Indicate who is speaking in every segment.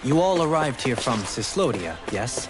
Speaker 1: You all arrived here from Cyslodia, yes?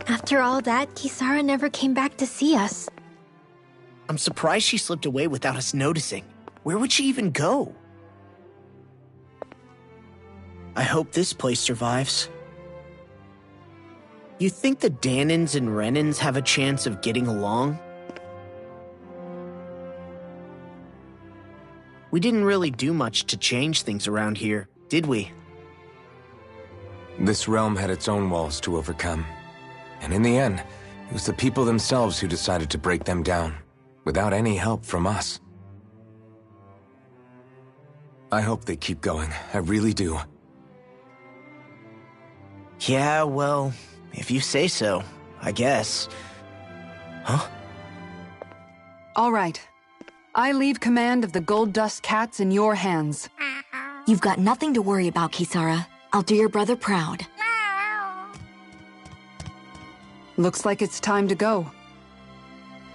Speaker 2: After all that, Kisara never came back to see us.
Speaker 3: I'm surprised she slipped away without us noticing. Where would she even go? I hope this place survives. You think the Dahnans and Renans have a chance of getting along? We didn't really do much to change things around here, did we?
Speaker 4: This realm had its own walls to overcome. And in the end, it was the people themselves who decided to break them down, without any help from us. I hope they keep going, I really do.
Speaker 3: Yeah, well, if you say so, I guess. Huh?
Speaker 5: All right. I leave command of the Gold Dust Cats in your hands.
Speaker 2: You've got nothing to worry about, Kisara. I'll do your brother proud.
Speaker 5: Looks like it's time to go.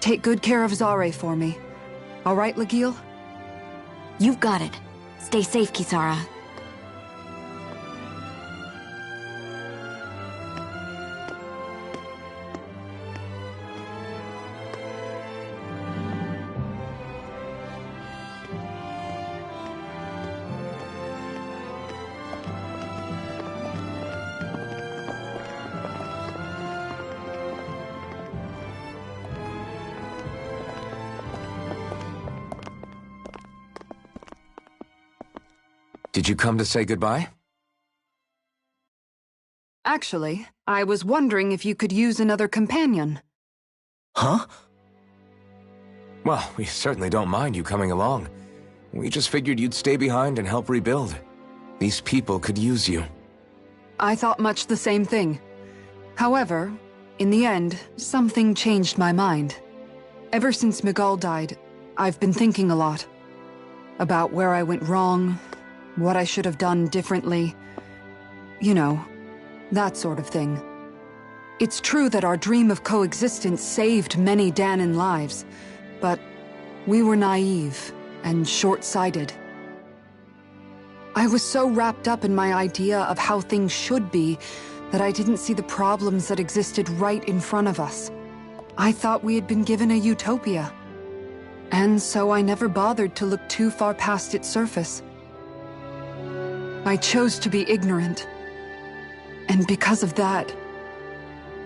Speaker 5: Take good care of Zare for me. All right, Lagiel?
Speaker 2: You've got it. Stay safe, Kisara.
Speaker 4: Did you come to say goodbye?
Speaker 5: Actually, I was wondering if you could use another companion.
Speaker 3: Huh?
Speaker 4: Well, we certainly don't mind you coming along. We just figured you'd stay behind and help rebuild. These people could use you.
Speaker 5: I thought much the same thing. However, in the end, something changed my mind. Ever since Miguel died, I've been thinking a lot. About where I went wrong, what I should have done differently. You know, that sort of thing. It's true that our dream of coexistence saved many Dahnan lives, but we were naive and short-sighted. I was so wrapped up in my idea of how things should be that I didn't see the problems that existed right in front of us. I thought we had been given a utopia. And so I never bothered to look too far past its surface. I chose to be ignorant. And because of that,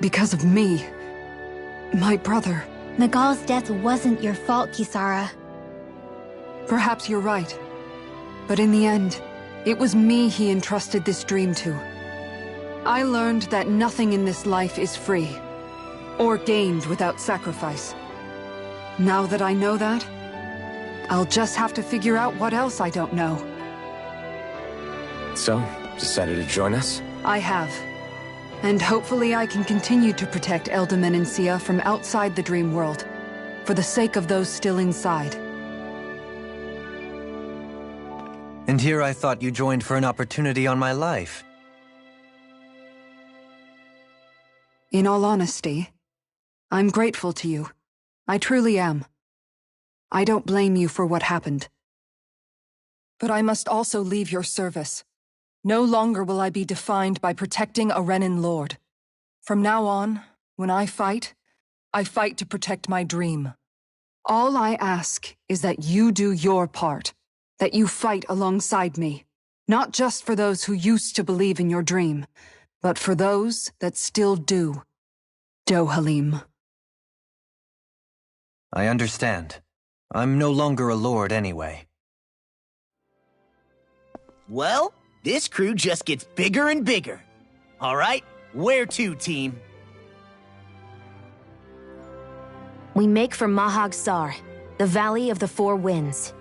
Speaker 5: Because of me. My brother.
Speaker 6: Miguel's death wasn't your fault, Kisara.
Speaker 5: Perhaps you're right. But in the end, it was me he entrusted this dream to. I learned that nothing in this life is free, or gained without sacrifice. Now that I know that, I'll just have to figure out what else I don't know.
Speaker 4: So, decided to join us?
Speaker 5: I have. And hopefully I can continue to protect Elda Menencia from outside the dream world, for the sake of those still inside.
Speaker 1: And here I thought you joined for an opportunity on my life.
Speaker 5: In all honesty, I'm grateful to you. I truly am. I don't blame you for what happened. But I must also leave your service. No longer will I be defined by protecting a Renan Lord. From now on, when I fight to protect my dream. All I ask is that you do your part, that you fight alongside me, not just for those who used to believe in your dream, but for those that still do. Dohalim.
Speaker 1: I understand. I'm no longer a lord anyway.
Speaker 3: Well, this crew just gets bigger and bigger. All right, where to, team?
Speaker 6: We make for Mahag Sar, the Valley of the Four Winds.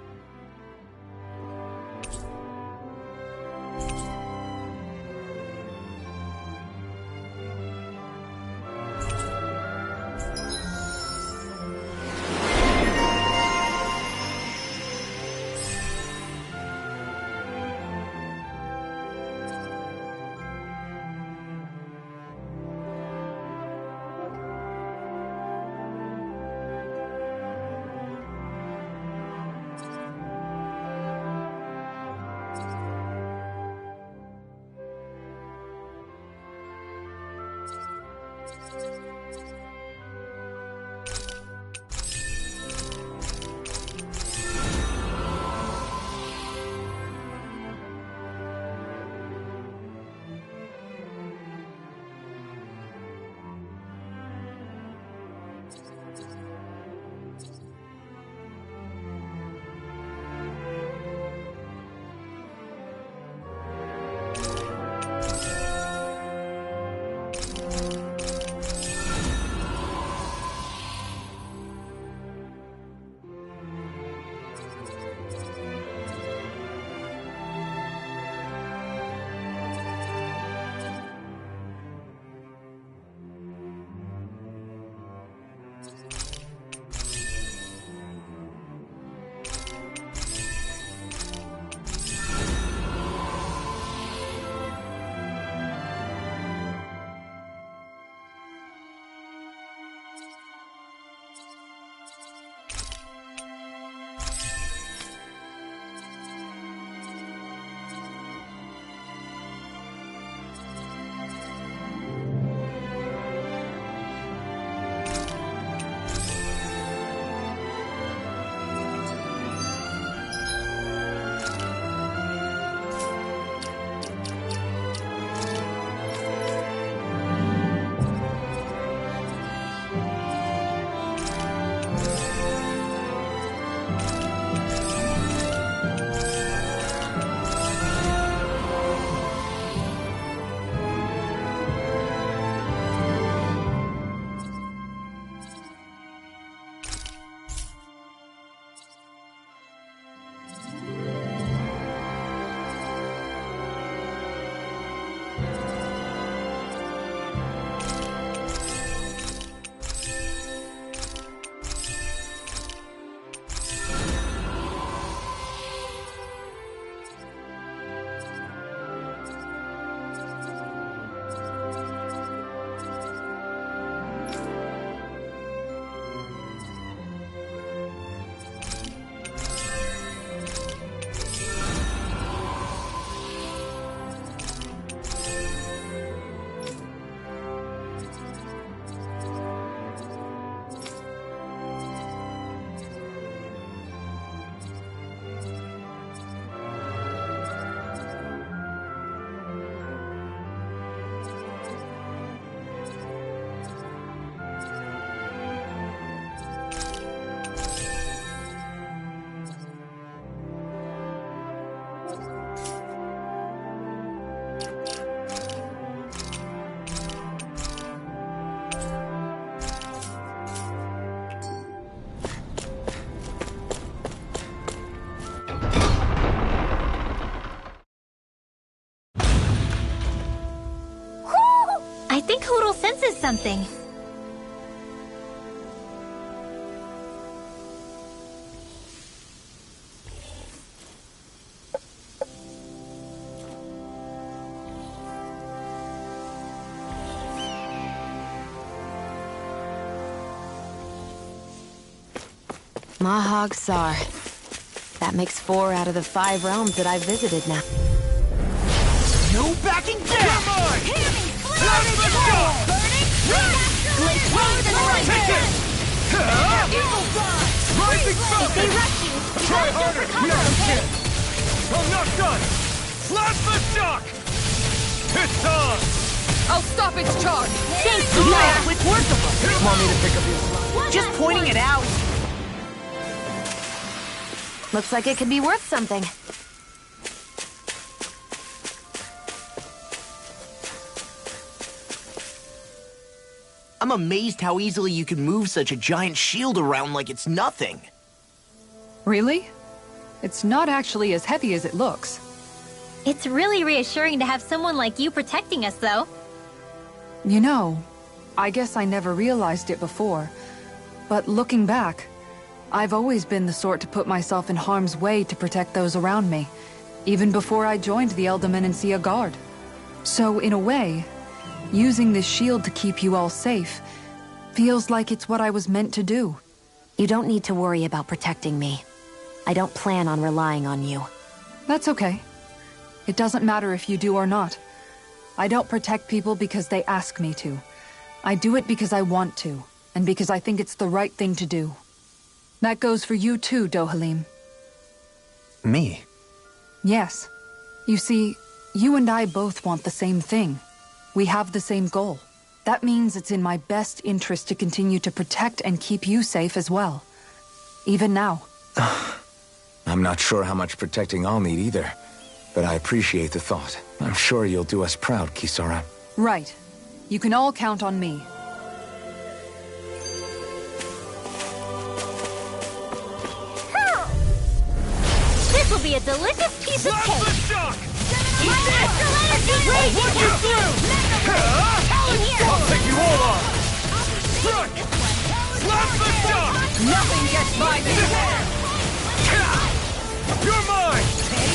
Speaker 7: something.
Speaker 6: Mahag Saar. That makes 4 out of the 5 realms that I've visited now.
Speaker 3: No backing down!
Speaker 7: Come on! Let's go! Blade wings and right.
Speaker 8: Rising
Speaker 7: If they
Speaker 8: Falcon!
Speaker 7: rush you, you
Speaker 8: Try
Speaker 7: gotta
Speaker 8: harder!
Speaker 7: recover,
Speaker 8: No
Speaker 7: okay?
Speaker 8: chance! I'm not done! Plasma shock! It's on!
Speaker 5: I'll stop its charge!
Speaker 7: Thanks,
Speaker 3: Yeah,
Speaker 7: Kisara!
Speaker 3: it's workable.
Speaker 8: Want me to pick up your...
Speaker 3: Just pointing it out.
Speaker 6: Looks like it could be worth something.
Speaker 3: I'm amazed how easily you can move such a giant shield around like it's nothing.
Speaker 5: Really? It's not actually as heavy as it looks.
Speaker 7: It's really reassuring to have someone like you protecting us, though.
Speaker 5: You know, I guess I never realized it before. But looking back, I've always been the sort to put myself in harm's way to protect those around me, even before I joined the Elderman and Sea Guard. So, in a way, using this shield to keep you all safe feels like it's what I was meant to do.
Speaker 6: You don't need to worry about protecting me. I don't plan on relying on you.
Speaker 5: That's okay. It doesn't matter if you do or not. I don't protect people because they ask me to. I do it because I want to, and because I think it's the right thing to do. That goes for you too, Dohalim.
Speaker 1: Me?
Speaker 5: Yes. You see, you and I both want the same thing. We have the same goal. That means it's in my best interest to continue to protect and keep you safe as well. Even now.
Speaker 4: I'm not sure how much protecting I'll need either, but I appreciate the thought. I'm sure you'll do us proud, Kisara.
Speaker 5: Right. You can all count on me.
Speaker 7: This will be a delicious piece of
Speaker 8: Plasma
Speaker 7: cake!
Speaker 8: shock!
Speaker 7: Rage!
Speaker 8: What you through? I'll take you all on! Strike! Plasma shock!
Speaker 5: Nothing gets by me!
Speaker 8: You're mine!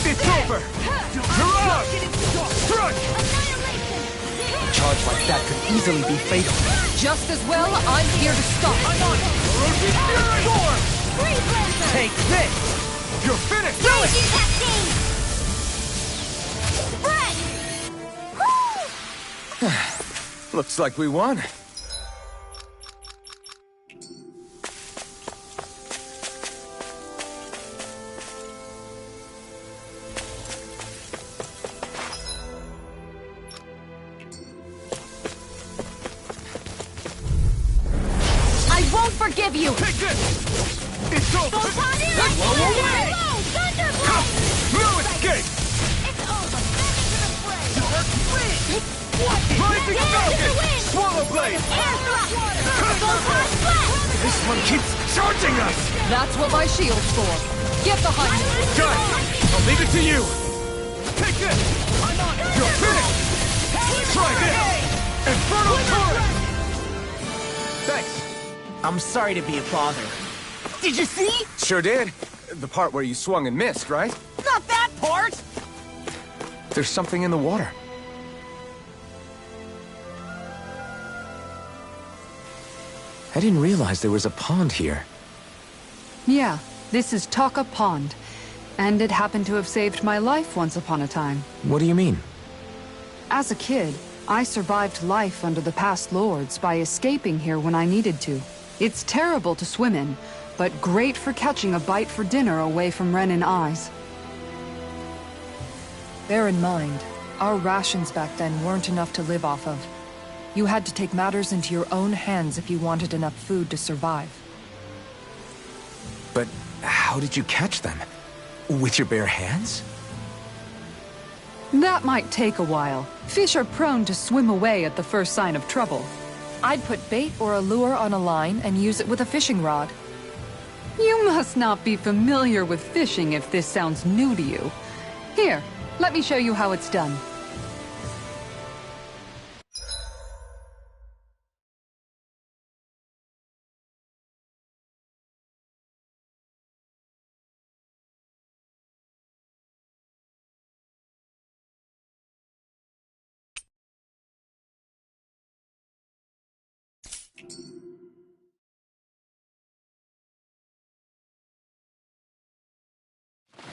Speaker 8: It's over! You're on! Strike!
Speaker 3: Charge like that could easily be fatal.
Speaker 5: Just as well, I'm here to stop.
Speaker 8: I'm on it! Ferocious Fury! Storm!
Speaker 7: Freeze Blaster!
Speaker 3: Take this!
Speaker 8: You're finished!
Speaker 7: Do it! Cascade! Spread!
Speaker 4: Looks like we won.
Speaker 6: I won't forgive you!
Speaker 8: Take this! It's over!
Speaker 7: Photon eruption!
Speaker 8: away!
Speaker 7: Thunderblade!
Speaker 8: No escape!
Speaker 7: It's over! Back into the fray!
Speaker 8: Rising Falcon! Swallow Blade!
Speaker 7: Air thrust! Photon blast!
Speaker 8: This one keeps charging us!
Speaker 5: That's what my shield's for. Get behind me.
Speaker 8: Done! I'll leave it to you! Take this! I'm on it! You're finished! Try this! Infernal Torrent!
Speaker 3: Thanks. I'm sorry to be a bother. Did you see?
Speaker 4: Sure did. The part where you swung and missed, right?
Speaker 3: Not that part!
Speaker 4: There's something in the water. I didn't realize there was a pond here.
Speaker 5: Yeah, this is Taka Pond. And it happened to have saved my life once upon a time.
Speaker 4: What do you mean?
Speaker 5: As a kid, I survived life under the past lords by escaping here when I needed to. It's terrible to swim in, but great for catching a bite for dinner away from Ren and eyes. Bear in mind, our rations back then weren't enough to live off of. You had to take matters into your own hands if you wanted enough food to survive.
Speaker 4: But how did you catch them? With your bare hands?
Speaker 5: That might take a while. Fish are prone to swim away at the first sign of trouble. I'd put bait or a lure on a line and use it with a fishing rod. You must not be familiar with fishing if this sounds new to you. Here, let me show you how it's done.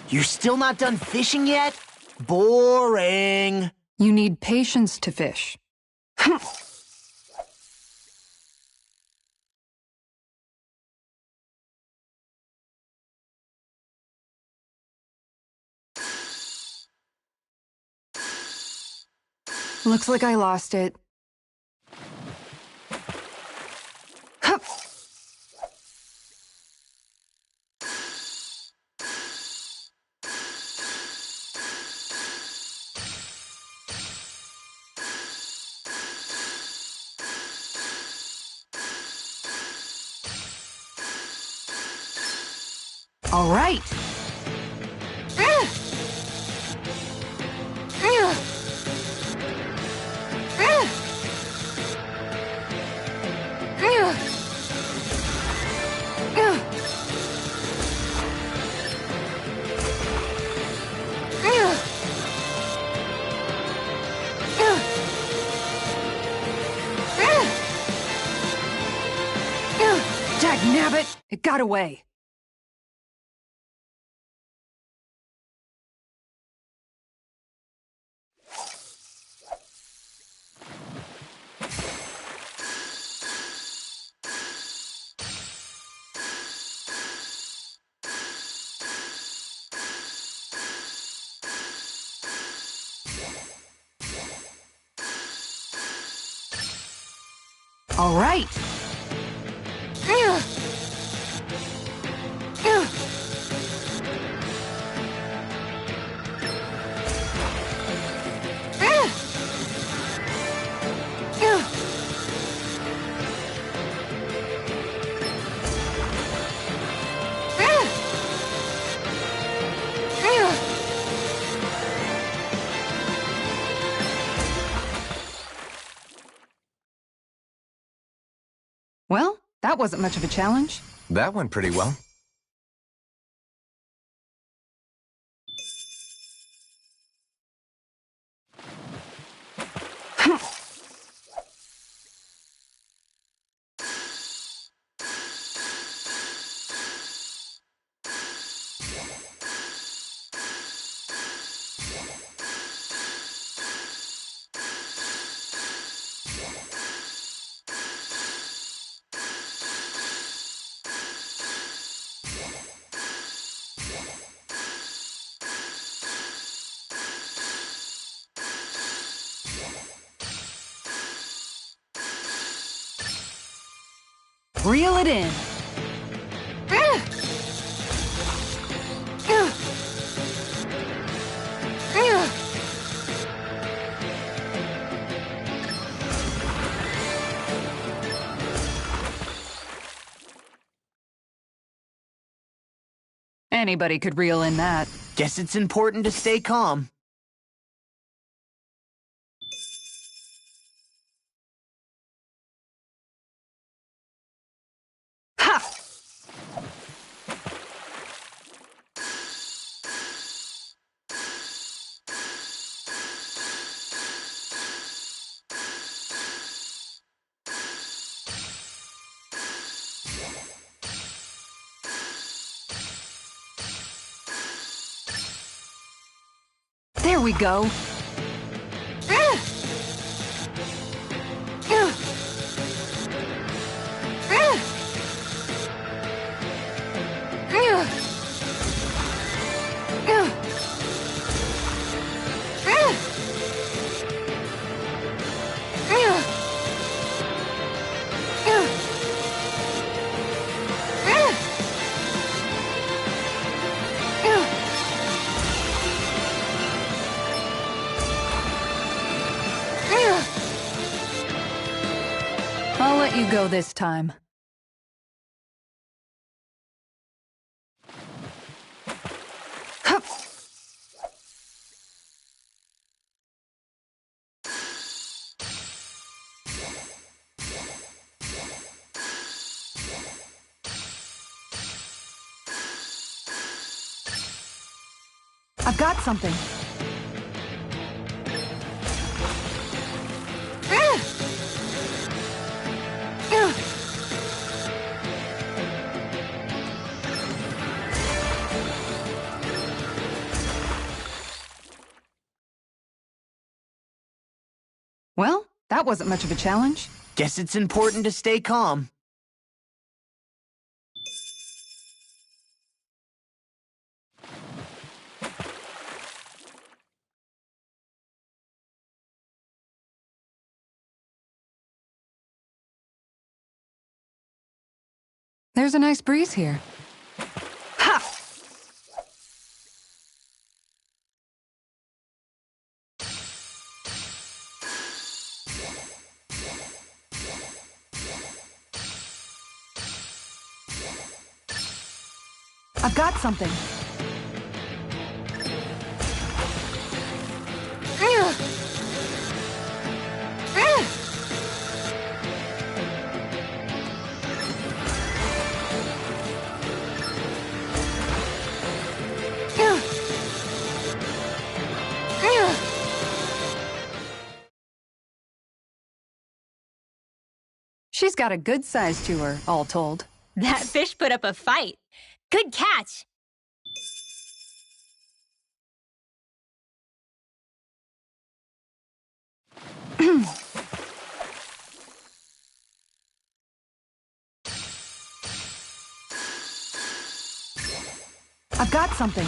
Speaker 3: You're still not done fishing yet? Boring.
Speaker 5: You need patience to fish. Looks like I lost it. Hup. All right. Dagnabbit! It got away. All right. Well, that wasn't much of a challenge.
Speaker 4: That went pretty well.
Speaker 5: Reel it in. Anybody could reel in that.
Speaker 3: Guess it's important to stay calm.
Speaker 5: Ha! There we go. I'll let you go this time. Hup. I've got something. That wasn't much of a challenge.
Speaker 3: Guess it's important to stay calm.
Speaker 5: There's a nice breeze here. Ha! I've got something. She's got a good size to her, all told.
Speaker 7: That fish put up a fight. Good catch!
Speaker 5: I've got something.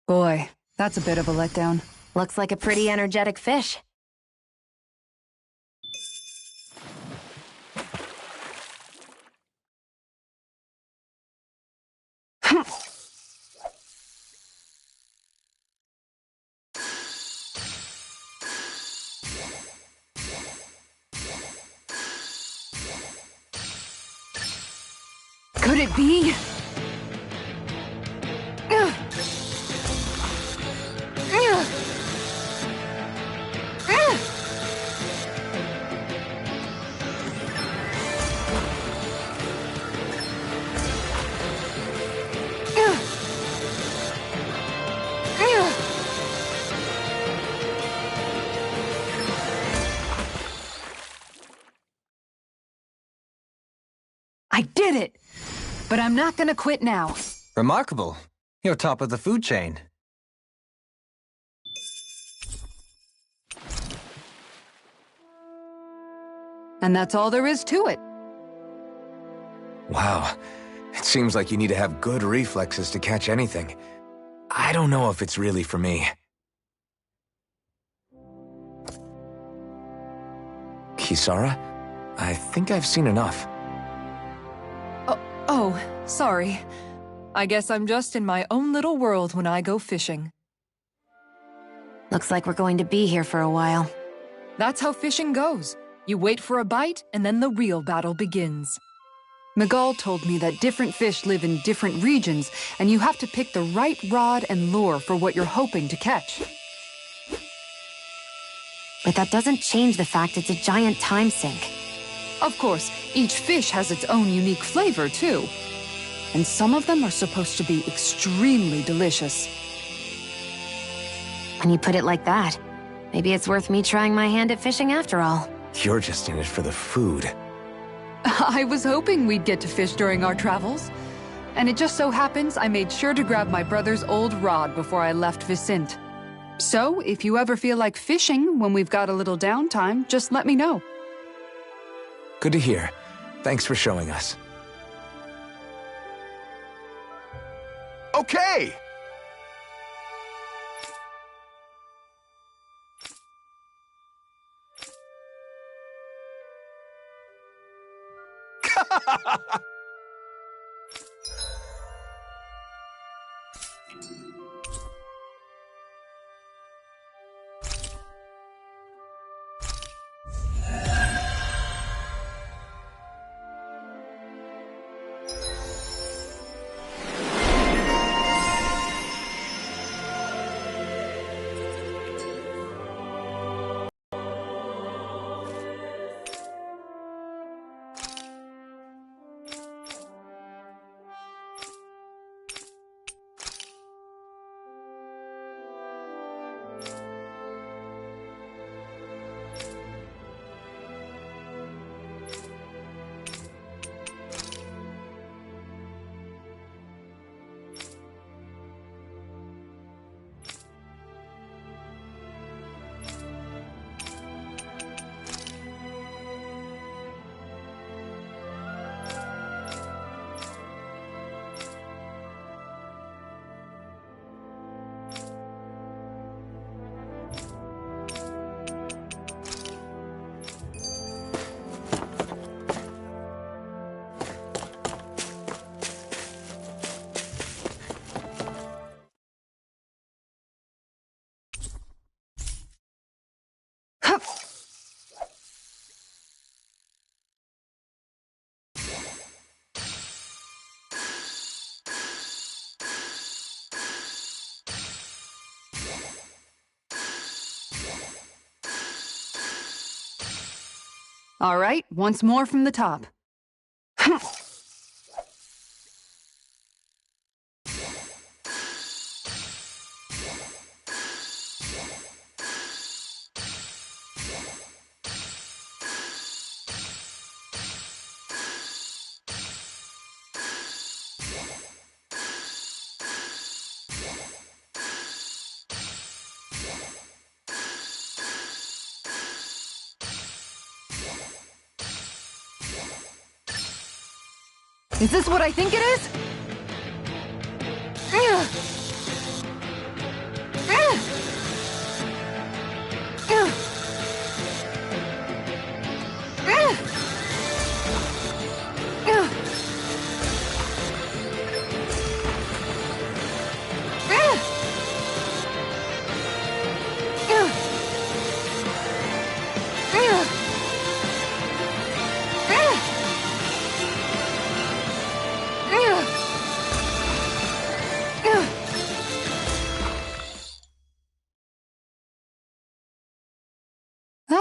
Speaker 5: Boy, that's a bit of a letdown.
Speaker 6: Looks like a pretty energetic fish.
Speaker 5: Could it be? I did it! But I'm not gonna quit now.
Speaker 1: Remarkable. You're top of the food chain.
Speaker 5: And that's all there is to it.
Speaker 4: Wow. It seems like you need to have good reflexes to catch anything. I don't know if it's really for me. Kisara? I think I've seen enough.
Speaker 5: Oh, sorry. I guess I'm just in my own little world when I go fishing.
Speaker 6: Looks like we're going to be here for a while.
Speaker 5: That's how fishing goes. You wait for a bite, and then the real battle begins. Miguel told me that different fish live in different regions, and you have to pick the right rod and lure for what you're hoping to catch.
Speaker 6: But that doesn't change the fact it's a giant time sink.
Speaker 5: Of course, each fish has its own unique flavor, too. And some of them are supposed to be extremely delicious.
Speaker 6: When you put it like that, maybe it's worth me trying my hand at fishing after all.
Speaker 4: You're just in it for the food.
Speaker 5: I was hoping we'd get to fish during our travels. And it just so happens I made sure to grab my brother's old rod before I left Vicente. So, if you ever feel like fishing when we've got a little downtime, just let me know.
Speaker 4: Good to hear. Thanks for showing us.
Speaker 8: Okay!
Speaker 5: All right, once more from the top. Is this what I think it is?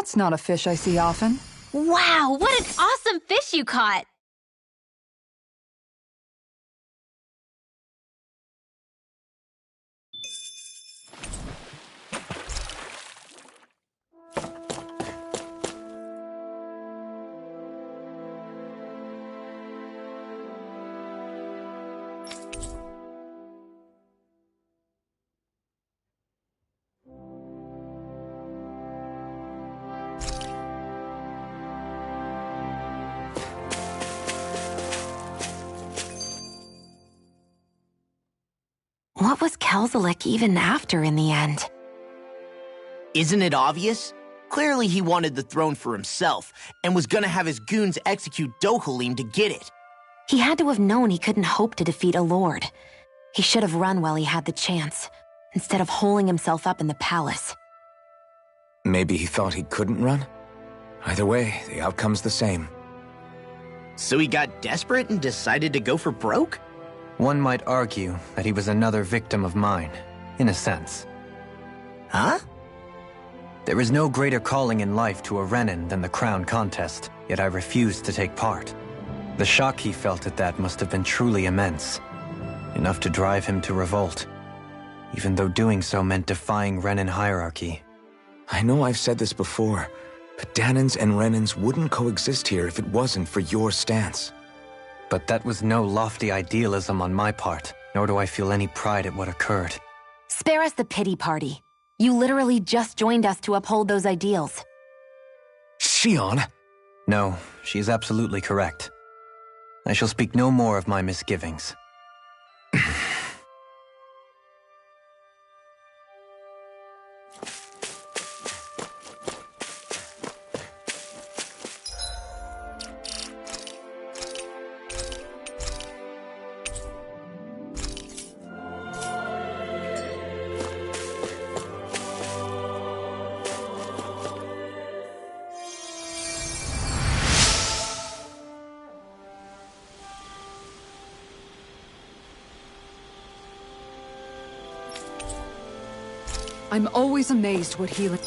Speaker 5: That's not a fish I see often.
Speaker 7: Wow, what an awesome fish you caught!
Speaker 6: What was Kelzelik even after in the end?
Speaker 3: Isn't it obvious? Clearly he wanted the throne for himself, and was gonna have his goons execute Dohalim to get it.
Speaker 6: He had to have known he couldn't hope to defeat a lord. He should have run while he had the chance, instead of holing himself up in the palace.
Speaker 4: Maybe he thought he couldn't run? Either way, the outcome's the same.
Speaker 3: So he got desperate and decided to go for broke?
Speaker 1: One might argue that he was another victim of mine, in a sense.
Speaker 3: Huh?
Speaker 1: There is no greater calling in life to a Renin than the crown contest, yet I refused to take part. The shock he felt at that must have been truly immense, enough to drive him to revolt, even though doing so meant defying Renin hierarchy.
Speaker 4: I know I've said this before, but Dahnans and Renins wouldn't coexist here if it wasn't for your stance.
Speaker 1: But that was no lofty idealism on my part, nor do I feel any pride at what occurred.
Speaker 6: Spare us the pity party. You literally just joined us to uphold those ideals.
Speaker 4: Shionne!
Speaker 1: No, she is absolutely correct. I shall speak no more of my misgivings.
Speaker 5: I'm always amazed what healing...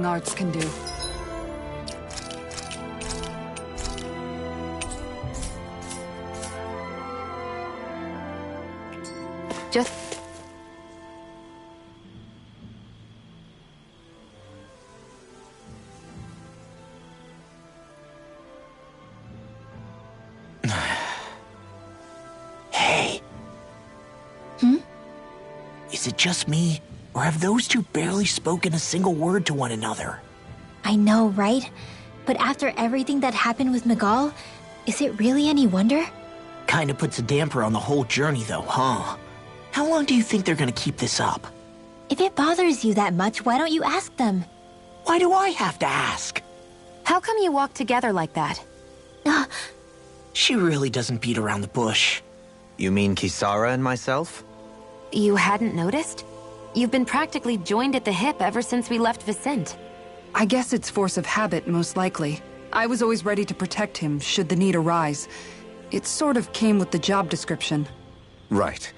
Speaker 5: arts can do.
Speaker 6: Just...
Speaker 3: Hey. Is it just me? Or have those two barely spoken a single word to one another?
Speaker 7: I know, right? But after everything that happened with Miguel, is it really any wonder?
Speaker 3: Kinda puts a damper on the whole journey though, huh? How long do you think they're gonna keep this up?
Speaker 7: If it bothers you that much, why don't you ask them?
Speaker 3: Why do I have to ask?
Speaker 6: How come you walk together like that?
Speaker 3: She really doesn't beat around the bush.
Speaker 1: You mean Kisara and myself?
Speaker 6: You hadn't noticed? You've been practically joined at the hip ever since we left Vicente.
Speaker 5: I guess it's force of habit, most likely. I was always ready to protect him, should the need arise. It sort of came with the job description.
Speaker 4: Right.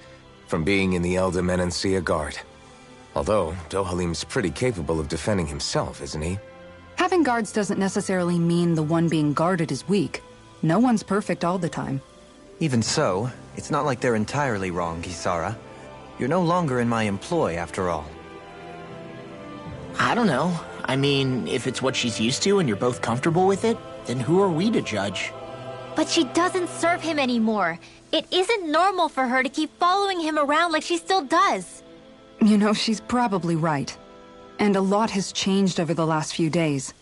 Speaker 4: From being in the Elder Menancia Guard. Although, Dohalim's pretty capable of defending himself, isn't he?
Speaker 5: Having guards doesn't necessarily mean the one being guarded is weak. No one's perfect all the time.
Speaker 1: Even so, it's not like they're entirely wrong, Kisara. You're no longer in my employ, after all.
Speaker 3: I don't know. I mean, if it's what she's used to and you're both comfortable with it, then who are we to judge?
Speaker 7: But she doesn't serve him anymore. It isn't normal for her to keep following him around like she still does.
Speaker 5: You know, she's probably right. And a lot has changed over the last few days.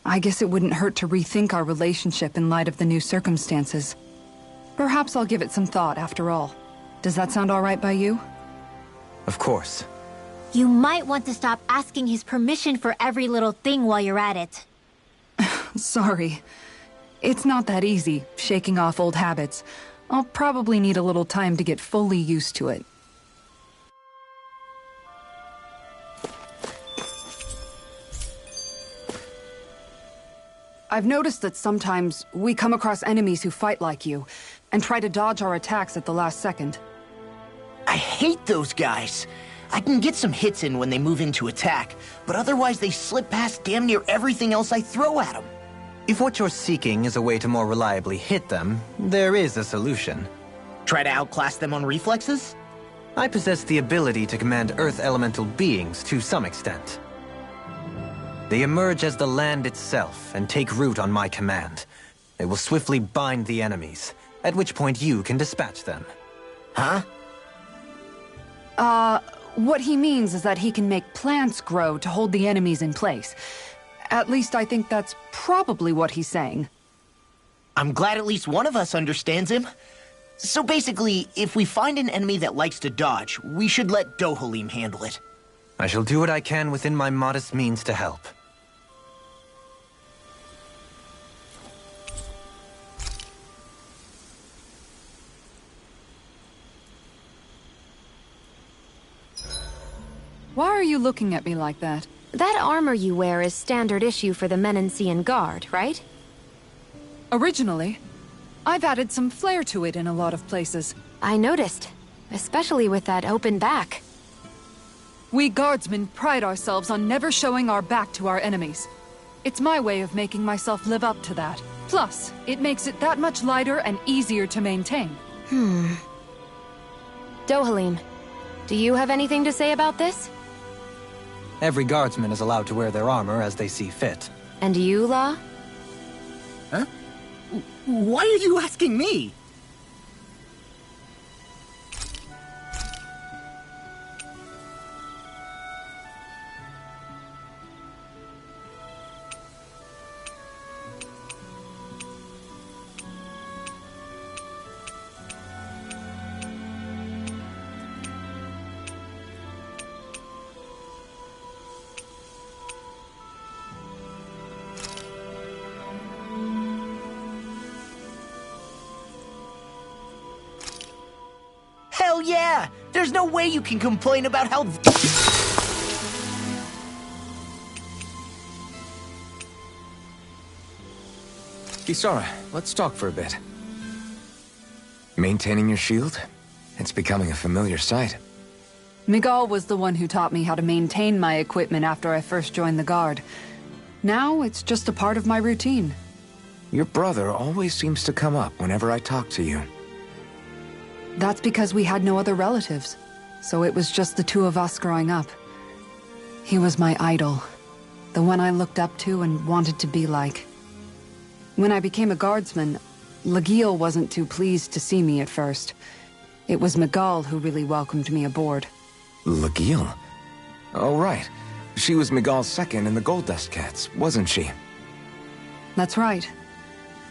Speaker 5: I guess it wouldn't hurt to rethink our relationship in light of the new circumstances. Perhaps I'll give it some thought after all. Does that sound all right by you?
Speaker 1: Of course.
Speaker 7: You might want to stop asking his permission for every little thing while you're at it.
Speaker 5: Sorry. It's not that easy, shaking off old habits. I'll probably need a little time to get fully used to it. I've noticed that sometimes we come across enemies who fight like you, and try to dodge our attacks at the last second.
Speaker 3: I hate those guys. I can get some hits in when they move into attack, but otherwise they slip past damn near everything else I throw at them.
Speaker 1: If what you're seeking is a way to more reliably hit them, there is a solution.
Speaker 3: Try to outclass them on reflexes?
Speaker 1: I possess the ability to command Earth elemental beings to some extent. They emerge as the land itself and take root on my command. They will swiftly bind the enemies, at which point you can dispatch them.
Speaker 3: Huh?
Speaker 5: What he means is that he can make plants grow to hold the enemies in place. At least I think that's probably what he's saying.
Speaker 3: I'm glad at least one of us understands him. So basically, if we find an enemy that likes to dodge, we should let Dohalim handle it.
Speaker 1: I shall do what I can within my modest means to help.
Speaker 5: Why are you looking at me like that?
Speaker 6: That armor you wear is standard issue for the Menancian Guard, right?
Speaker 5: Originally, I've added some flair to it in a lot of places.
Speaker 6: I noticed, especially with that open back.
Speaker 5: We guardsmen pride ourselves on never showing our back to our enemies. It's my way of making myself live up to that. Plus, it makes it that much lighter and easier to maintain.
Speaker 6: Dohalim, do you have anything to say about this?
Speaker 1: Every guardsman is allowed to wear their armor as they see fit.
Speaker 6: And you, La?
Speaker 3: Huh? Why are you asking me? Hell yeah! There's no way you can complain about how...
Speaker 4: Kisara, let's talk for a bit. Maintaining your shield? It's becoming a familiar sight.
Speaker 5: Miguel was the one who taught me how to maintain my equipment after I first joined the Guard. Now, it's just a part of my routine.
Speaker 4: Your brother always seems to come up whenever I talk to you.
Speaker 5: That's because we had no other relatives, so it was just the two of us growing up. He was my idol, the one I looked up to and wanted to be like. When I became a guardsman, Lagiel wasn't too pleased to see me at first. It was Miguel who really welcomed me aboard.
Speaker 4: Lagiel? Oh, right. She was Miguel's second in the Gold Dust Cats, wasn't she?
Speaker 5: That's right.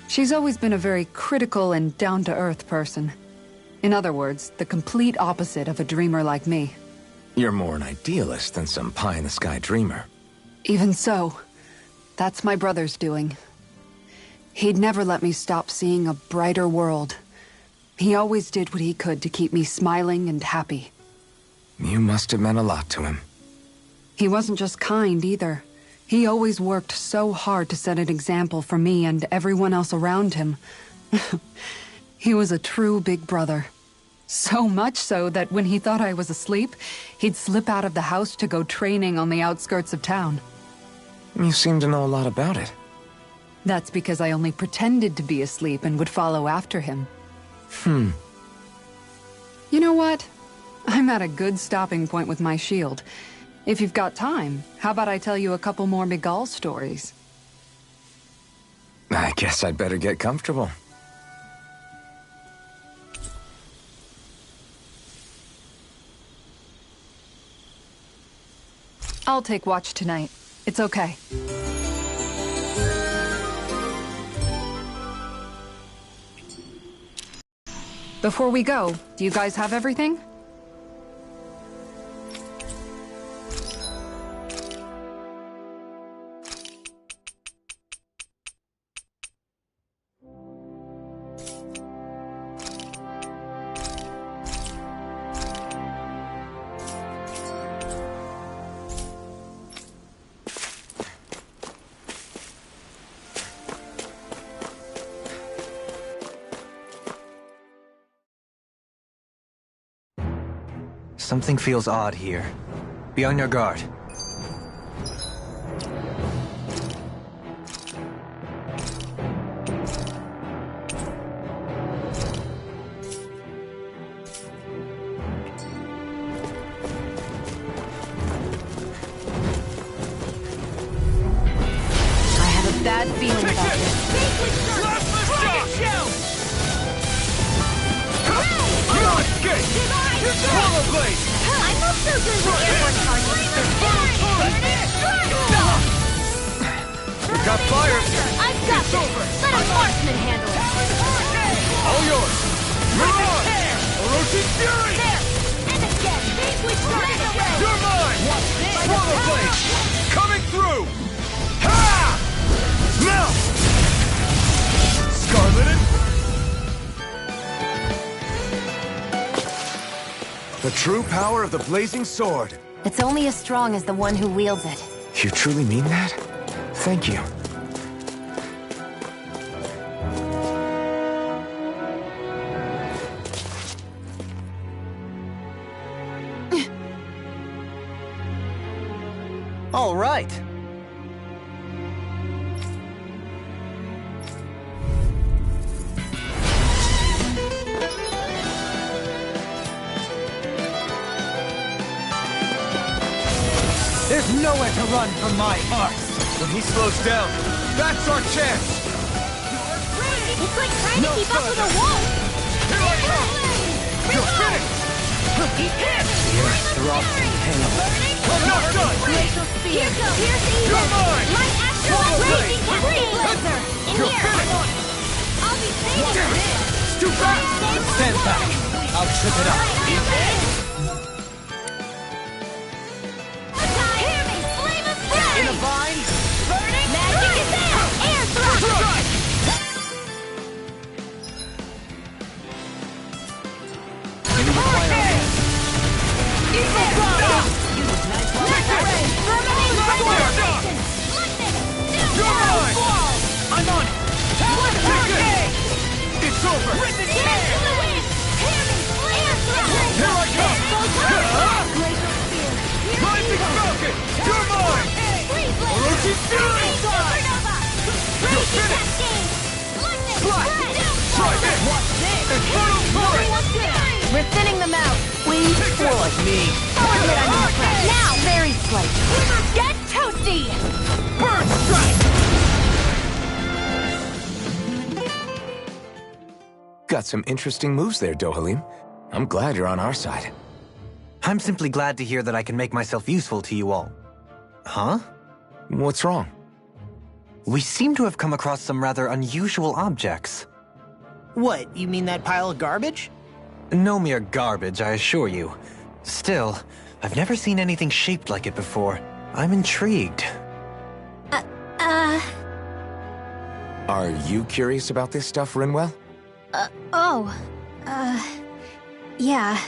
Speaker 5: She's always been a very critical and down-to-earth person. In other words, the complete opposite of a dreamer like me.
Speaker 4: You're more an idealist than some pie-in-the-sky dreamer.
Speaker 5: Even so, that's my brother's doing. He'd never let me stop seeing a brighter world. He always did what he could to keep me smiling and happy.
Speaker 4: You must have meant a lot to him.
Speaker 5: He wasn't just kind, either. He always worked so hard to set an example for me and everyone else around him. He was a true big brother. So much so that when he thought I was asleep, he'd slip out of the house to go training on the outskirts of town.
Speaker 4: You seem to know a lot about it.
Speaker 5: That's because I only pretended to be asleep and would follow after him. You know what? I'm at a good stopping point with my shield. If you've got time, how about I tell you a couple more Miguel stories?
Speaker 4: I guess I'd better get comfortable.
Speaker 5: I'll take watch tonight. It's okay. Before we go, do you guys have everything?
Speaker 1: Something feels odd here. Be on your guard.
Speaker 6: I have a bad feeling about this.
Speaker 7: I'm not so good with airborne targets.
Speaker 8: We got fire!
Speaker 7: I've got this. Let a marksman handle it.
Speaker 8: All yours! You're on! Orochi Fury!
Speaker 7: There! And again!
Speaker 8: You're mine! Swallow Blade! Coming through! Ha! Now! Scarlet and... The true power of the blazing sword.
Speaker 6: It's only as strong as the one who wields it.
Speaker 4: You truly mean that? Thank you.
Speaker 1: All right.
Speaker 8: There's nowhere to run from my heart. When he slows down, that's our chance.
Speaker 7: It's like trying to keep up with a wall.
Speaker 8: Here I come. You're finished.
Speaker 1: Your throbbing pain.
Speaker 8: I'm not done.
Speaker 7: Glacial spear. Here goes. Here's the evil.
Speaker 8: You're mine.
Speaker 7: Light action.
Speaker 8: Swallow
Speaker 7: Blazing
Speaker 8: blade.
Speaker 7: free blazer. In
Speaker 8: You're
Speaker 7: here.
Speaker 8: finished.
Speaker 7: I'll be safe.
Speaker 8: Damn it. It's too fast.
Speaker 1: Stand back. I'll trip it up.
Speaker 7: Hear me. Flame of fury.
Speaker 3: In a vine?
Speaker 7: Burning. Magic is there. Air thrust.
Speaker 8: I'm on it! It's over! Here I come! Rising Falcon! You're mine! Orochi Fury! You're finished! Slide! Try this! Infernal Torrent!
Speaker 6: We're thinning them out.
Speaker 3: More like me.
Speaker 6: I'll admit I'm impressed. Now, very slightly.
Speaker 7: Get toasty!
Speaker 8: Burn Strike!
Speaker 4: Got some interesting moves there, Dohalim. I'm glad you're on our side.
Speaker 1: I'm simply glad to hear that I can make myself useful to you all. Huh?
Speaker 4: What's wrong?
Speaker 1: We seem to have come across some rather unusual objects.
Speaker 3: What, you mean that pile of garbage?
Speaker 1: No mere garbage, I assure you. Still, I've never seen anything shaped like it before. I'm intrigued.
Speaker 4: Are you curious about this stuff, Rinwell?
Speaker 7: Yeah.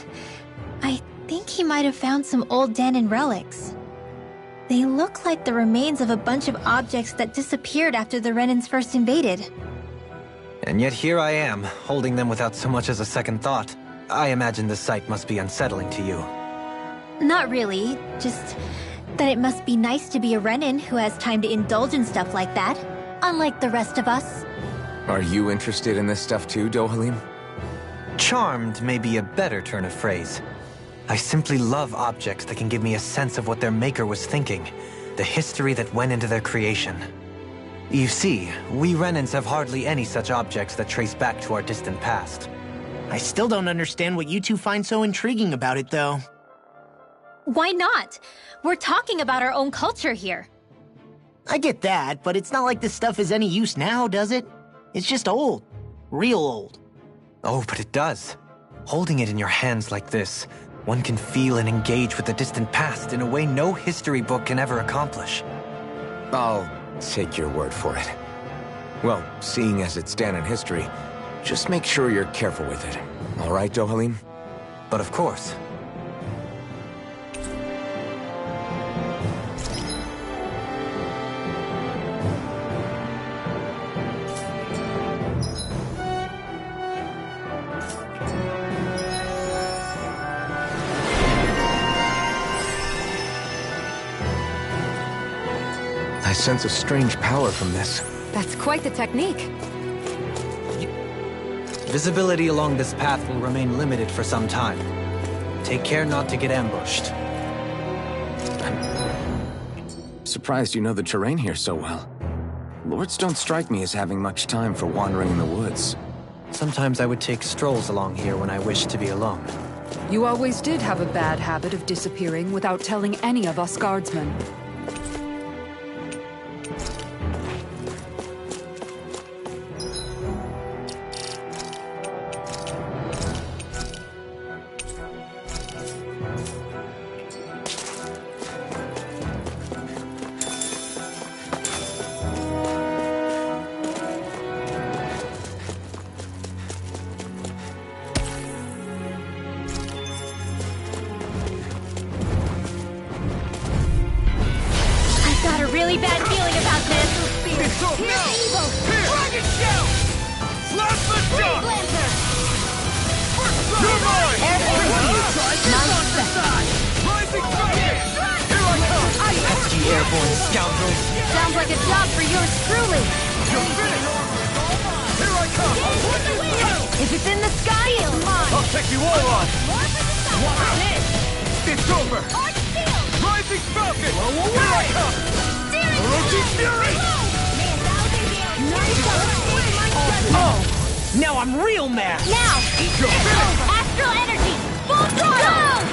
Speaker 7: I think he might have found some old Dahnan relics. They look like the remains of a bunch of objects that disappeared after the Renans first invaded.
Speaker 1: And yet here I am, holding them without so much as a second thought. I imagine the sight must be unsettling to you.
Speaker 7: Not really, just that it must be nice to be a Renan who has time to indulge in stuff like that, unlike the rest of us.
Speaker 4: Are you interested in this stuff too, Dohalim?
Speaker 1: Charmed may be a better turn of phrase. I simply love objects that can give me a sense of what their maker was thinking, the history that went into their creation. You see, we Renans have hardly any such objects that trace back to our distant past.
Speaker 3: I still don't understand what you two find so intriguing about it, though.
Speaker 7: Why not? We're talking about our own culture here.
Speaker 3: I get that, but it's not like this stuff is any use now, does it? It's just old. Real old.
Speaker 1: Oh, but it does. Holding it in your hands like this, one can feel and engage with the distant past in a way no history book can ever accomplish.
Speaker 4: I'll take your word for it. Well, seeing as it's Dahnan history, just make sure you're careful with it. All right, Dohalim?
Speaker 1: But of course.
Speaker 4: I sense a strange power from this.
Speaker 5: That's quite the technique.
Speaker 1: Visibility along this path will remain limited for some time. Take care not to get ambushed.
Speaker 4: I'm surprised you know the terrain here so well. Lords don't strike me as having much time for wandering in the woods.
Speaker 1: Sometimes I would take strolls along here when I wished to be alone.
Speaker 5: You always did have a bad habit of disappearing without telling any of us guardsmen.
Speaker 7: Really bad feeling about this.
Speaker 8: It's up now! Here! Dragon Shell! Slash the shot! You're mine! Rising Dragon! Here I come!
Speaker 1: Pesky airborne scoundrels!
Speaker 7: Sounds like a job for yours truly.
Speaker 8: You're finished! Here I come!
Speaker 7: If it's in the sky, it's mine.
Speaker 8: I'll take you all on! It's over! Rising Falcon! Here I come! Orochi Fury!
Speaker 3: Oh! Now I'm real mad!
Speaker 7: Now! Astral energy! Full throttle!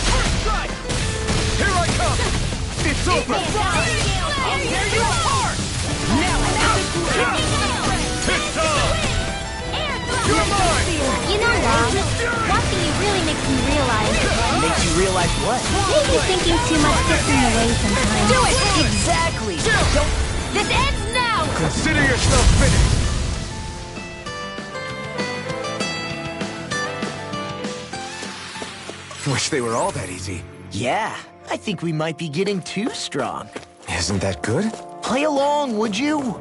Speaker 8: First strike! Here I come! It's over! I'll tear you apart! It's time! You're mine!
Speaker 7: You know what? Watching you really makes me realize.
Speaker 3: Makes you realize what?
Speaker 7: Maybe thinking too much gets in the way sometimes.
Speaker 3: Do it! Exactly! Don't...
Speaker 7: This ends now!
Speaker 8: Consider yourself finished!
Speaker 4: Wish they were all that easy.
Speaker 3: Yeah, I think we might be getting too strong.
Speaker 4: Isn't that good?
Speaker 3: Play along, would you?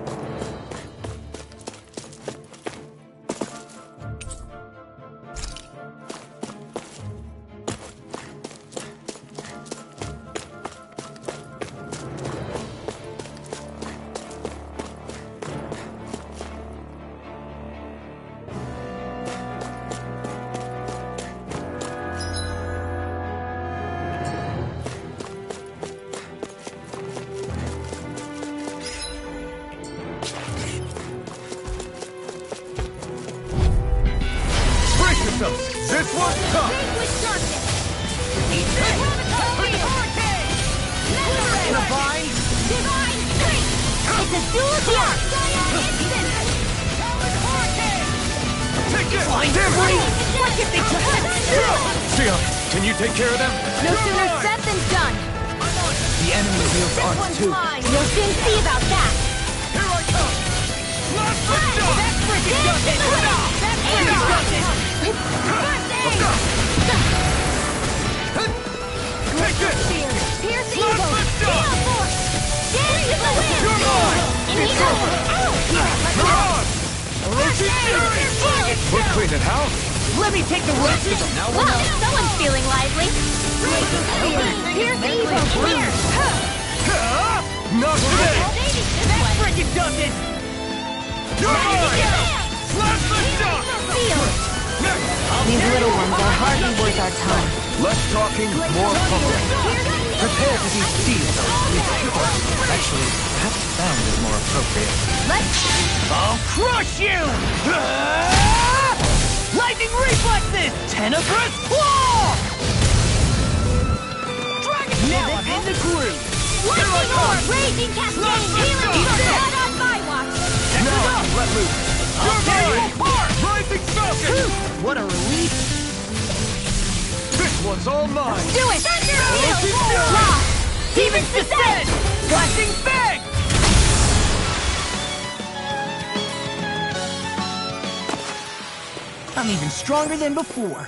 Speaker 8: This one's tough!
Speaker 7: Divine strength! It's a dual attack!
Speaker 8: Take it!
Speaker 3: Flying free!
Speaker 8: Can you take care of them?
Speaker 6: No sooner said than done.
Speaker 1: The enemy wields arts too.
Speaker 6: You'll soon see about that.
Speaker 8: Here I come! Last shot!
Speaker 6: That's freaking justice! That's freaking justice!
Speaker 8: Take this!
Speaker 6: Pierce
Speaker 8: Last
Speaker 6: evil!
Speaker 8: shot!
Speaker 6: Dance to the wind!
Speaker 8: You're mine!
Speaker 6: And he's over!
Speaker 8: You're on! Orochi Fury! Foot clean and how?
Speaker 3: Let me take the rest of them. Now
Speaker 6: Well, someone's feeling lively. Pierce evil! Here!
Speaker 8: Not today!
Speaker 3: That freaking does it!
Speaker 8: You're mine! Last shot!
Speaker 6: Seal!
Speaker 2: These little ones are hardly worth our time.
Speaker 8: Less talking, more pumping.
Speaker 1: Prepare to be sealed. Actually, perhaps found is more appropriate.
Speaker 3: I'll crush you! Lightning reflexes! Tenebrous claw! Now I'm in the groove!
Speaker 6: Lightning orb! Raging cascade! Healing blood on my watch!
Speaker 8: Now I can let loose.
Speaker 3: I'll tear you apart!
Speaker 8: Rising Falcon!
Speaker 3: What a relief!
Speaker 8: This one's all mine!
Speaker 6: Do it! Thunder!
Speaker 8: Orochi Fury!
Speaker 6: Law!
Speaker 3: Demon's Descent! Flashing Fang! I'm even stronger than before.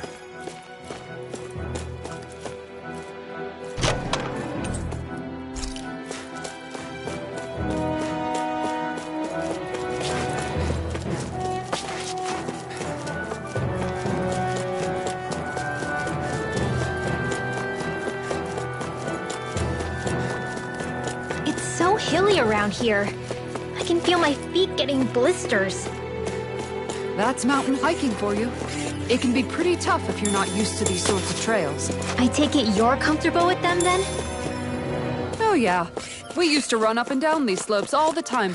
Speaker 7: It's so hilly around here. I can feel my feet getting blisters.
Speaker 5: That's mountain hiking for you. It can be pretty tough if you're not used to these sorts of trails.
Speaker 7: I take it you're comfortable with them then?
Speaker 5: Oh yeah. We used to run up and down these slopes all the time.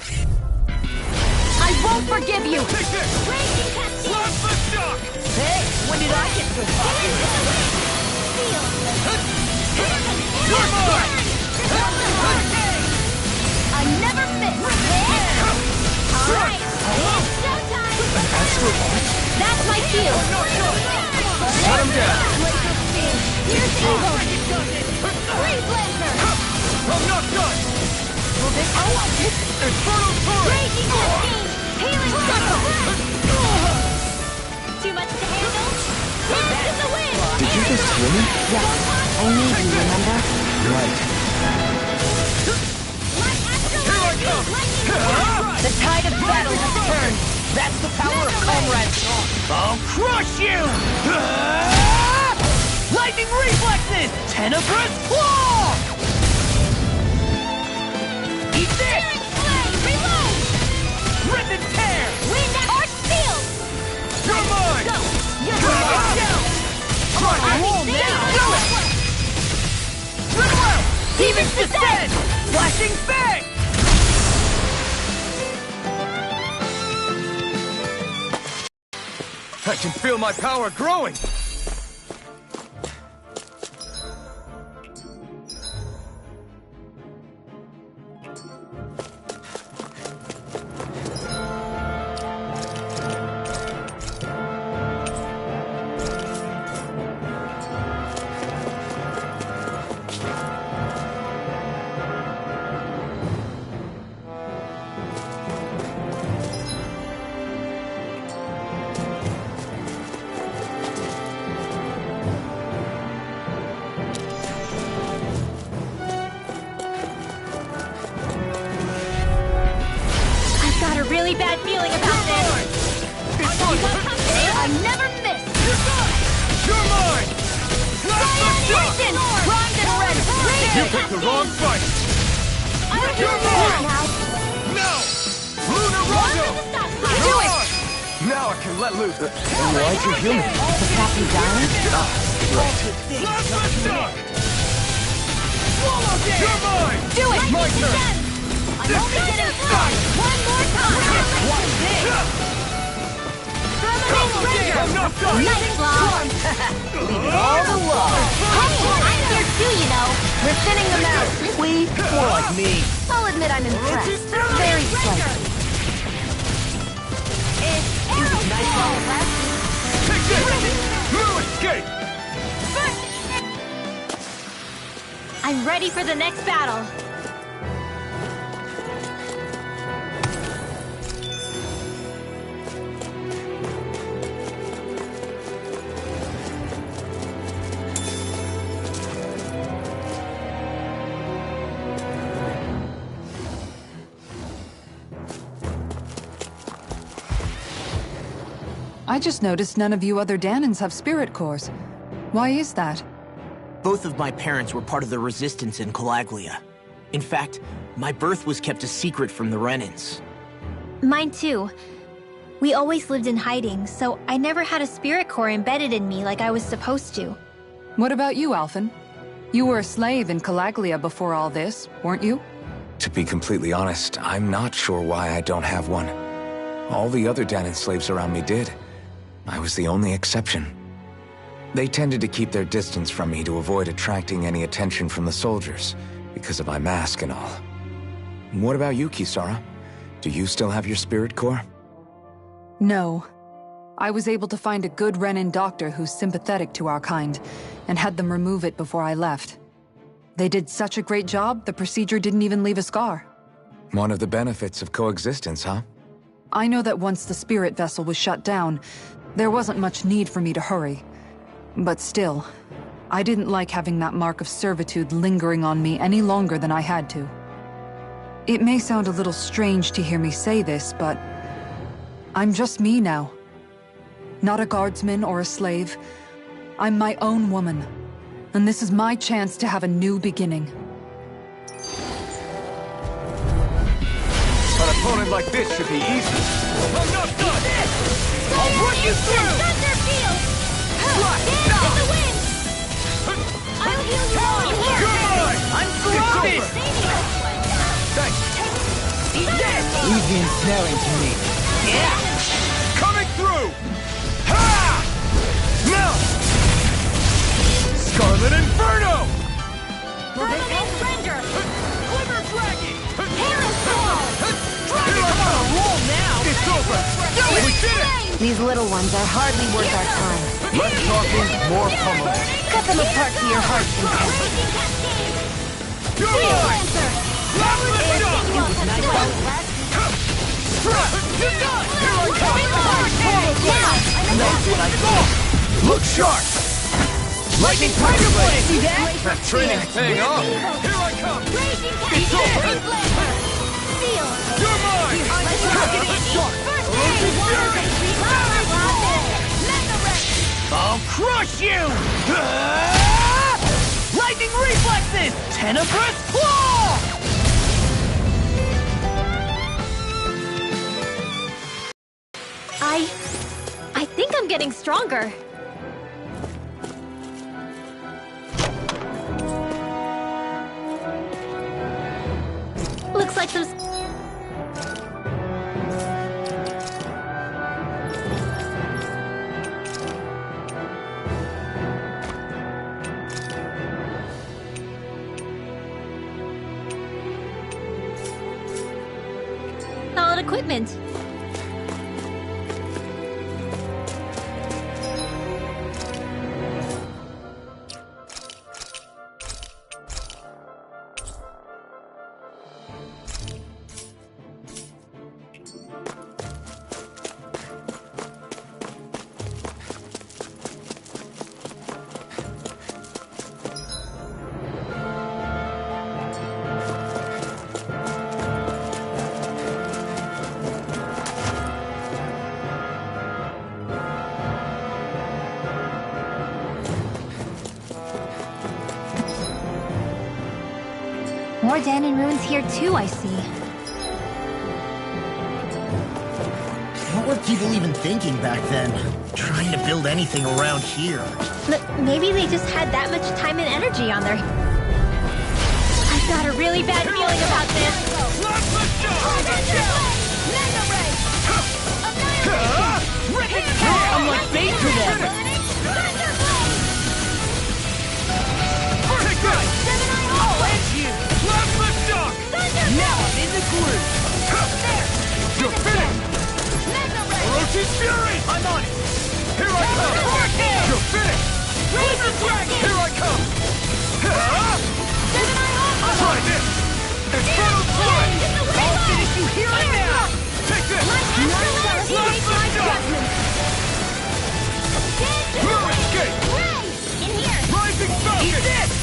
Speaker 6: I won't forgive you!
Speaker 8: Take this!
Speaker 6: Raging cascade!
Speaker 8: Last shock!
Speaker 3: Hey, when did I get so far?
Speaker 8: You're mine!
Speaker 6: I never miss! Alright! Showtime! That's my cue!
Speaker 8: Shut him down!
Speaker 6: Here's evil! Free blaster!
Speaker 8: I'm not done! Infernal Torrent!
Speaker 6: Raging cascade! Healing circle! Too much to handle? Dance in the wind!
Speaker 1: Did you just hear me?
Speaker 2: Yes, I need you, remember?
Speaker 1: Right.
Speaker 3: The tide of battle has turned. That's the power of comrades. I'll crush you! Lightning reflexes! Tenebrous claw! Eat this!
Speaker 6: Reload!
Speaker 3: Rip and tear!
Speaker 6: Wind arch field!
Speaker 8: You're mine!
Speaker 6: Go! You're
Speaker 3: Right.
Speaker 6: down!
Speaker 3: I'm home now! Do it! Rip out! Demon's Descent! Flashing Fang!
Speaker 8: I can feel my power growing!
Speaker 6: Really bad feeling about this. I never miss.
Speaker 8: You're mine!
Speaker 6: Instant! Primed and ready.
Speaker 8: You picked the wrong fight! You're mine! No! Lunar Rondo!
Speaker 6: Do it!
Speaker 8: Now I can let loose.
Speaker 1: Why'd you heal me?
Speaker 2: The Captain dying?
Speaker 8: Plasma shock! You're mine!
Speaker 6: Do it!
Speaker 8: My turn!
Speaker 6: I'm only getting started. One more time.
Speaker 3: What's this?
Speaker 8: I'm not done!
Speaker 6: Nice long.
Speaker 3: Leave it all to love.
Speaker 6: Hey, I'm here too, you know. We're thinning them out.
Speaker 3: We? More like me.
Speaker 6: I'll admit I'm impressed. Very slightly.
Speaker 3: Nice long left.
Speaker 8: Take this! No escape!
Speaker 7: I'm ready for the next battle.
Speaker 5: I just noticed none of you other Danans have spirit cores. Why is that?
Speaker 3: Both of my parents were part of the resistance in Calaglia. In fact, my birth was kept a secret from the Renans.
Speaker 7: Mine too. We always lived in hiding, so I never had a spirit core embedded in me like I was supposed to.
Speaker 5: What about you, Alphen? You were a slave in Calaglia before all this, weren't you?
Speaker 4: To be completely honest, I'm not sure why I don't have one. All the other Danan slaves around me did. I was the only exception. They tended to keep their distance from me to avoid attracting any attention from the soldiers, because of my mask and all. What about you, Kisara? Do you still have your spirit core?
Speaker 5: No. I was able to find a good Renan doctor who's sympathetic to our kind, and had them remove it before I left. They did such a great job, the procedure didn't even leave a scar.
Speaker 4: One of the benefits of coexistence, huh?
Speaker 5: I know that once the spirit vessel was shut down, there wasn't much need for me to hurry. But still, I didn't like having that mark of servitude lingering on me any longer than I had to. It may sound a little strange to hear me say this, but I'm just me now. Not a guardsman or a slave. I'm my own woman, and this is my chance to have a new beginning.
Speaker 8: An opponent like this should be easy. I'm not done! I'll run you through!
Speaker 7: Dance in the wind! I'll heal you all!
Speaker 8: You're mine!
Speaker 3: I'm grounded!
Speaker 8: Thanks.
Speaker 3: Eat this! Leave the ensnaring to me. Yeah!
Speaker 8: Coming through! Ha! Now! Scarlet Inferno!
Speaker 7: Permanent render!
Speaker 8: Glimmer Dragon!
Speaker 7: Parasol!
Speaker 8: Here I come!
Speaker 3: Roll now!
Speaker 8: It's over! We did it!
Speaker 6: These little ones are hardly worth our time.
Speaker 8: Less talking, more pummeling.
Speaker 6: Cut them apart to your heart's content.
Speaker 8: You're mine! Last lift up! You're done! Here I come! That's what I thought! Look sharp! Lightning Tiger Blade! See that? That training's paying off! Here I come! It's over! You're mine!
Speaker 3: I'll crush you! Lightning reflexes! Tenebrous claw!
Speaker 7: I think I'm getting stronger. Looks like some... solid equipment. More Danan ruins here too, I see.
Speaker 3: What were people even thinking back then? Trying to build anything around here.
Speaker 7: Maybe they just had that much time and energy on their... I've got a really bad feeling about this.
Speaker 3: I'm like bait to them! I'll end you! Now I'm in the groove!
Speaker 8: You're finished! Orochi's Fury!
Speaker 3: I'm on it!
Speaker 8: Here I come! You're finished! Here I come!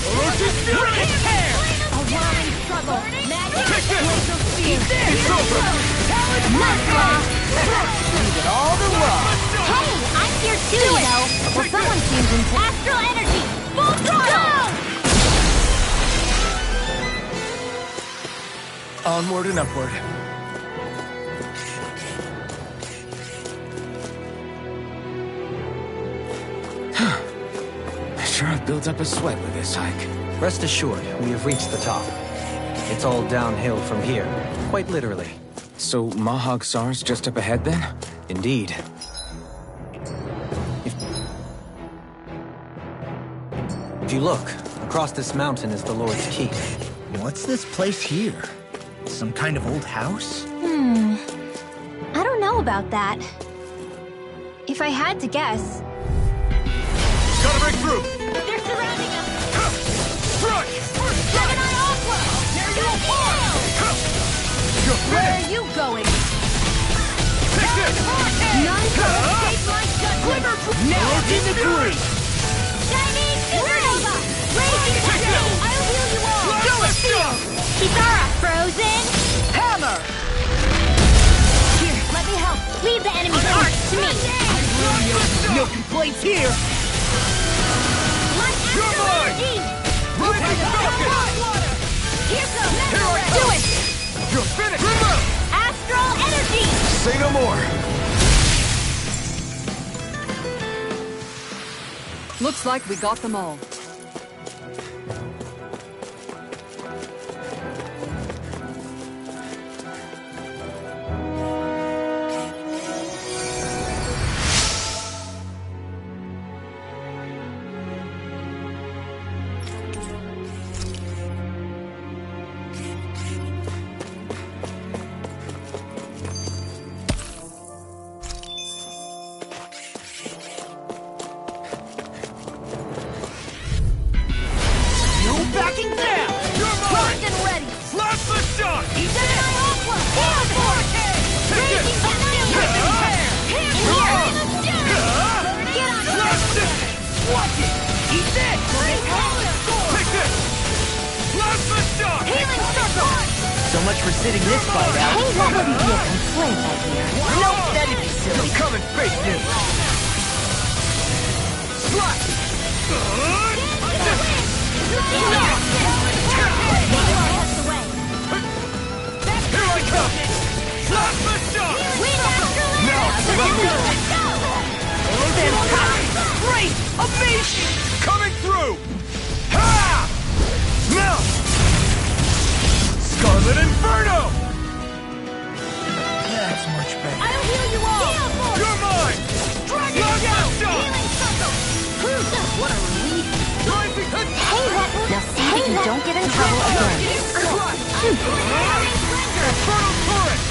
Speaker 8: Orochi Fury!
Speaker 6: A whirling struggle. Magic. Glacial spear.
Speaker 8: It's over!
Speaker 6: Nuzlocke. You get all the love.
Speaker 7: Hey, I'm here too, you know.
Speaker 6: Well, someone seems into
Speaker 7: Astral energy! Full throttle!
Speaker 4: Onward and upward. Sure, I've built up a sweat with this hike.
Speaker 1: Rest assured, we have reached the top. It's all downhill from here, quite literally.
Speaker 4: So Mahag Saar's just up ahead then?
Speaker 1: Indeed. If you look, across this mountain is the Lord's Keep.
Speaker 3: What's this place here? Some kind of old house?
Speaker 7: I don't know about that. If I had to guess,
Speaker 8: Gotta break through!
Speaker 7: they're surrounding us.
Speaker 8: Strike!
Speaker 7: Gemini Aqua! Tear you apart!
Speaker 8: You're
Speaker 6: Where
Speaker 8: finished!
Speaker 6: are you going?
Speaker 8: Take this!
Speaker 6: None can escape my judgment.
Speaker 3: Now in the green!
Speaker 7: Chinese Supernova! Raging Cascade! I'll heal you all!
Speaker 8: Do it!
Speaker 7: Kisara, frozen!
Speaker 6: Hammer. Here, let me help.
Speaker 7: Leave the enemy's arc to me!
Speaker 3: No complaints here!
Speaker 7: Light
Speaker 8: You're
Speaker 7: Astral
Speaker 8: mine!
Speaker 7: energy!
Speaker 8: Right in the pocket!
Speaker 7: Here goes!
Speaker 8: Here I
Speaker 7: Do
Speaker 8: come!
Speaker 7: it!
Speaker 8: You're finished!
Speaker 7: Astral energy!
Speaker 8: Say no more!
Speaker 5: Looks like we got them all.
Speaker 3: No backing down!
Speaker 8: You're mine!
Speaker 6: Primed and ready.
Speaker 8: Flash the shot!
Speaker 7: Gemini Aqua! Raging Cascade!
Speaker 8: Here!
Speaker 7: Get on!
Speaker 8: Flash this!
Speaker 3: Watch it! Eat this!
Speaker 8: Take this! Flash the shot!
Speaker 7: Healing circle!
Speaker 3: So much for sitting this fight out.
Speaker 6: Hey, that wouldn't be a complaint, I hear.
Speaker 3: No, that'd be silly.
Speaker 8: You're coming fake news! Slash! Here I come! Flash the shot! Now, let's go!
Speaker 3: Fantastic! Great! Amazing!
Speaker 8: Coming through! Ha! Now! Scarlet Inferno!
Speaker 3: That's much better.
Speaker 7: I'll heal you all!
Speaker 8: You're mine! Flash the shot!
Speaker 7: Healing circle!
Speaker 6: What a relief.
Speaker 8: Rising head!
Speaker 6: Hey, now see that you don't get in trouble again.
Speaker 8: Inferno turret!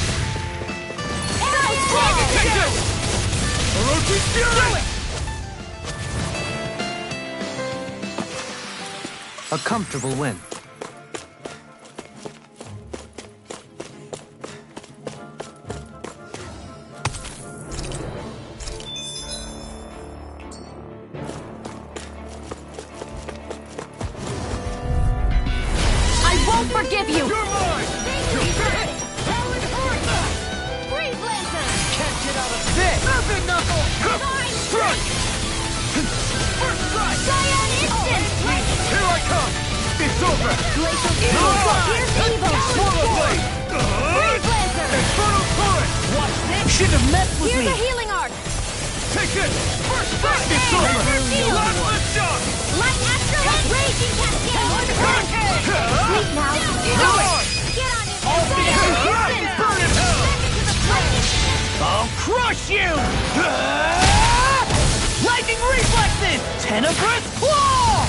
Speaker 8: Take this! Orochi Fury!
Speaker 1: A comfortable win.
Speaker 6: I won't forgive you.
Speaker 8: You're mine! You're finished!
Speaker 7: Free Blazer!
Speaker 3: Can't get out of this!
Speaker 8: Urban Knuckle! Strike! First strike!
Speaker 7: Giant Instant!
Speaker 8: Here I come! It's over!
Speaker 7: Glacial
Speaker 8: No!
Speaker 7: Here's Evo!
Speaker 8: Swallow Blade!
Speaker 7: Free Blazer!
Speaker 8: Inferno turret!
Speaker 3: Watch this! Shouldn't have messed with
Speaker 7: Here's
Speaker 3: me!
Speaker 7: a healing arc!
Speaker 8: Take this! First strike! It's over! Last the shot!
Speaker 7: Light Astral Raging Cascade!
Speaker 8: Sleep
Speaker 7: now!
Speaker 8: Do it!
Speaker 7: Get on it!
Speaker 8: All the burn in hell!
Speaker 3: I'll crush you! Lightning reflexes! Tenebrous claw!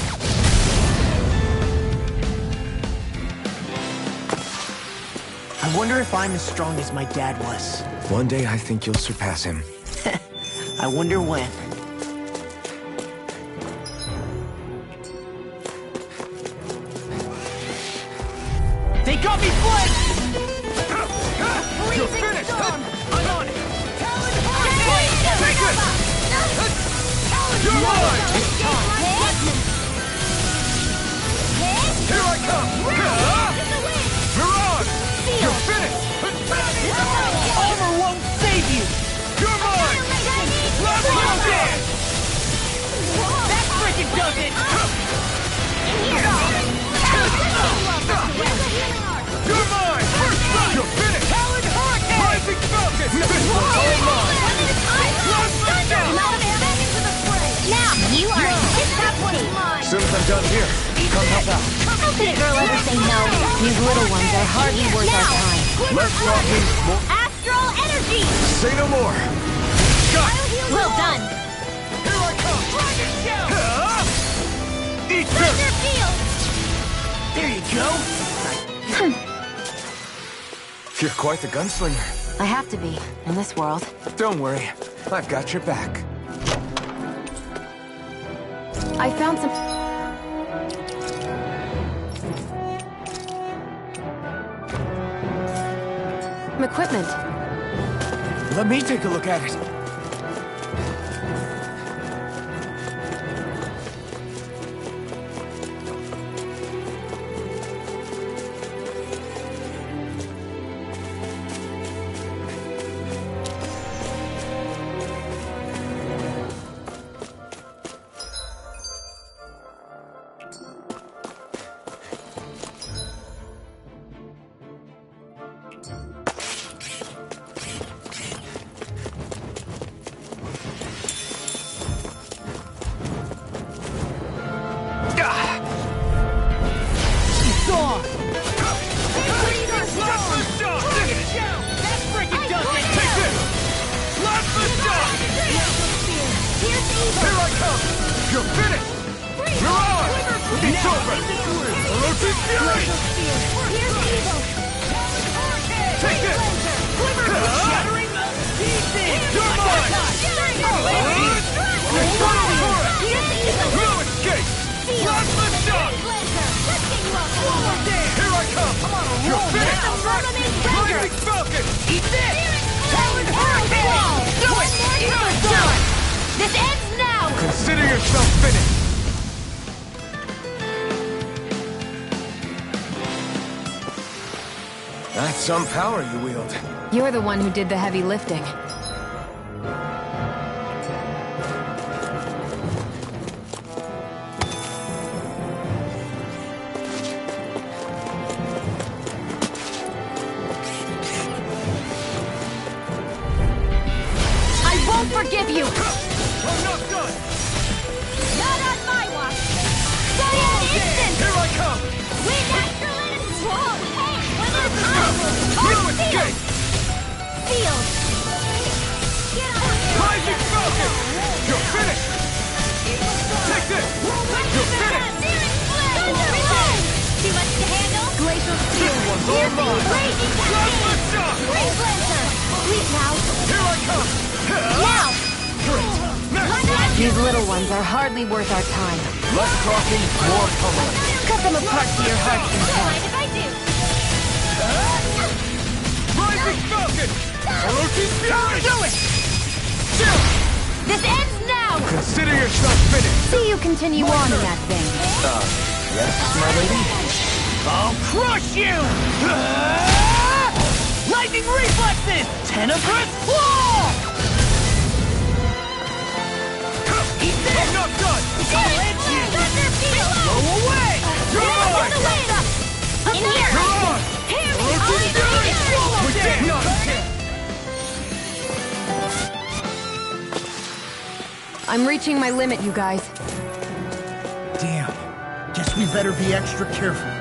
Speaker 3: I wonder if I'm as strong as my dad was.
Speaker 4: One day I think you'll surpass him.
Speaker 3: I wonder when. They got me flanked!
Speaker 8: You're finished!
Speaker 3: I'm on it!
Speaker 8: Take it! You're mine!
Speaker 4: Here, come help out.
Speaker 7: How could a girl ever say no?
Speaker 6: These little ones are hardly worth our time.
Speaker 8: Let's lock in more.
Speaker 7: Astral energy!
Speaker 8: Say no more. Got it.
Speaker 7: Well done!
Speaker 8: Here I come.
Speaker 7: Dragon Shell!
Speaker 8: Eat
Speaker 7: Thunder
Speaker 8: this.
Speaker 7: Field!
Speaker 3: There you go.
Speaker 4: You're quite the gunslinger.
Speaker 6: I have to be, in this world.
Speaker 4: Don't worry, I've got your back.
Speaker 6: I found some... equipment.
Speaker 4: Let me take a look at it.
Speaker 8: You're finished! You're on! It's over! Elusive Fury! Take this!
Speaker 3: Shattering the pieces!
Speaker 8: You're mine! No escape! Plasma Shock! Here I come! You're finished! Lightning Falcon!
Speaker 7: Eat this! Talon Hurricane! Do it! Done! This ends now!
Speaker 8: Consider yourself finished!
Speaker 4: That's some power you wield.
Speaker 6: You're the one who did the heavy lifting. I won't forgive you!
Speaker 8: I'm not done!
Speaker 7: Not on my watch! Science instant!
Speaker 8: Here I come!
Speaker 7: Wind astral energy! Whoa! Hey! Wither
Speaker 8: No escape!
Speaker 7: Field! Get on!
Speaker 8: Rising Falcon! You're finished! Take this! You're finished!
Speaker 7: Too much to handle? Glacial Steel!
Speaker 8: This one's all mine!
Speaker 7: Raging
Speaker 8: Plasma
Speaker 7: Cascade!
Speaker 8: Shock!
Speaker 7: Green Blazer! Leap now!
Speaker 8: Here I come!
Speaker 7: Now!
Speaker 6: These little ones are hardly worth our time.
Speaker 8: Less talking, more pummeling.
Speaker 6: Cut them apart to your heart's content.
Speaker 7: Mind if I do?
Speaker 8: Rising Falcon! Elusive Fury!
Speaker 7: Do it!
Speaker 8: Chill!
Speaker 7: This ends now!
Speaker 8: Consider yourself finished!
Speaker 6: See you continue on in that thing.
Speaker 4: Yes, my lady?
Speaker 3: I'll crush you! Lightning reflexes! Tenebrous claw! Eat this!
Speaker 8: I'm not done!
Speaker 3: I'll end you!
Speaker 7: Thunder Field!
Speaker 3: Go away!
Speaker 8: You're mine!
Speaker 7: In here!
Speaker 8: You're on! Elusive Fury! We did not care!
Speaker 6: I'm reaching my limit, you guys.
Speaker 3: Damn. Guess we better be extra careful.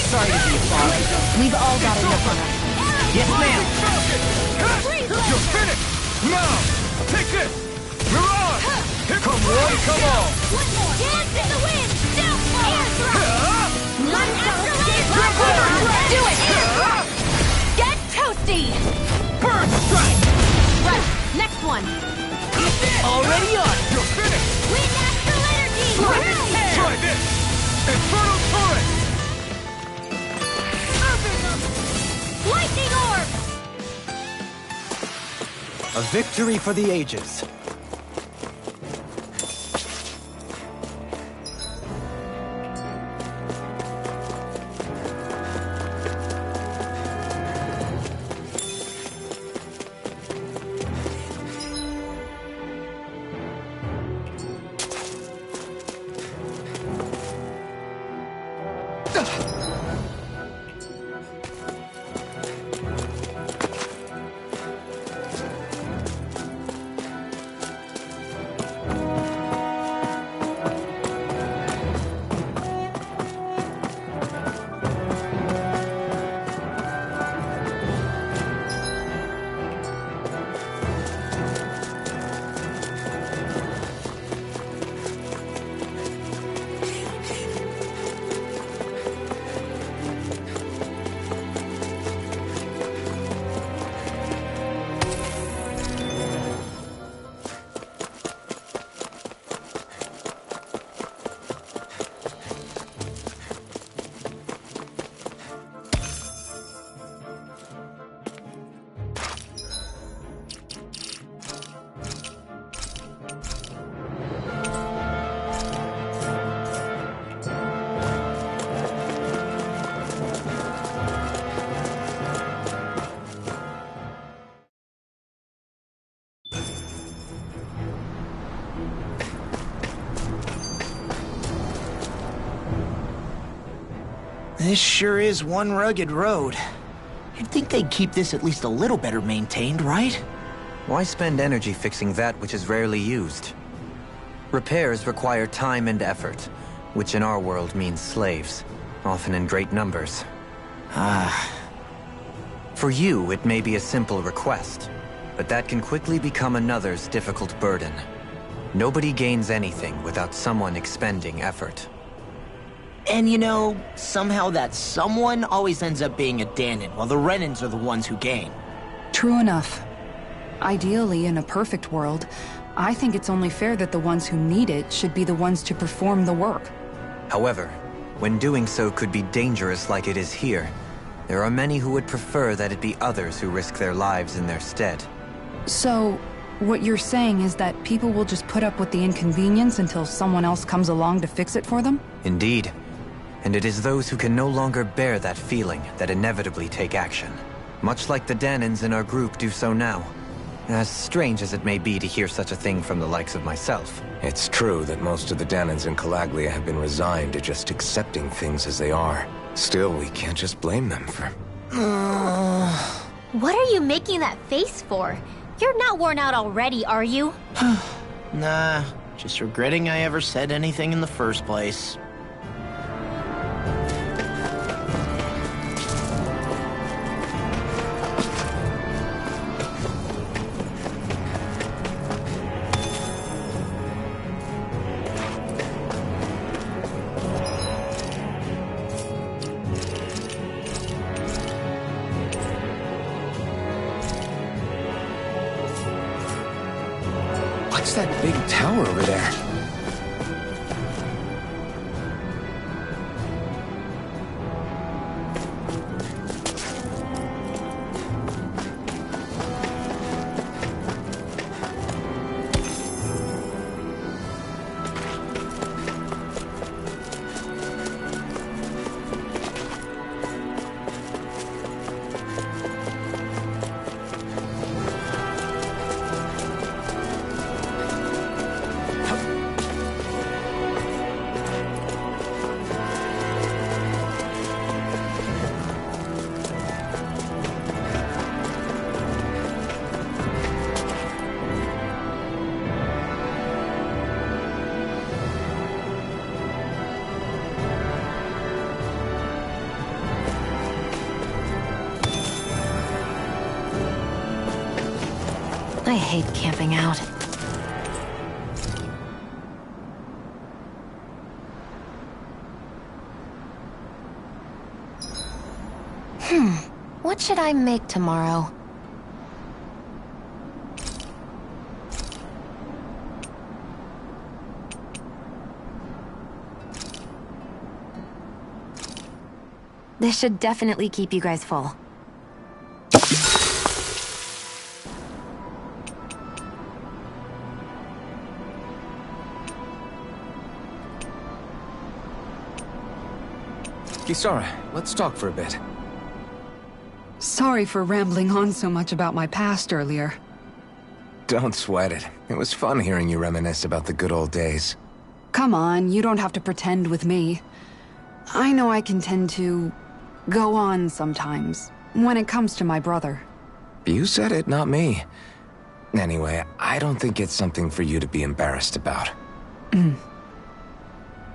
Speaker 3: Sorry to be a bother.
Speaker 6: We've all got enough on our plate.
Speaker 3: Yes, ma'am.
Speaker 8: You're finished! Now! Take this! Mirage! Here come one, come on!
Speaker 7: Dance in the wind! Downfall!
Speaker 6: Do it! Get toasty!
Speaker 3: Burn strike!
Speaker 6: Right, next one.
Speaker 3: Already on.
Speaker 8: You're finished!
Speaker 7: Wind astral energy!
Speaker 8: Try this! Infernal torrent!
Speaker 7: Lightning orb!
Speaker 1: A victory for the ages.
Speaker 3: This sure is one rugged road. You'd think they'd keep this at least a little better maintained, right?
Speaker 1: Why spend energy fixing that which is rarely used? Repairs require time and effort, which in our world means slaves, often in great numbers. For you, it may be a simple request, but that can quickly become another's difficult burden. Nobody gains anything without someone expending effort.
Speaker 3: And you know, somehow that someone always ends up being a Danon, while the Renans are the ones who gain.
Speaker 5: True enough. Ideally, in a perfect world, I think it's only fair that the ones who need it should be the ones to perform the work.
Speaker 1: However, when doing so could be dangerous like it is here, there are many who would prefer that it be others who risk their lives in their stead.
Speaker 5: So, what you're saying is that people will just put up with the inconvenience until someone else comes along to fix it for them?
Speaker 1: Indeed. And it is those who can no longer bear that feeling that inevitably take action. Much like the Danons in our group do so now. As strange as it may be to hear such a thing from the likes of myself.
Speaker 4: It's true that most of the Danons in Calaglia have been resigned to just accepting things as they are. Still, we can't just blame them for...
Speaker 7: What are you making that face for? You're not worn out already, are you?
Speaker 3: Nah, just regretting I ever said anything in the first place.
Speaker 4: What's that big tower over there?
Speaker 6: I hate camping out. What should I make tomorrow? This should definitely keep you guys full.
Speaker 4: Kisara, let's talk for a bit.
Speaker 5: Sorry for rambling on so much about my past earlier.
Speaker 4: Don't sweat it. It was fun hearing you reminisce about the good old days.
Speaker 5: Come on, you don't have to pretend with me. I know I can tend to go on sometimes, when it comes to my brother.
Speaker 4: You said it, not me. Anyway, I don't think it's something for you to be embarrassed about.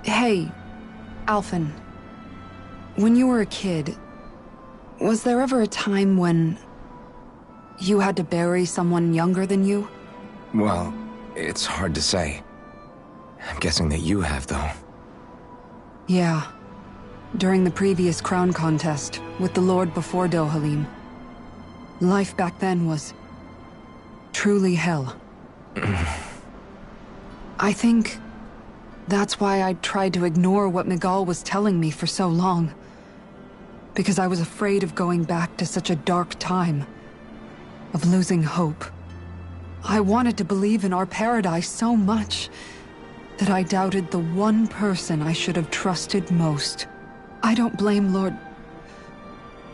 Speaker 5: Hey, Alphen. When you were a kid, was there ever a time when you had to bury someone younger than you?
Speaker 4: Well, it's hard to say. I'm guessing that you have, though.
Speaker 5: Yeah. During the previous crown contest, with the Lord before Dohalim. Life back then was truly hell. I think that's why I tried to ignore what Miguel was telling me for so long. Because I was afraid of going back to such a dark time. Of losing hope. I wanted to believe in our paradise so much that I doubted the one person I should have trusted most. I don't blame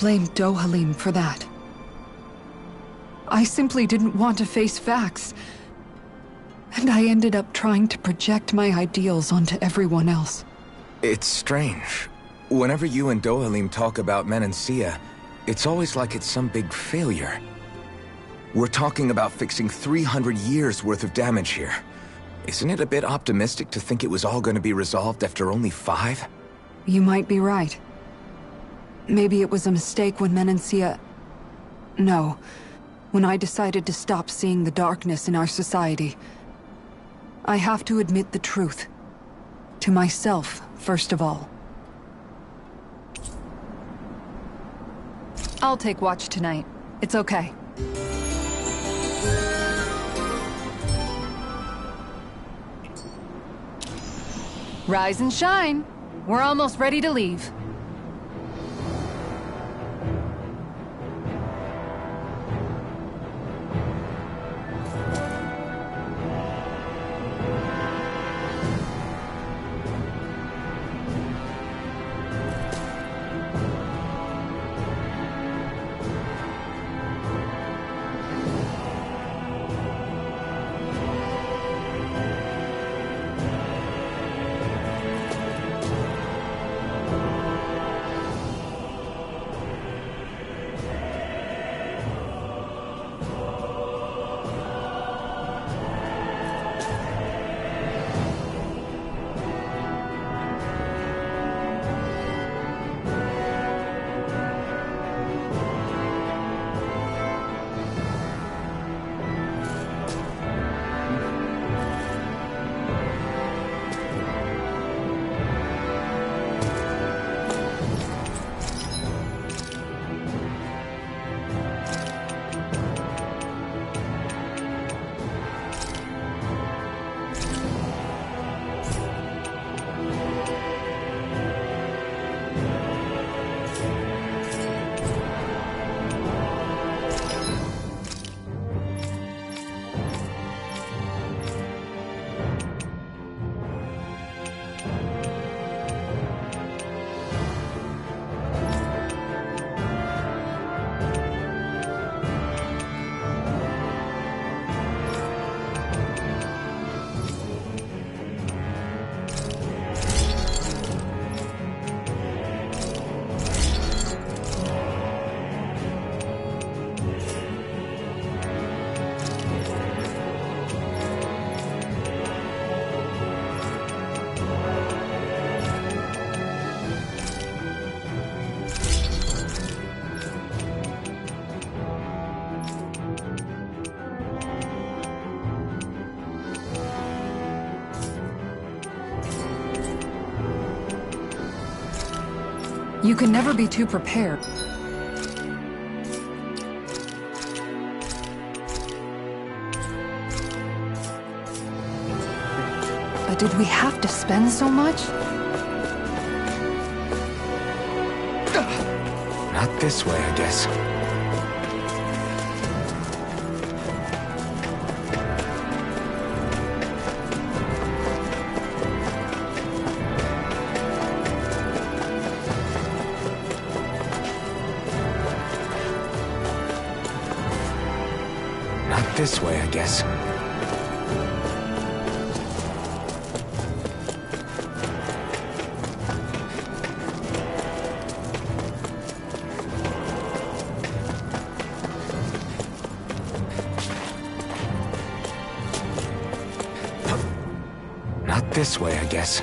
Speaker 5: Dohalim for that. I simply didn't want to face facts. And I ended up trying to project my ideals onto everyone else.
Speaker 4: It's strange. Whenever you and Dohalim talk about Menancia, it's always like it's some big failure. We're talking about fixing 300 years worth of damage here. Isn't it a bit optimistic to think it was all going to be resolved after only 5?
Speaker 5: You might be right. Maybe it was a mistake when Menancia... No. When I decided to stop seeing the darkness in our society. I have to admit the truth. To myself, first of all. I'll take watch tonight. It's okay. Rise and shine. We're almost ready to leave. You can never be too prepared. But did we have to spend so much?
Speaker 4: Not this way, I guess. Not this way, I guess. Not this way, I guess.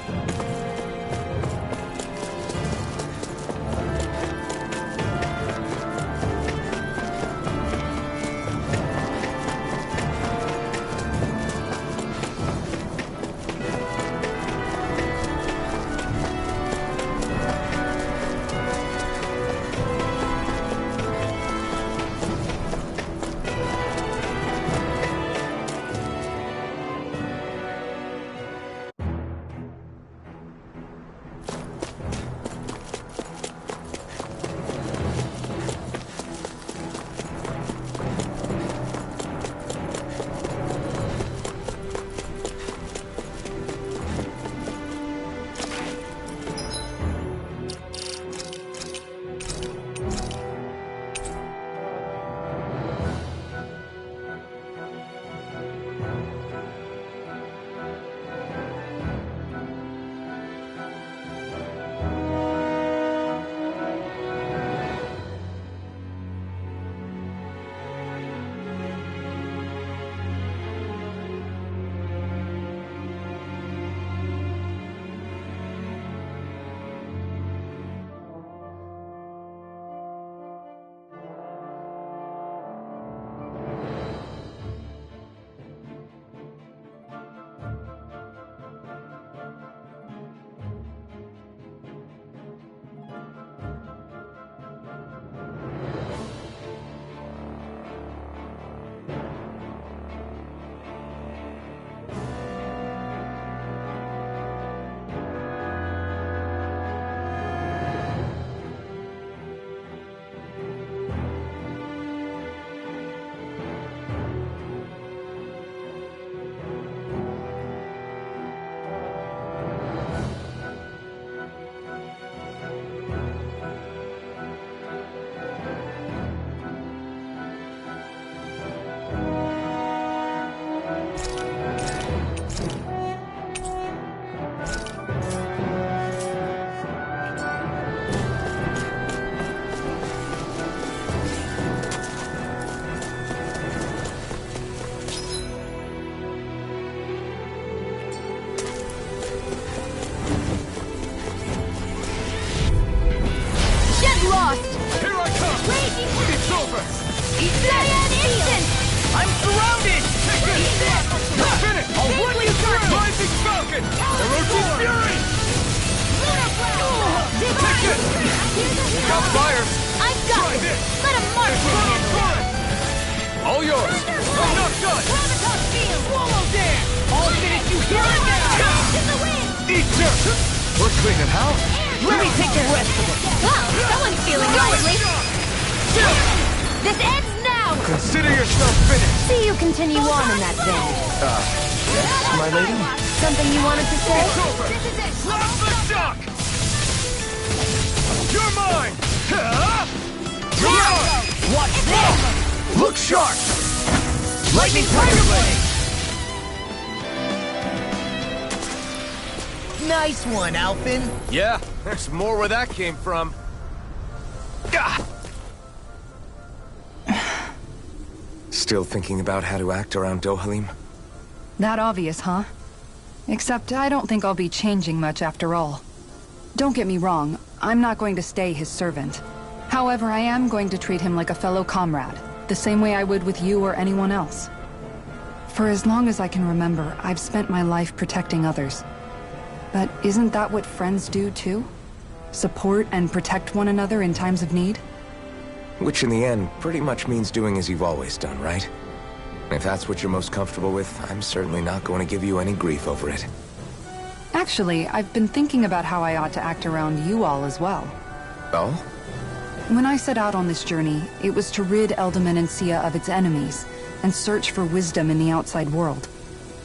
Speaker 8: I'm surrounded! You're finished! I'll run you through! Rising Falcon! Orochi's Fury! Take this! Got fire!
Speaker 9: I've got it! Let him march his hand!
Speaker 8: All yours! I'm not done!
Speaker 9: Swallow dance!
Speaker 8: I'll finish you here and now! Eat dirt! We're cleaning house!
Speaker 3: Let me take the rest of it!
Speaker 9: Wow, someone's feeling lively! This ends now!
Speaker 8: Consider yourself finished!
Speaker 6: See you continue on in that vein.
Speaker 4: Yes, my lady?
Speaker 6: Something you wanted to say?
Speaker 8: It's over! Drop the shock! You're mine! You're yours!
Speaker 3: Watch this!
Speaker 8: Look sharp!
Speaker 3: Lightning Tiger Blade! Nice one, Alphen.
Speaker 8: Yeah, there's more where that came from.
Speaker 4: Still thinking about how to act around Dohalim?
Speaker 5: That obvious, huh? Except I don't think I'll be changing much after all. Don't get me wrong, I'm not going to stay his servant. However, I am going to treat him like a fellow comrade, the same way I would with you or anyone else. For as long as I can remember, I've spent my life protecting others. But isn't that what friends do too? Support and protect one another in times of need?
Speaker 4: Which in the end pretty much means doing as you've always done, right? If that's what you're most comfortable with, I'm certainly not going to give you any grief over it.
Speaker 5: Actually, I've been thinking about how I ought to act around you all as well.
Speaker 4: Oh?
Speaker 5: When I set out on this journey, it was to rid Eldaman and Sia of its enemies, and search for wisdom in the outside world.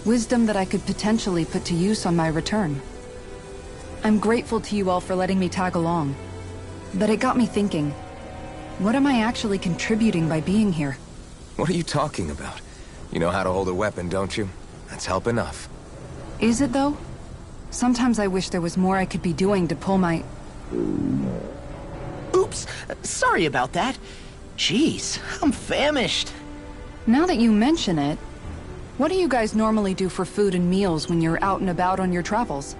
Speaker 5: Wisdom that I could potentially put to use on my return. I'm grateful to you all for letting me tag along. But it got me thinking, what am I actually contributing by being here?
Speaker 4: What are you talking about? You know how to hold a weapon, don't you? That's help enough.
Speaker 5: Is it though? Sometimes I wish there was more I could be doing to pull my...
Speaker 3: Oops, sorry about that. Jeez, I'm famished.
Speaker 5: Now that you mention it, what do you guys normally do for food and meals when you're out and about on your travels?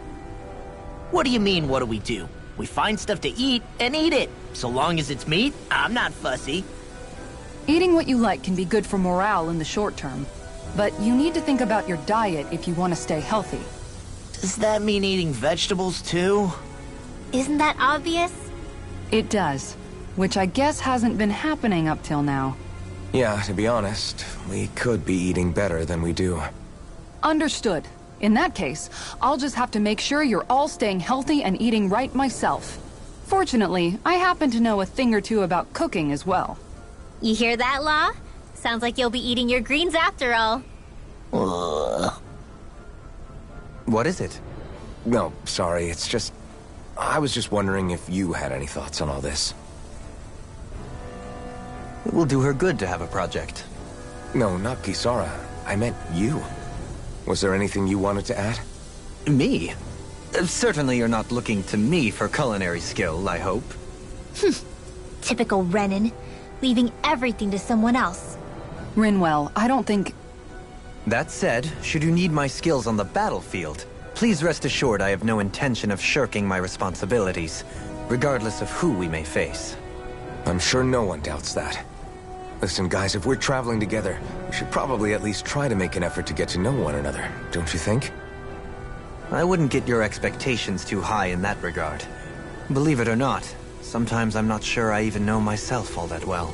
Speaker 3: What do you mean, what do we do? We find stuff to eat and eat it. So long as it's meat, I'm not fussy.
Speaker 5: Eating what you like can be good for morale in the short term, but you need to think about your diet if you want to stay healthy.
Speaker 3: Does that mean eating vegetables too?
Speaker 7: Isn't that obvious?
Speaker 5: It does, which I guess hasn't been happening up till now.
Speaker 4: Yeah, to be honest, we could be eating better than we do.
Speaker 5: Understood. In that case, I'll just have to make sure you're all staying healthy and eating right myself. Fortunately, I happen to know a thing or two about cooking as well.
Speaker 7: You hear that, Law? Sounds like you'll be eating your greens after all.
Speaker 1: What is it?
Speaker 4: No, sorry, it's just... I was just wondering if you had any thoughts on all this.
Speaker 1: It will do her good to have a project.
Speaker 4: No, not Kisara. I meant you. Was there anything you wanted to add?
Speaker 1: Me? Certainly you're not looking to me for culinary skill, I hope.
Speaker 7: Typical Renan. Leaving everything to someone else.
Speaker 5: Rinwell, I don't think...
Speaker 1: That said, should you need my skills on the battlefield, please rest assured I have no intention of shirking my responsibilities, regardless of who we may face.
Speaker 4: I'm sure no one doubts that. Listen, guys, if we're traveling together, we should probably at least try to make an effort to get to know one another, don't you think?
Speaker 1: I wouldn't get your expectations too high in that regard. Believe it or not, sometimes I'm not sure I even know myself all that well.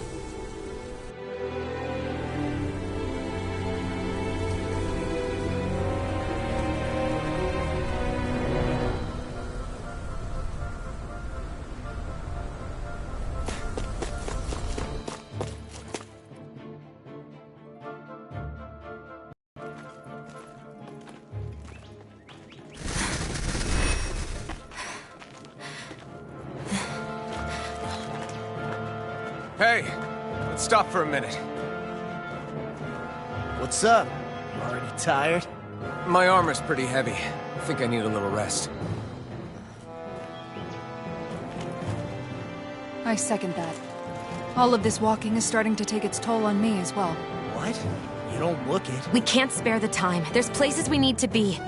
Speaker 8: Hey, let's stop for a minute.
Speaker 3: What's up? You already tired?
Speaker 8: My armor's pretty heavy. I think I need a little rest.
Speaker 5: I second that. All of this walking is starting to take its toll on me as well.
Speaker 3: What? You don't look it.
Speaker 6: We can't spare the time. There's places we need to be.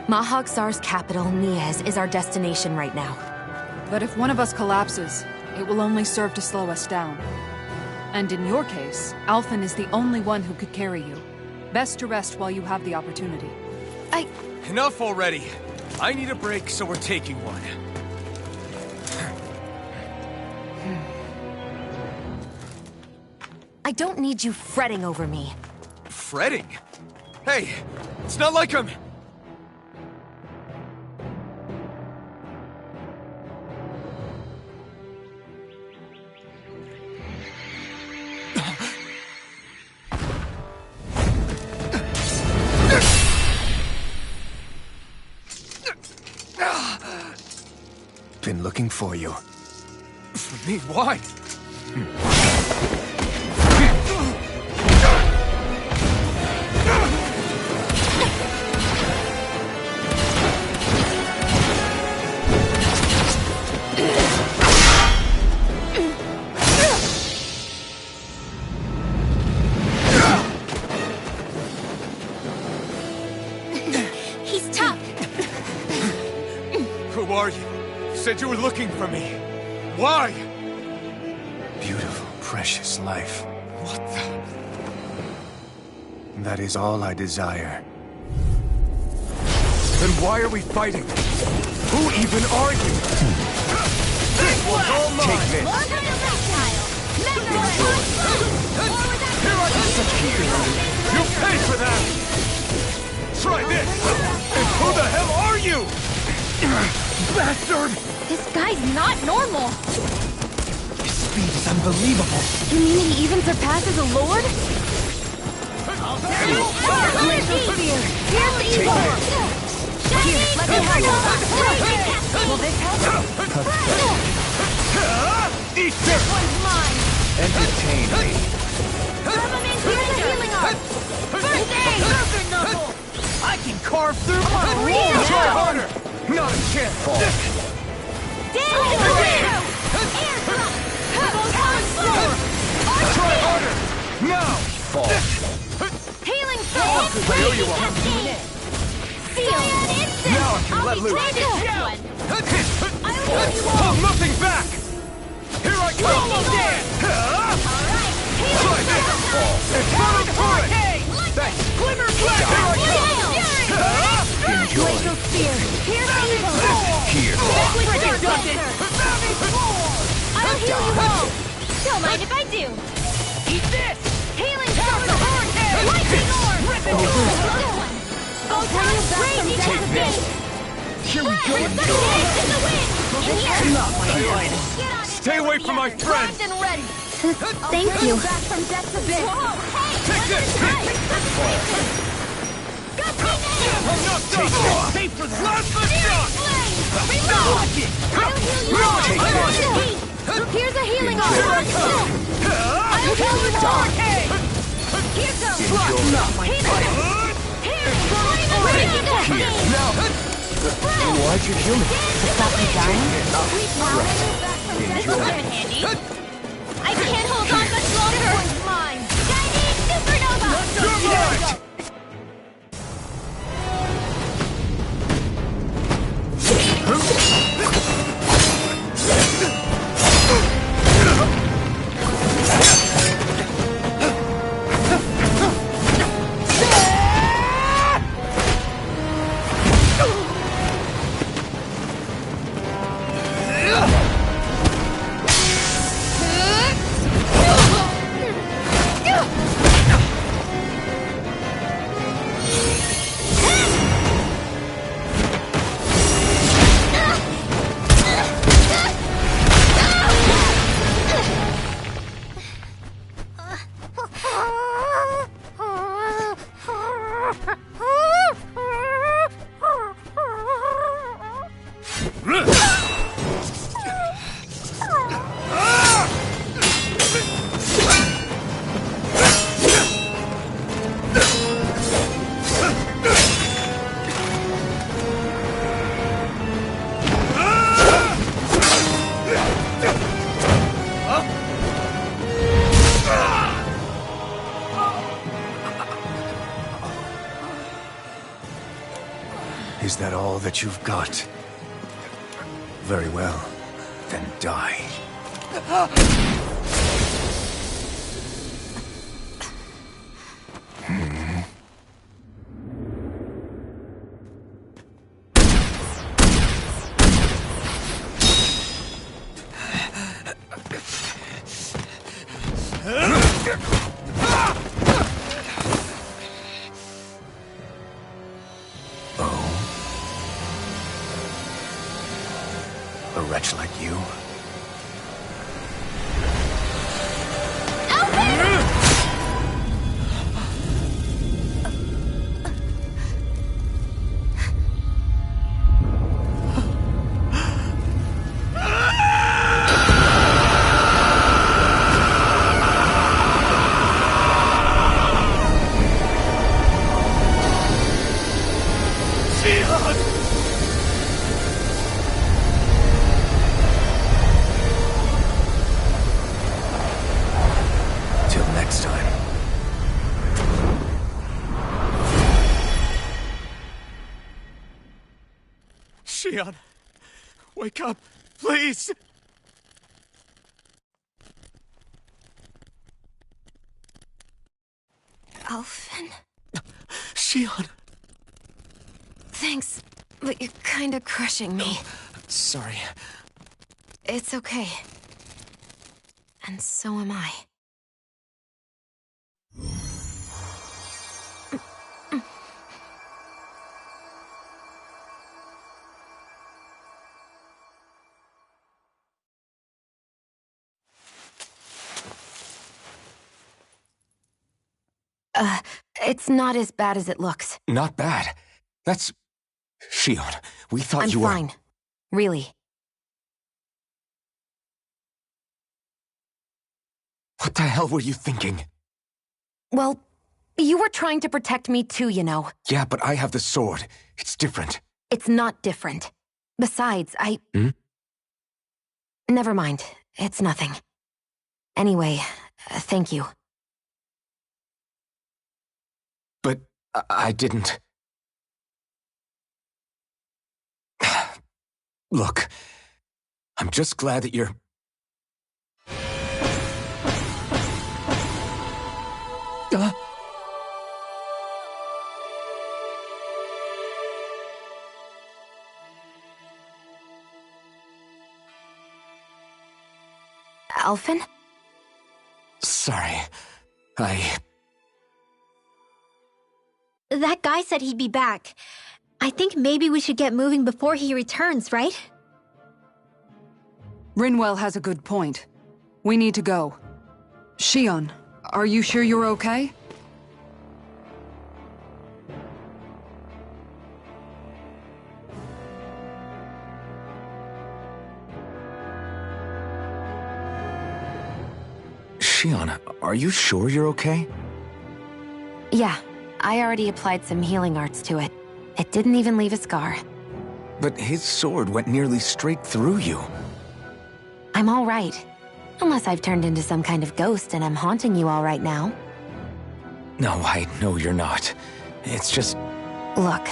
Speaker 6: Mahag Saar's capital, Niez, is our destination right now.
Speaker 5: But if one of us collapses, it will only serve to slow us down. And in your case, Alphen is the only one who could carry you. Best to rest while you have the opportunity.
Speaker 8: Enough already. I need a break, so we're taking one.
Speaker 6: I don't need you fretting over me.
Speaker 8: Fretting? Hey, it's not like I'm...
Speaker 10: Been looking for you.
Speaker 8: For me? Why?
Speaker 7: He's tough.
Speaker 8: Who are you? You said you were looking for me. Why?
Speaker 10: Beautiful, precious life.
Speaker 8: What the...
Speaker 10: That is all I desire.
Speaker 8: Then why are we fighting? Who even are you? This one's all mine! Take this!
Speaker 9: More kind of reptile!
Speaker 8: Here I come! Such here! You pay for that! Try this! And who the hell are you? Bastard!
Speaker 9: This guy's not normal!
Speaker 10: His speed is unbelievable.
Speaker 6: You mean he even surpasses a lord?
Speaker 9: Glacial Spear! Here's the evil! Shiny Supernova! Will this help?
Speaker 8: Eat
Speaker 9: This one's mine!
Speaker 10: Entertain me.
Speaker 9: Grab him in! Here's a healing arm! First aid! Serpent Knuckle!
Speaker 3: I can carve through my
Speaker 9: Real!
Speaker 8: Try harder! Not a chance!
Speaker 9: Damage! Air drop! Power floor!
Speaker 8: Try harder! Now!
Speaker 10: Fall.
Speaker 9: Healing soul!
Speaker 8: There you are.
Speaker 9: Seal!
Speaker 8: Now I can let loose!
Speaker 9: I'll heal you all!
Speaker 8: Hold nothing back! Here I come!
Speaker 9: Almost there!
Speaker 8: Try
Speaker 9: Alright!
Speaker 8: this! Infernal turret!
Speaker 9: Thanks! Glimmer Blast!
Speaker 10: Enjoy.
Speaker 9: Glacial Spear! Here's evil!
Speaker 10: Here.
Speaker 9: Liquid Dancer! I'll heal you all! Don't mind if I do! Eat this! Healing Circle! Lightning Orb! Photon Raging Activate!
Speaker 8: Here we go! Stay away from my friends!
Speaker 9: And ready!
Speaker 6: Thank you.
Speaker 9: Back from death to bit!
Speaker 8: Take this! I'm not done!
Speaker 3: Pay for that!
Speaker 8: Plasma shot!
Speaker 9: I'll heal you all! Here's a healing arm! I'll heal you all! Here goes!
Speaker 3: Not my fight!
Speaker 9: Here!
Speaker 8: Now!
Speaker 10: Why'd you heal me?
Speaker 6: To stop me dying?
Speaker 9: I can't hold on much longer! Mine! Shiny Supernova!
Speaker 8: You're mine!
Speaker 10: Is that all that you've got? Very well. Then die. A wretch like you? Till next time.
Speaker 8: Xion, wake up, please!
Speaker 6: Alphen?
Speaker 8: Xion!
Speaker 6: Thanks, but you're kinda crushing me.
Speaker 8: Sorry.
Speaker 6: It's okay. And so am I. It's not as bad as it looks.
Speaker 4: Not bad. That's... Shion, we thought you were...
Speaker 6: I'm fine. Really.
Speaker 4: What the hell were you thinking?
Speaker 6: Well, you were trying to protect me too, you know.
Speaker 4: Yeah, but I have the sword. It's different.
Speaker 6: It's not different. Besides, Never mind. It's nothing. Anyway, thank you.
Speaker 4: But I didn't... Look, I'm just glad that you're...
Speaker 6: Alphen?
Speaker 4: Sorry.
Speaker 7: That guy said he'd be back. I think maybe we should get moving before he returns, right?
Speaker 5: Rinwell has a good point. We need to go. Shion, are you sure you're okay?
Speaker 4: Shion, are you sure you're okay?
Speaker 6: Yeah, I already applied some healing arts to it. It didn't even leave a scar.
Speaker 4: But his sword went nearly straight through you.
Speaker 6: I'm all right. Unless I've turned into some kind of ghost and I'm haunting you all right now.
Speaker 4: No, I know you're not. It's just...
Speaker 6: Look,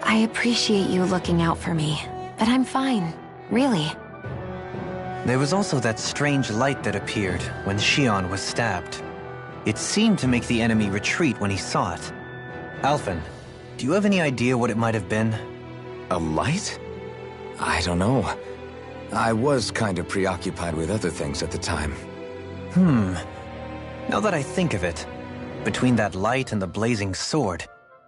Speaker 6: I appreciate you looking out for me, but I'm fine. Really.
Speaker 1: There was also that strange light that appeared when Shion was stabbed. It seemed to make the enemy retreat when he saw it. Alphen, do you have any idea what it might have been?
Speaker 4: A light? I don't know. I was kind of preoccupied with other things at the time.
Speaker 1: Now that I think of it, between that light and the blazing sword,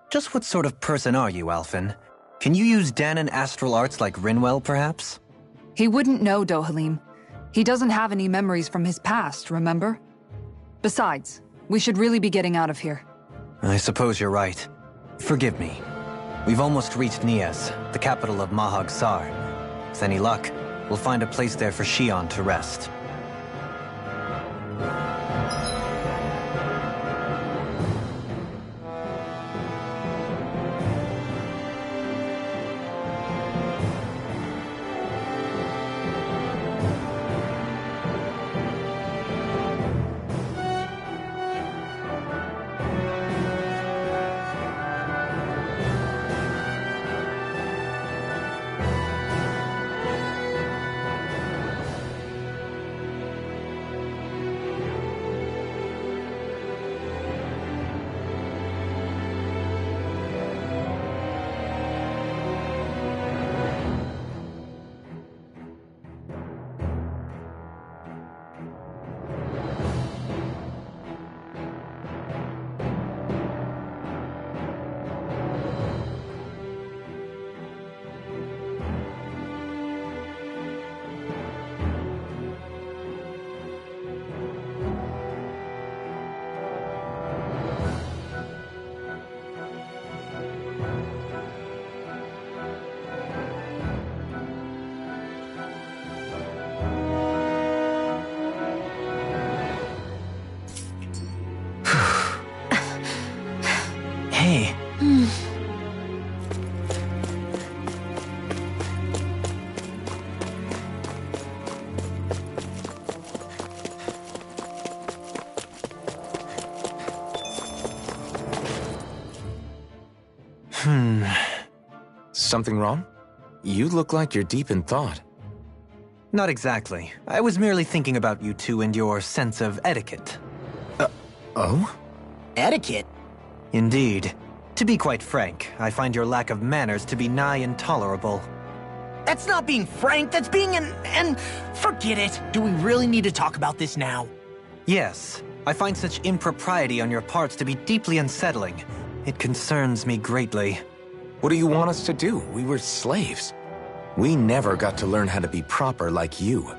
Speaker 1: just what sort of person are you, Alphen? Can you use Dahnan astral arts like Rinwell, perhaps?
Speaker 5: He wouldn't know, Dohalim. He doesn't have any memories from his past, remember? Besides, we should really be getting out of here.
Speaker 1: I suppose you're right. Forgive me. We've almost reached Nias, the capital of Mahag Saar. With any luck, we'll find a place there for Shion to rest. Hey.
Speaker 4: Something wrong? You look like you're deep in thought.
Speaker 1: Not exactly. I was merely thinking about you two and your sense of etiquette.
Speaker 4: Oh?
Speaker 3: Etiquette?
Speaker 1: Indeed. To be quite frank, I find your lack of manners to be nigh intolerable.
Speaker 3: That's not being frank, that's being and forget it. Do we really need to talk about this now?
Speaker 1: Yes. I find such impropriety on your parts to be deeply unsettling. It concerns me greatly.
Speaker 4: What do you want us to do? We were slaves. We never got to learn how to be proper like you.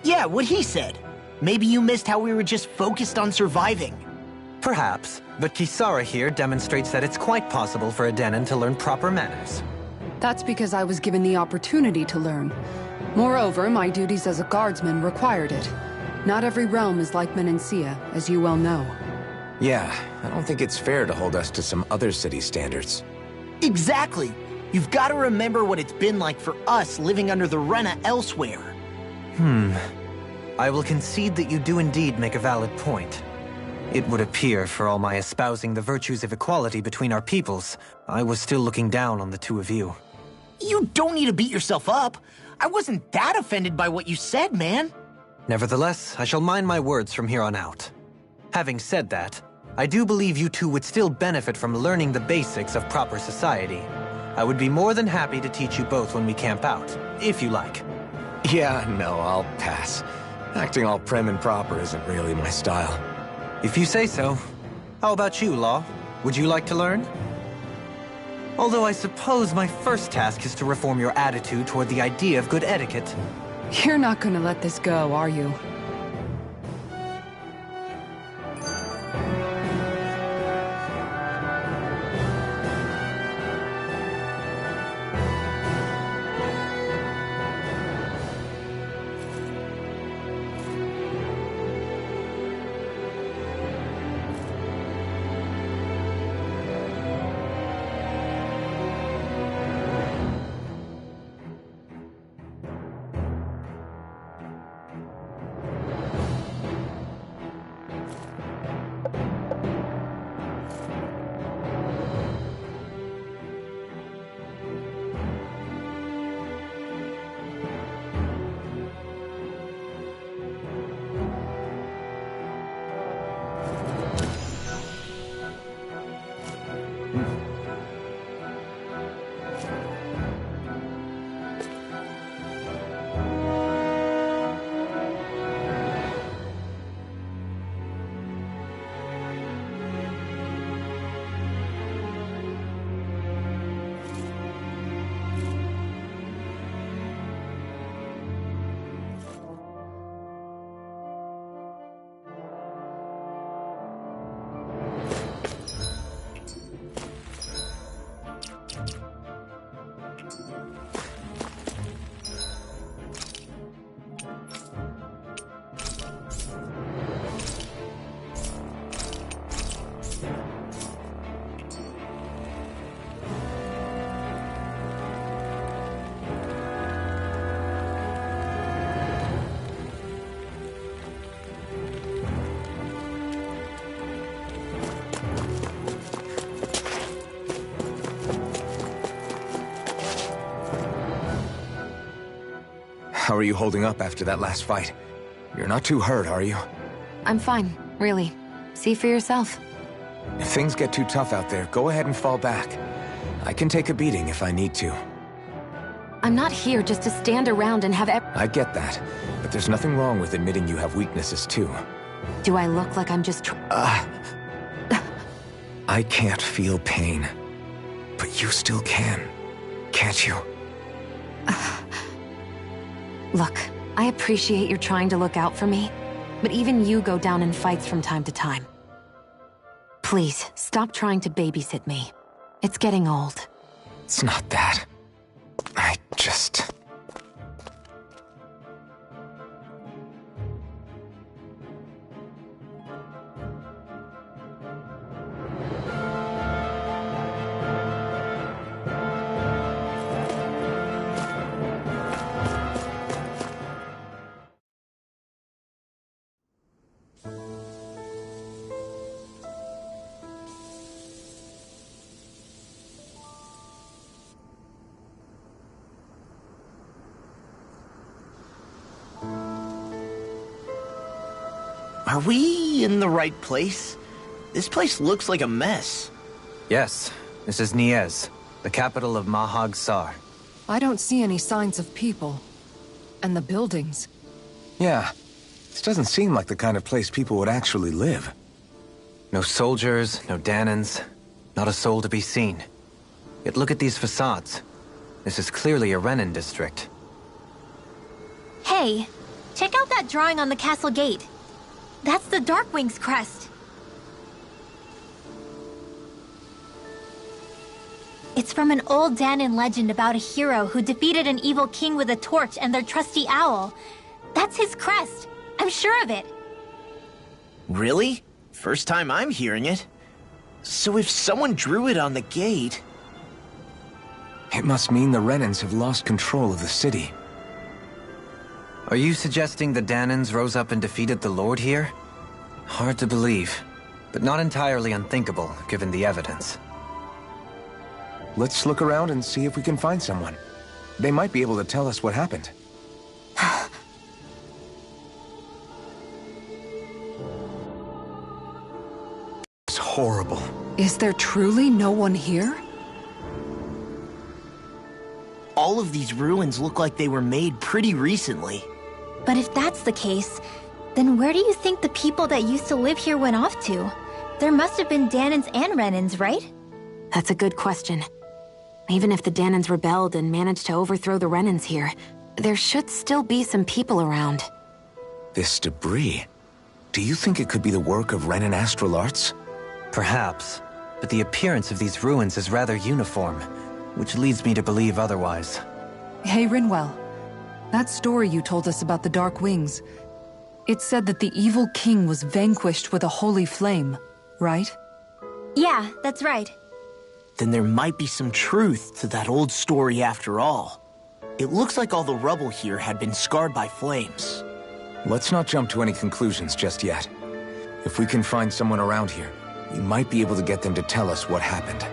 Speaker 3: Yeah, what he said. Maybe you missed how we were just focused on surviving.
Speaker 1: Perhaps, but Kisara here demonstrates that it's quite possible for a Denon to learn proper manners.
Speaker 5: That's because I was given the opportunity to learn. Moreover, my duties as a guardsman required it. Not every realm is like Menancia, as you well know.
Speaker 4: Yeah, I don't think it's fair to hold us to some other city standards.
Speaker 3: Exactly. You've got to remember what it's been like for us living under the Rena elsewhere.
Speaker 1: I will concede that you do indeed make a valid point. It would appear, for all my espousing the virtues of equality between our peoples, I was still looking down on the two of you.
Speaker 3: You don't need to beat yourself up. I wasn't that offended by what you said, man.
Speaker 1: Nevertheless, I shall mind my words from here on out. Having said that, I do believe you two would still benefit from learning the basics of proper society. I would be more than happy to teach you both when we camp out, if you like.
Speaker 4: Yeah, no, I'll pass. Acting all prim and proper isn't really my style.
Speaker 1: If you say so. How about you, Law? Would you like to learn? Although I suppose my first task is to reform your attitude toward the idea of good etiquette.
Speaker 5: You're not gonna let this go, are you?
Speaker 4: How are you holding up after that last fight? You're not too hurt, are you?
Speaker 6: I'm fine, really. See for yourself.
Speaker 4: If things get too tough out there, go ahead and fall back. I can take a beating if I need to.
Speaker 6: I'm not here just to stand around and have
Speaker 4: I get that, but there's nothing wrong with admitting you have weaknesses too.
Speaker 6: Do I look like I'm just
Speaker 4: I can't feel pain. But you still can, can't you?
Speaker 6: Look, I appreciate you're trying to look out for me, but even you go down in fights from time to time. Please, stop trying to babysit me. It's getting old.
Speaker 4: It's not that. I just...
Speaker 3: Are we in the right place? This place looks like a mess.
Speaker 1: Yes, this is Niez, the capital of Mahag Sar.
Speaker 5: I don't see any signs of people. And the buildings.
Speaker 4: Yeah. This doesn't seem like the kind of place people would actually live.
Speaker 1: No soldiers, no Danans, not a soul to be seen. Yet look at these facades. This is clearly a Renan district.
Speaker 7: Hey, check out that drawing on the castle gate. That's the Darkwing's crest. It's from an old Danan legend about a hero who defeated an evil king with a torch and their trusty owl. That's his crest. I'm sure of it.
Speaker 3: Really? First time I'm hearing it. So if someone drew it on the gate...
Speaker 4: It must mean the Renans have lost control of the city.
Speaker 1: Are you suggesting the Danans rose up and defeated the Lord here? Hard to believe, but not entirely unthinkable, given the evidence.
Speaker 4: Let's look around and see if we can find someone. They might be able to tell us what happened.
Speaker 10: It's horrible.
Speaker 5: Is there truly no one here?
Speaker 3: All of these ruins look like they were made pretty recently.
Speaker 7: But if that's the case, then where do you think the people that used to live here went off to? There must have been Danans and Renans, right?
Speaker 6: That's a good question. Even if the Danans rebelled and managed to overthrow the Renans here, there should still be some people around.
Speaker 4: This debris... Do you think it could be the work of Renan astral arts?
Speaker 1: Perhaps, but the appearance of these ruins is rather uniform, which leads me to believe otherwise.
Speaker 5: Hey, Rinwell. That story you told us about the Dark Wings, it said that the evil king was vanquished with a holy flame, right?
Speaker 7: Yeah, that's right.
Speaker 3: Then there might be some truth to that old story after all. It looks like all the rubble here had been scarred by flames.
Speaker 4: Let's not jump to any conclusions just yet. If we can find someone around here, we might be able to get them to tell us what happened.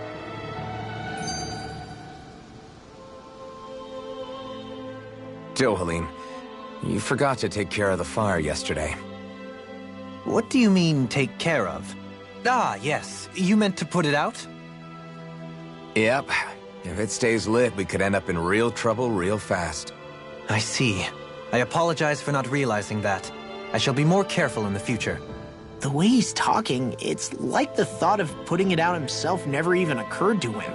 Speaker 4: Dohalim, you forgot to take care of the fire yesterday.
Speaker 1: What do you mean, take care of? Ah, yes. You meant to put it out?
Speaker 4: Yep. If it stays lit, we could end up in real trouble real fast.
Speaker 1: I see. I apologize for not realizing that. I shall be more careful in the future.
Speaker 3: The way he's talking, it's like the thought of putting it out himself never even occurred to him.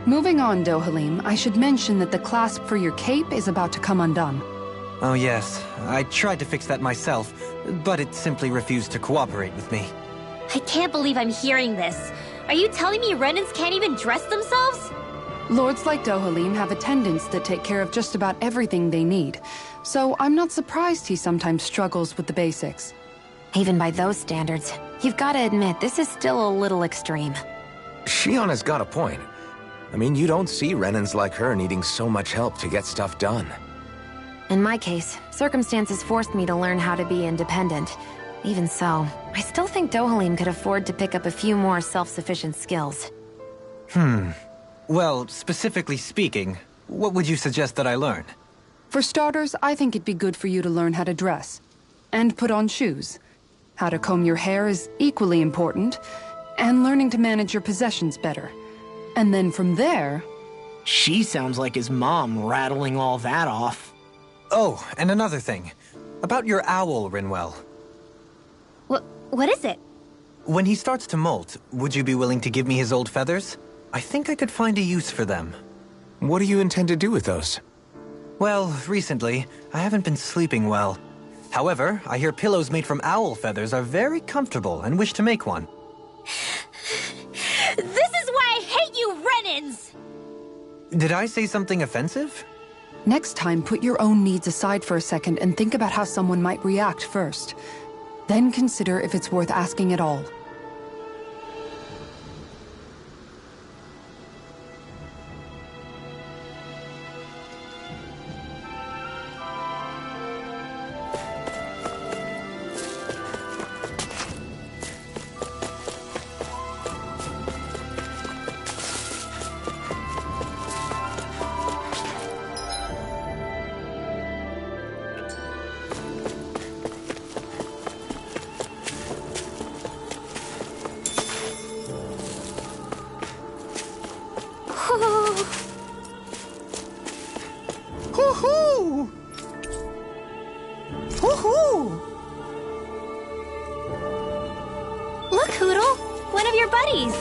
Speaker 5: Moving on, Dohalim, I should mention that the clasp for your cape is about to come undone.
Speaker 1: Oh yes, I tried to fix that myself, but it simply refused to cooperate with me.
Speaker 7: I can't believe I'm hearing this. Are you telling me Renans can't even dress themselves?
Speaker 5: Lords like Dohalim have attendants that take care of just about everything they need, so I'm not surprised he sometimes struggles with the basics.
Speaker 6: Even by those standards, you've got to admit this is still a little extreme.
Speaker 4: Shionne's got a point. I mean, you don't see Renans like her needing so much help to get stuff done.
Speaker 6: In my case, circumstances forced me to learn how to be independent. Even so, I still think Dohalim could afford to pick up a few more self-sufficient skills.
Speaker 1: Well, specifically speaking, what would you suggest that I learn?
Speaker 5: For starters, I think it'd be good for you to learn how to dress. And put on shoes. How to comb your hair is equally important. And learning to manage your possessions better. And then from there...
Speaker 3: She sounds like his mom rattling all that off.
Speaker 1: Oh, and another thing. About your owl, Rinwell.
Speaker 7: What is it?
Speaker 1: When he starts to molt, would you be willing to give me his old feathers? I think I could find a use for them.
Speaker 4: What do you intend to do with those?
Speaker 1: Well, recently, I haven't been sleeping well. However, I hear pillows made from owl feathers are very comfortable and wish to make one.
Speaker 9: This is why I hate you, Renans!
Speaker 1: Did I say something offensive?
Speaker 5: Next time, put your own needs aside for a second and think about how someone might react first. Then consider if it's worth asking at all.
Speaker 7: one of your buddies.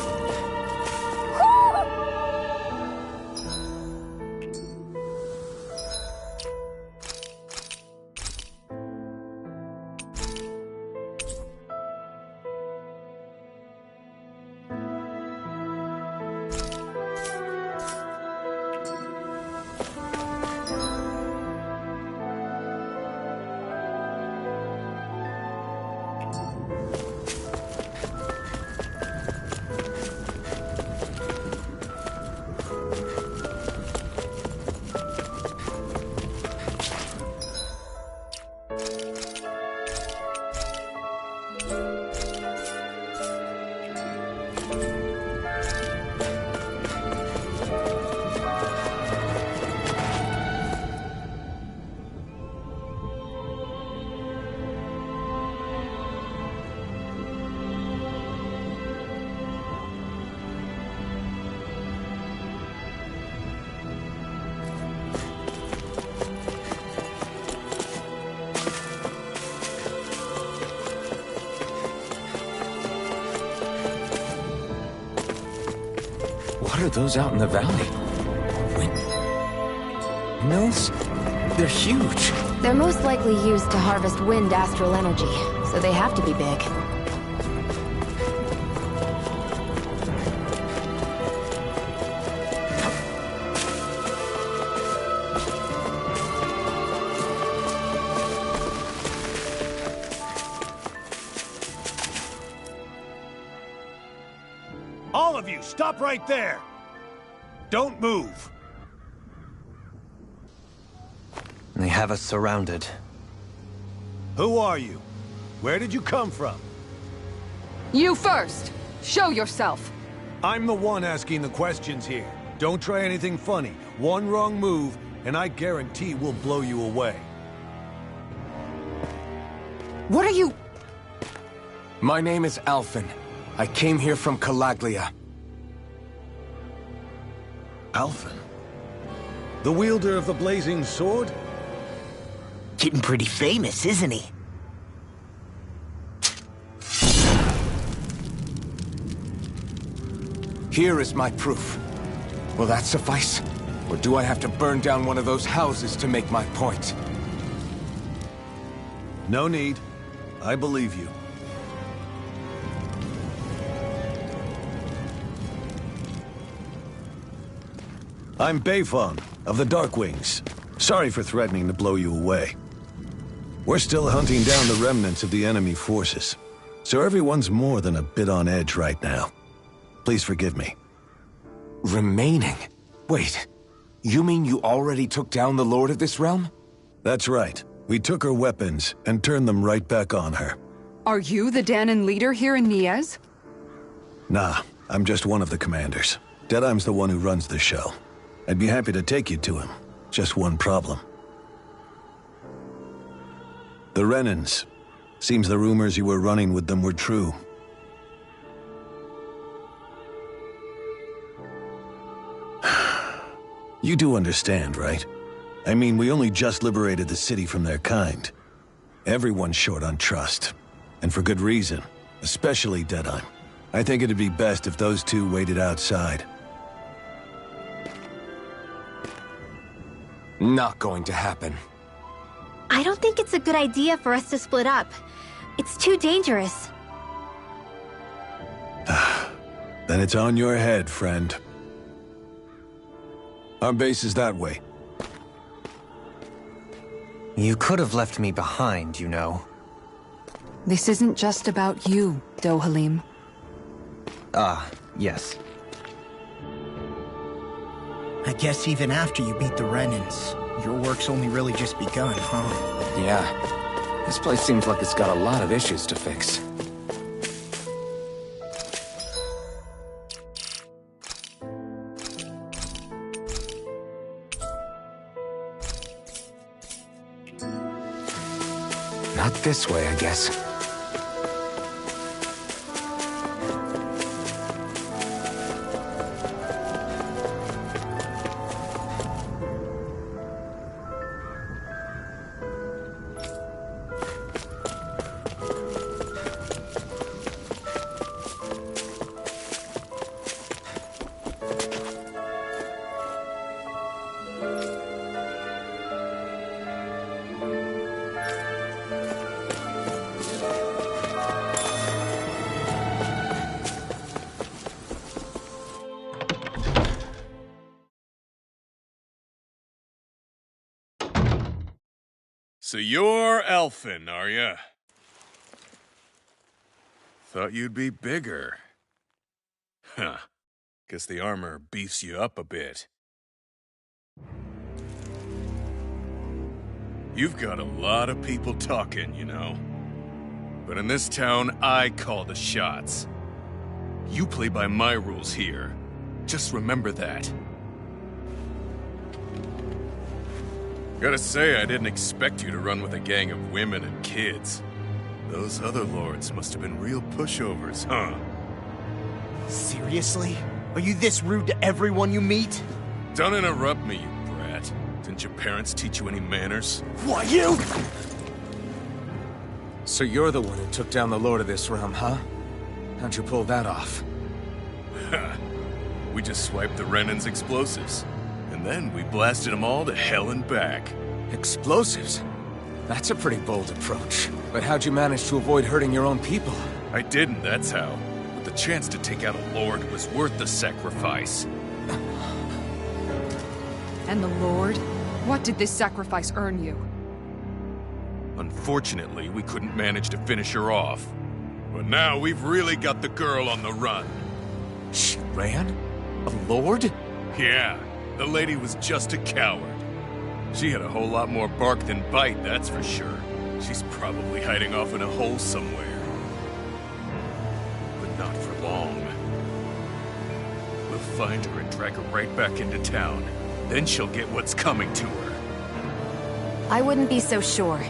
Speaker 4: What are those out in the valley? Windmills? They're huge.
Speaker 6: They're most likely used to harvest wind astral energy, so they have to be big.
Speaker 10: All of you, stop right there! Don't move!
Speaker 1: They have us surrounded.
Speaker 10: Who are you? Where did you come from?
Speaker 5: You first! Show yourself!
Speaker 10: I'm the one asking the questions here. Don't try anything funny. One wrong move, and I guarantee we'll blow you away.
Speaker 5: What are you...
Speaker 4: My name is Alphen. I came here from Calaglia.
Speaker 10: Alphen? The wielder of the blazing sword?
Speaker 3: Getting pretty famous, isn't he?
Speaker 4: Here is my proof. Will that suffice? Or do I have to burn down one of those houses to make my point?
Speaker 10: No need. I believe you. I'm Beifong, of the Darkwings. Sorry for threatening to blow you away. We're still hunting down the remnants of the enemy forces, so everyone's more than a bit on edge right now. Please forgive me.
Speaker 4: Remaining? Wait, you mean you already took down the Lord of this realm?
Speaker 10: That's right. We took her weapons and turned them right back on her.
Speaker 5: Are you the Dahnan leader here in Niez?
Speaker 10: Nah, I'm just one of the commanders. Deadheim's the one who runs the show. I'd be happy to take you to him. Just one problem. The Renans. Seems the rumors you were running with them were true. You do understand, right? I mean, we only just liberated the city from their kind. Everyone's short on trust. And for good reason. Especially Deadheim. I think it'd be best if those two waited outside.
Speaker 4: Not going to happen.
Speaker 7: I don't think it's a good idea for us to split up. It's too dangerous.
Speaker 10: Then it's on your head, friend. Our base is that way.
Speaker 1: You could have left me behind, you know.
Speaker 5: This isn't just about you, Dohalim.
Speaker 1: Ah, yes.
Speaker 3: I guess even after you beat the Renans, your work's only really just begun, huh?
Speaker 4: Yeah. This place seems like it's got a lot of issues to fix. Not this way, I guess.
Speaker 11: So you're Elfin, are ya? Thought you'd be bigger. Huh. Guess the armor beefs you up a bit. You've got a lot of people talking, you know. But in this town, I call the shots. You play by my rules here. Just remember that. Gotta say, I didn't expect you to run with a gang of women and kids. Those other lords must have been real pushovers, huh?
Speaker 3: Seriously? Are you this rude to everyone you meet?
Speaker 11: Don't interrupt me, you brat. Didn't your parents teach you any manners?
Speaker 3: Why, you?
Speaker 4: So you're the one who took down the Lord of this realm, huh? How'd you pull that off?
Speaker 11: We just swiped the Renan's explosives. And then we blasted them all to hell and back.
Speaker 4: Explosives? That's a pretty bold approach. But how'd you manage to avoid hurting your own people?
Speaker 11: I didn't, that's how. But the chance to take out a lord was worth the sacrifice.
Speaker 5: And the Lord? What did this sacrifice earn you?
Speaker 11: Unfortunately, we couldn't manage to finish her off. But now we've really got the girl on the run.
Speaker 4: She ran? A lord?
Speaker 11: Yeah, the lady was just a coward. She had a whole lot more bark than bite, that's for sure. She's probably hiding off in a hole somewhere. But not for long. We'll find her and drag her right back into town. Then she'll get what's coming to her.
Speaker 6: I wouldn't be so sure.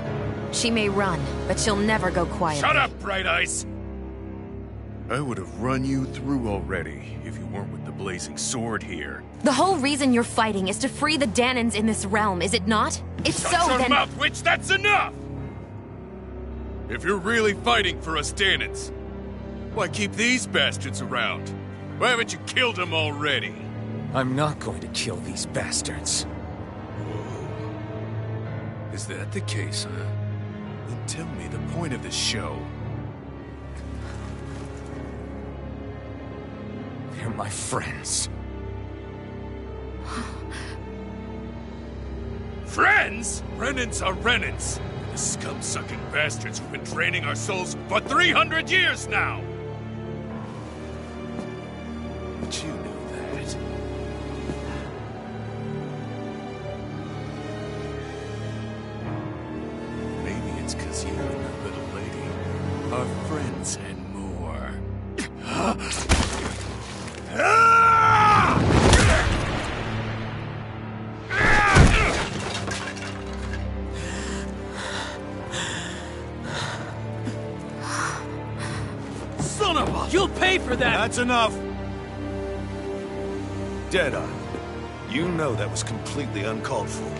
Speaker 6: She may run, but she'll never go quietly.
Speaker 11: Shut up, Bright Eyes! I would have run you through already if you weren't with the blazing sword here.
Speaker 6: The whole reason you're fighting is to free the Danans in this realm, is it not? If so,
Speaker 11: Shut your
Speaker 6: then—
Speaker 11: mouth, witch! That's enough! If you're really fighting for us Danans, why keep these bastards around? Why haven't you killed them already?
Speaker 4: I'm not going to kill these bastards.
Speaker 11: Whoa. Is that the case, huh? Then tell me the point of the show.
Speaker 4: They're my friends.
Speaker 11: Friends? Renans are Renans. The scum-sucking bastards who've been draining our souls for 300 years now! But you know that. Maybe it's because you and the little lady are friends and more.
Speaker 8: Son of a... You'll pay for that!
Speaker 10: That's enough! Deadeye, you know that was completely uncalled for.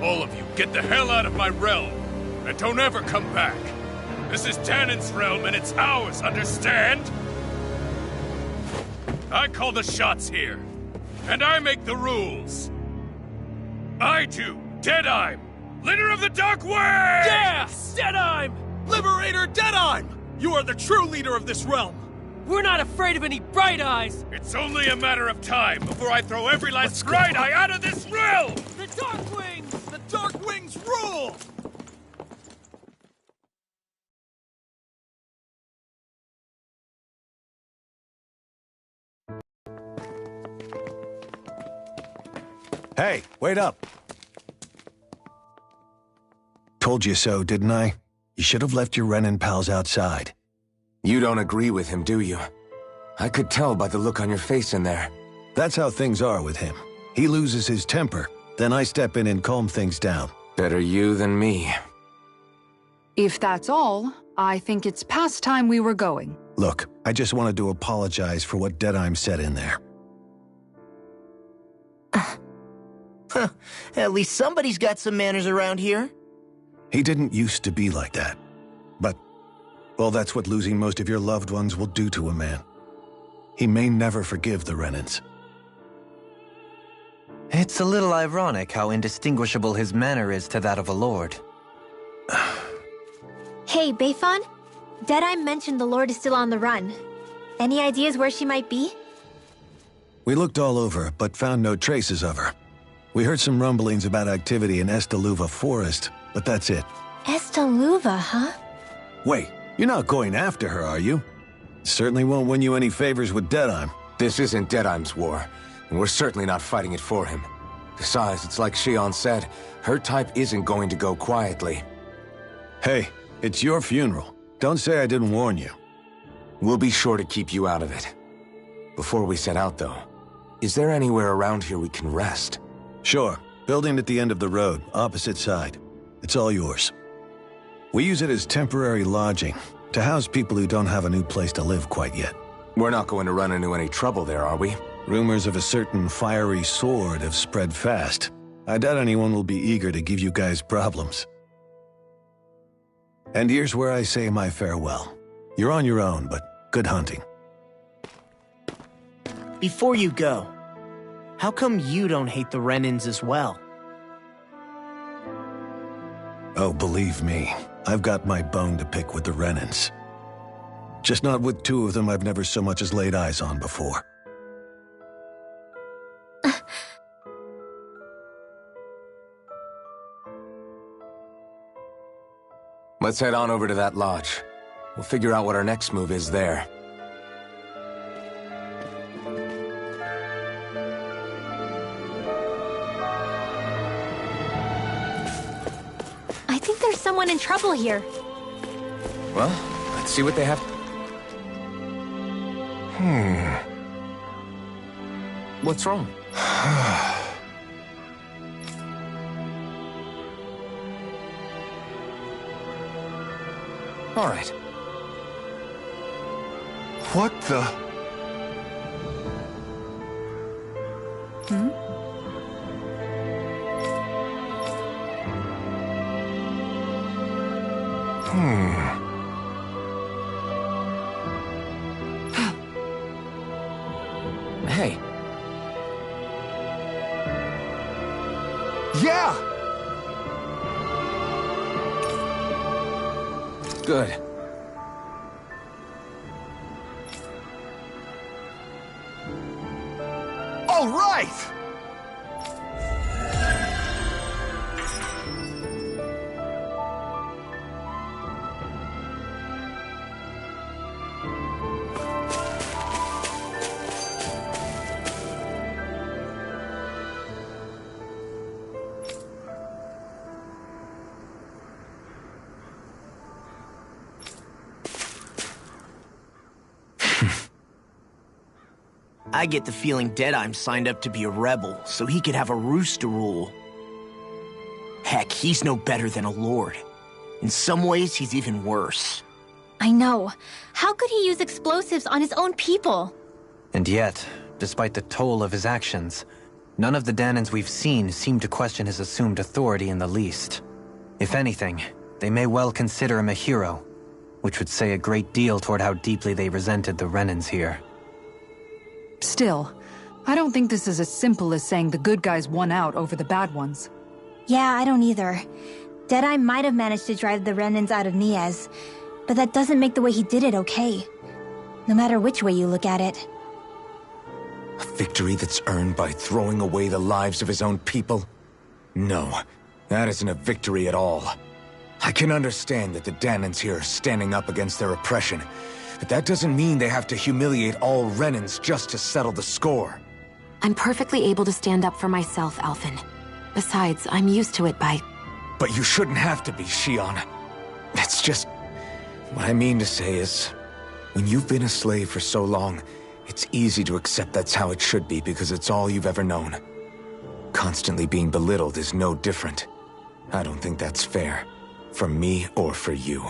Speaker 11: All of you, get the hell out of my realm! And don't ever come back! This is Danan's realm and it's ours, understand? I call the shots here. And I make the rules. I do, Deadeye, leader of the Dark Wings!
Speaker 8: Yeah! Deadeye! Liberator Deadeye! You are the true leader of this realm! We're not afraid of any Bright Eyes!
Speaker 11: It's only a matter of time before I throw every last Bright Eye out of this realm!
Speaker 8: The Dark Wings! The Dark Wings rule!
Speaker 10: Hey, wait up! Told you so, didn't I? You should have left your Renan pals outside.
Speaker 4: You don't agree with him, do you? I could tell by the look on your face in there.
Speaker 10: That's how things are with him. He loses his temper, then I step in and calm things down.
Speaker 4: Better you than me.
Speaker 5: If that's all, I think it's past time we were going.
Speaker 10: Look, I just wanted to apologize for what Deadeye said in there.
Speaker 3: At least somebody's got some manners around here.
Speaker 10: He didn't used to be like that. But, well, that's what losing most of your loved ones will do to a man. He may never forgive the Renans.
Speaker 1: It's a little ironic how indistinguishable his manner is to that of a lord.
Speaker 7: Hey, Beifan? Deadeye mentioned the Lord is still on the run. Any ideas where she might be?
Speaker 10: We looked all over, but found no traces of her. We heard some rumblings about activity in Estaluva Forest, but that's it.
Speaker 7: Estaluva, huh?
Speaker 10: Wait, you're not going after her, are you? Certainly won't win you any favors with Deadheim.
Speaker 4: This isn't Deadheim's war, and we're certainly not fighting it for him. Besides, it's like Shion said, her type isn't going to go quietly.
Speaker 10: Hey, it's your funeral. Don't say I didn't warn you.
Speaker 4: We'll be sure to keep you out of it. Before we set out, though, is there anywhere around here we can rest?
Speaker 10: Sure. Building at the end of the road, opposite side. It's all yours. We use it as temporary lodging, to house people who don't have a new place to live quite yet.
Speaker 4: We're not going to run into any trouble there, are we?
Speaker 10: Rumors of a certain fiery sword have spread fast. I doubt anyone will be eager to give you guys problems. And here's where I say my farewell. You're on your own, but good hunting.
Speaker 3: Before you go, how come you don't hate the Renans as well?
Speaker 10: Oh, believe me, I've got my bone to pick with the Renans. Just not with two of them I've never so much as laid eyes on before.
Speaker 4: Let's head on over to that lodge. We'll figure out what our next move is there.
Speaker 7: I think there's someone in trouble here.
Speaker 4: Well, let's see what they have. What's wrong? All right.
Speaker 8: What the?
Speaker 4: Hey.
Speaker 8: Yeah!
Speaker 4: Good.
Speaker 8: All right!
Speaker 3: I get the feeling Deadheim signed up to be a rebel so he could have a roost to rule. Heck, he's no better than a lord. In some ways, he's even worse.
Speaker 7: I know. How could he use explosives on his own people?
Speaker 1: And yet, despite the toll of his actions, none of the Danans we've seen seem to question his assumed authority in the least. If anything, they may well consider him a hero, which would say a great deal toward how deeply they resented the Renans here.
Speaker 5: Still, I don't think this is as simple as saying the good guys won out over the bad ones.
Speaker 7: Yeah, I don't either. Deadeye might have managed to drive the Renans out of Niez, but that doesn't make the way he did it okay. No matter which way you look at it.
Speaker 4: A victory that's earned by throwing away the lives of his own people? No, that isn't a victory at all. I can understand that the Danans here are standing up against their oppression, but that doesn't mean they have to humiliate all Renans just to settle the score.
Speaker 6: I'm perfectly able to stand up for myself, Alphen. Besides, I'm used to it by...
Speaker 4: But you shouldn't have to be, Shion. It's just... What I mean to say is, when you've been a slave for so long, it's easy to accept that's how it should be because it's all you've ever known. Constantly being belittled is no different. I don't think that's fair. For me or for you.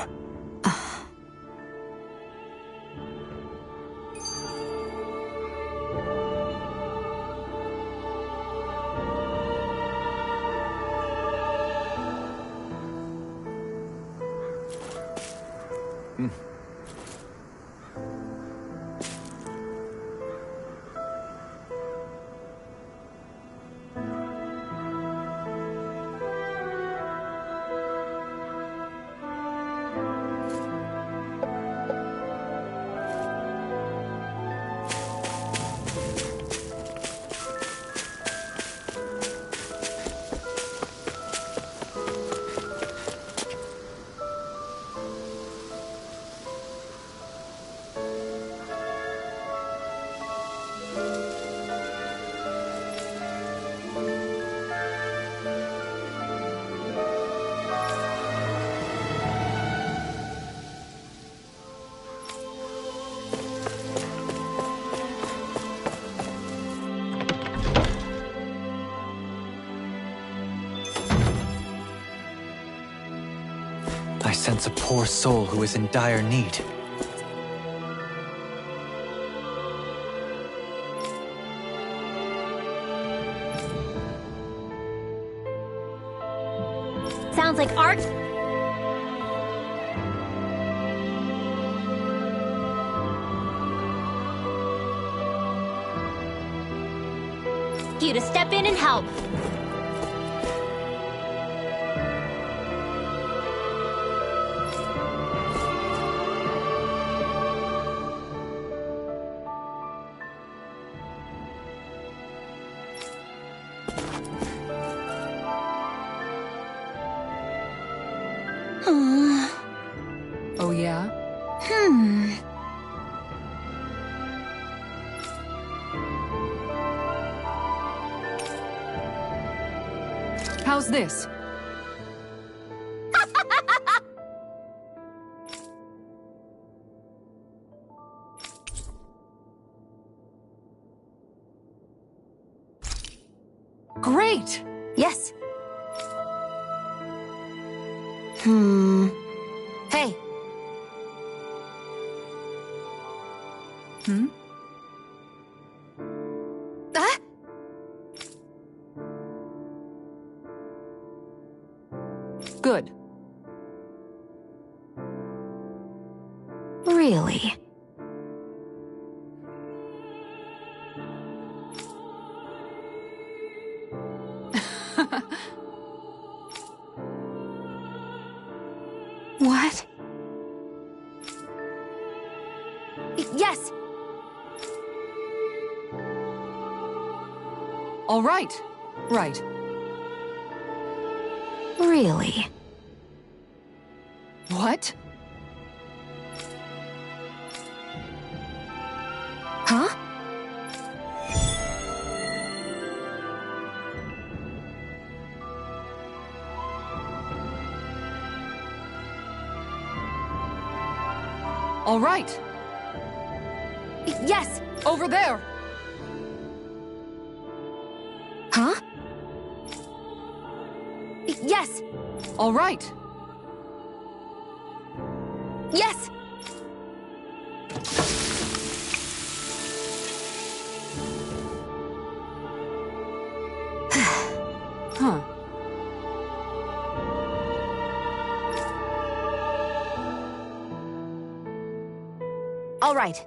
Speaker 1: sense a poor soul who is in dire need.
Speaker 7: Sounds like art. You to step in and help.
Speaker 5: Oh yeah? How's this? Great!
Speaker 6: Yes. Hey. Ah?
Speaker 5: Good.
Speaker 6: Really? What? Yes!
Speaker 5: All right. Right.
Speaker 6: Really?
Speaker 5: What?
Speaker 6: Huh?
Speaker 5: All right.
Speaker 6: Yes!
Speaker 5: Over there!
Speaker 6: Huh? Yes!
Speaker 5: All right.
Speaker 6: Yes!
Speaker 5: Huh.
Speaker 6: All right.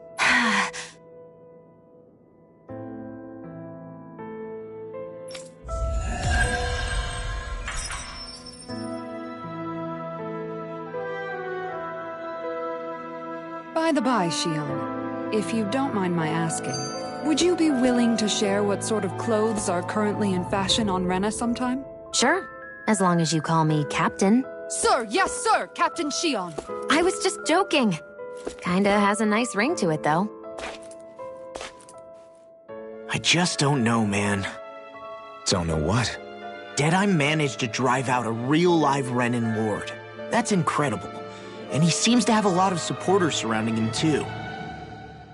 Speaker 5: By the by, Xion, if you don't mind my asking, would you be willing to share what sort of clothes are currently in fashion on Rena sometime?
Speaker 6: Sure. As long as you call me Captain.
Speaker 5: Sir, yes, sir! Captain Xion!
Speaker 6: I was just joking. Kinda has a nice ring to it, though.
Speaker 3: I just don't know, man.
Speaker 4: Don't know what?
Speaker 3: Deadeye managed to drive out a real live Renan Lord. That's incredible. And he seems to have a lot of supporters surrounding him, too.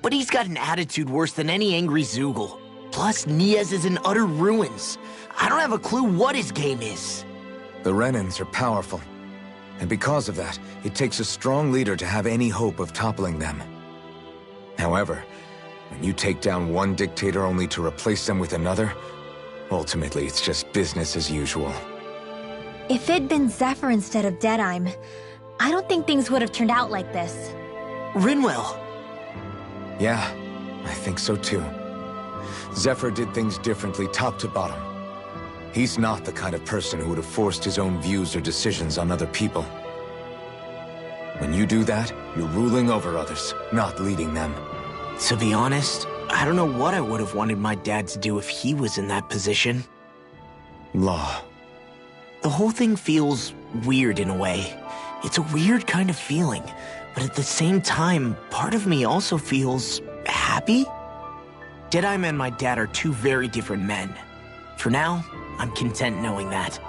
Speaker 3: But he's got an attitude worse than any angry Zoogle. Plus, Niaz is in utter ruins. I don't have a clue what his game is.
Speaker 4: The Renans are powerful. And because of that, it takes a strong leader to have any hope of toppling them. However, when you take down one dictator only to replace them with another, ultimately it's just business as usual.
Speaker 7: If it'd been Zephyr instead of Deadeye, I don't think things would have turned out like this.
Speaker 3: Rinwell!
Speaker 4: Yeah, I think so too. Zephyr did things differently top to bottom. He's not the kind of person who would have forced his own views or decisions on other people. When you do that, you're ruling over others, not leading them.
Speaker 3: To be honest, I don't know what I would have wanted my dad to do if he was in that position.
Speaker 4: Law.
Speaker 3: The whole thing feels weird in a way. It's a weird kind of feeling, but at the same time, part of me also feels happy. Deadeye and my dad are two very different men. For now, I'm content knowing that.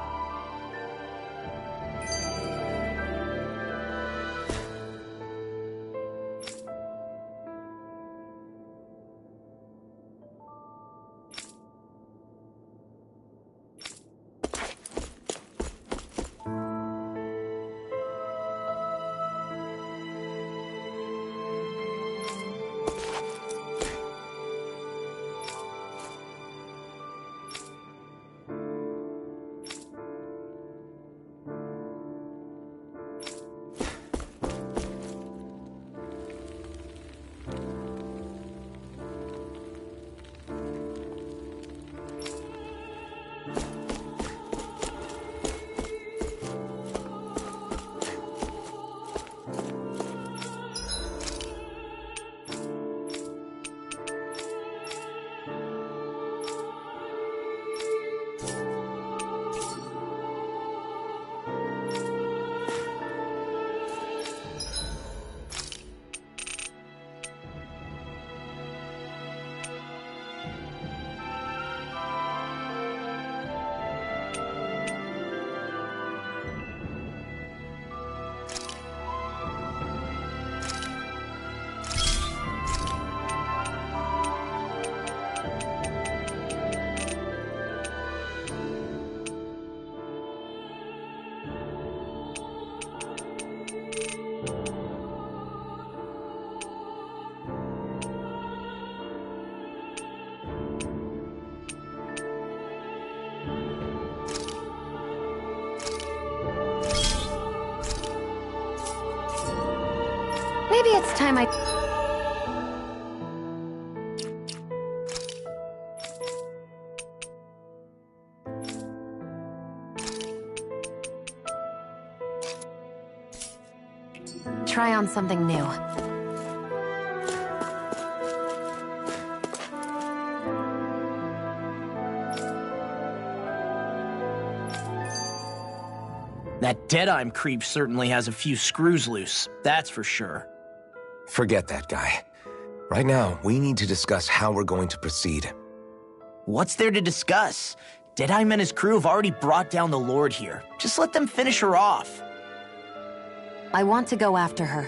Speaker 6: Maybe it's time I... try on something new.
Speaker 3: That Deadeye creep certainly has a few screws loose, that's for sure.
Speaker 4: Forget that guy. Right now, we need to discuss how we're going to proceed.
Speaker 3: What's there to discuss? Deadeye and his crew have already brought down the Lord here. Just let them finish her off.
Speaker 6: I want to go after her.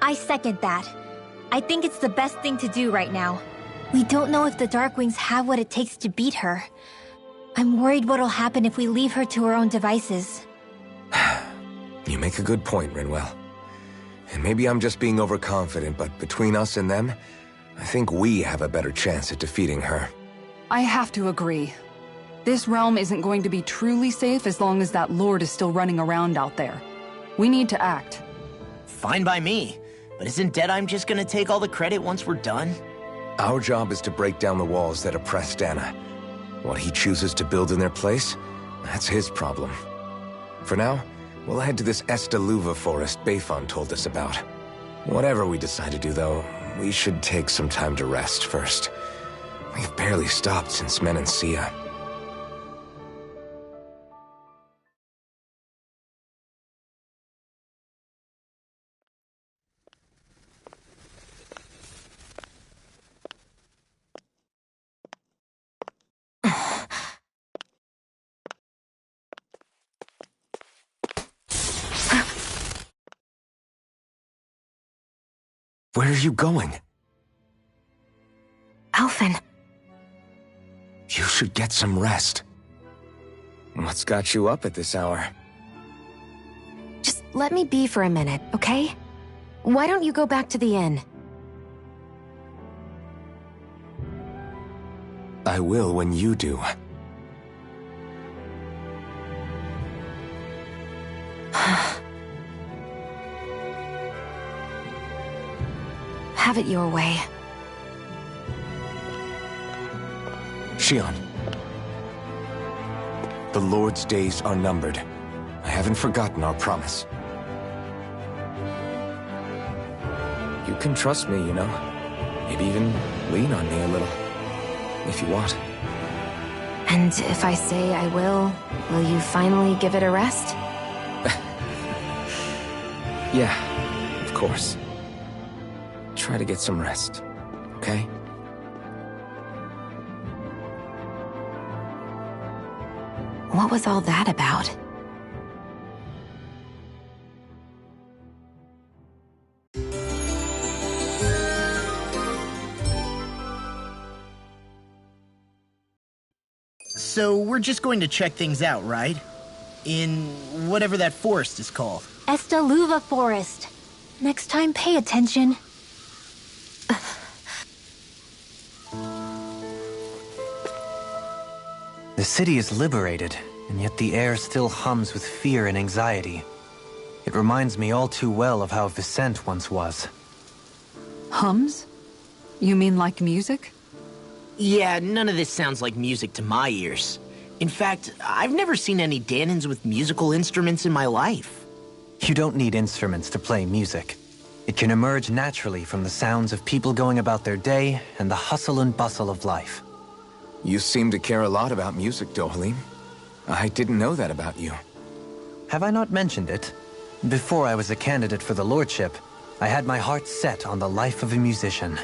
Speaker 7: I second that. I think it's the best thing to do right now. We don't know if the Darkwings have what it takes to beat her. I'm worried what'll happen if we leave her to her own devices.
Speaker 4: You make a good point, Rinwell. And maybe I'm just being overconfident, but between us and them, I think we have a better chance at defeating her.
Speaker 5: I have to agree. This realm isn't going to be truly safe as long as that Lord is still running around out there. We need to act.
Speaker 3: Fine by me. But isn't Deadeye just gonna take all the credit once we're done?
Speaker 4: Our job is to break down the walls that oppress Dana. What he chooses to build in their place, that's his problem. For now, we'll head to this Estaluva forest Bayfon told us about. Whatever we decide to do, though, we should take some time to rest first. We've barely stopped since Menancia. Where are you going?
Speaker 6: Alphen.
Speaker 4: You should get some rest. What's got you up at this hour?
Speaker 6: Just let me be for a minute, okay? Why don't you go back to the inn?
Speaker 4: I will when you do.
Speaker 6: Have it your way.
Speaker 4: Shionne. The Lord's days are numbered. I haven't forgotten our promise. You can trust me, you know. Maybe even lean on me a little. If you want.
Speaker 6: And if I say I will you finally give it a rest?
Speaker 4: Yeah, of course. Try to get some rest, okay?
Speaker 6: What was all that about?
Speaker 3: So we're just going to check things out, right? In whatever that forest is called.
Speaker 7: Estaluva Forest. Next time, pay attention.
Speaker 1: The city is liberated, and yet the air still hums with fear and anxiety. It reminds me all too well of how Vicente once was.
Speaker 5: Hums? You mean like music?
Speaker 3: Yeah, none of this sounds like music to my ears. In fact, I've never seen any Dahnans with musical instruments in my life.
Speaker 1: You don't need instruments to play music. It can emerge naturally from the sounds of people going about their day and the hustle and bustle of life.
Speaker 4: You seem to care a lot about music, Dohalim. I didn't know that about you.
Speaker 1: Have I not mentioned it? Before I was a candidate for the lordship, I had my heart set on the life of a musician.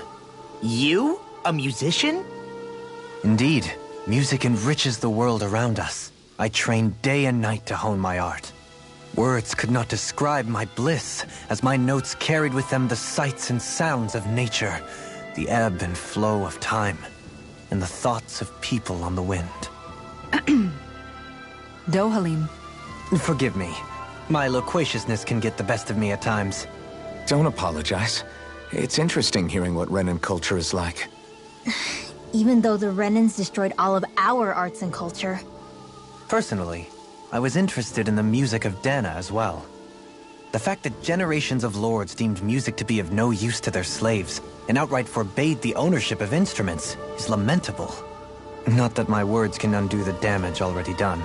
Speaker 3: You? A musician?
Speaker 1: Indeed, music enriches the world around us. I trained day and night to hone my art. Words could not describe my bliss, as my notes carried with them the sights and sounds of nature, the ebb and flow of time, and the thoughts of people on the wind.
Speaker 5: Dohalim.
Speaker 1: Forgive me. My loquaciousness can get the best of me at times.
Speaker 4: Don't apologize. It's interesting hearing what Renan culture is like.
Speaker 7: Even though the Renans destroyed all of our arts and culture.
Speaker 1: Personally, I was interested in the music of Dana as well. The fact that generations of lords deemed music to be of no use to their slaves and outright forbade the ownership of instruments is lamentable. Not that my words can undo the damage already done.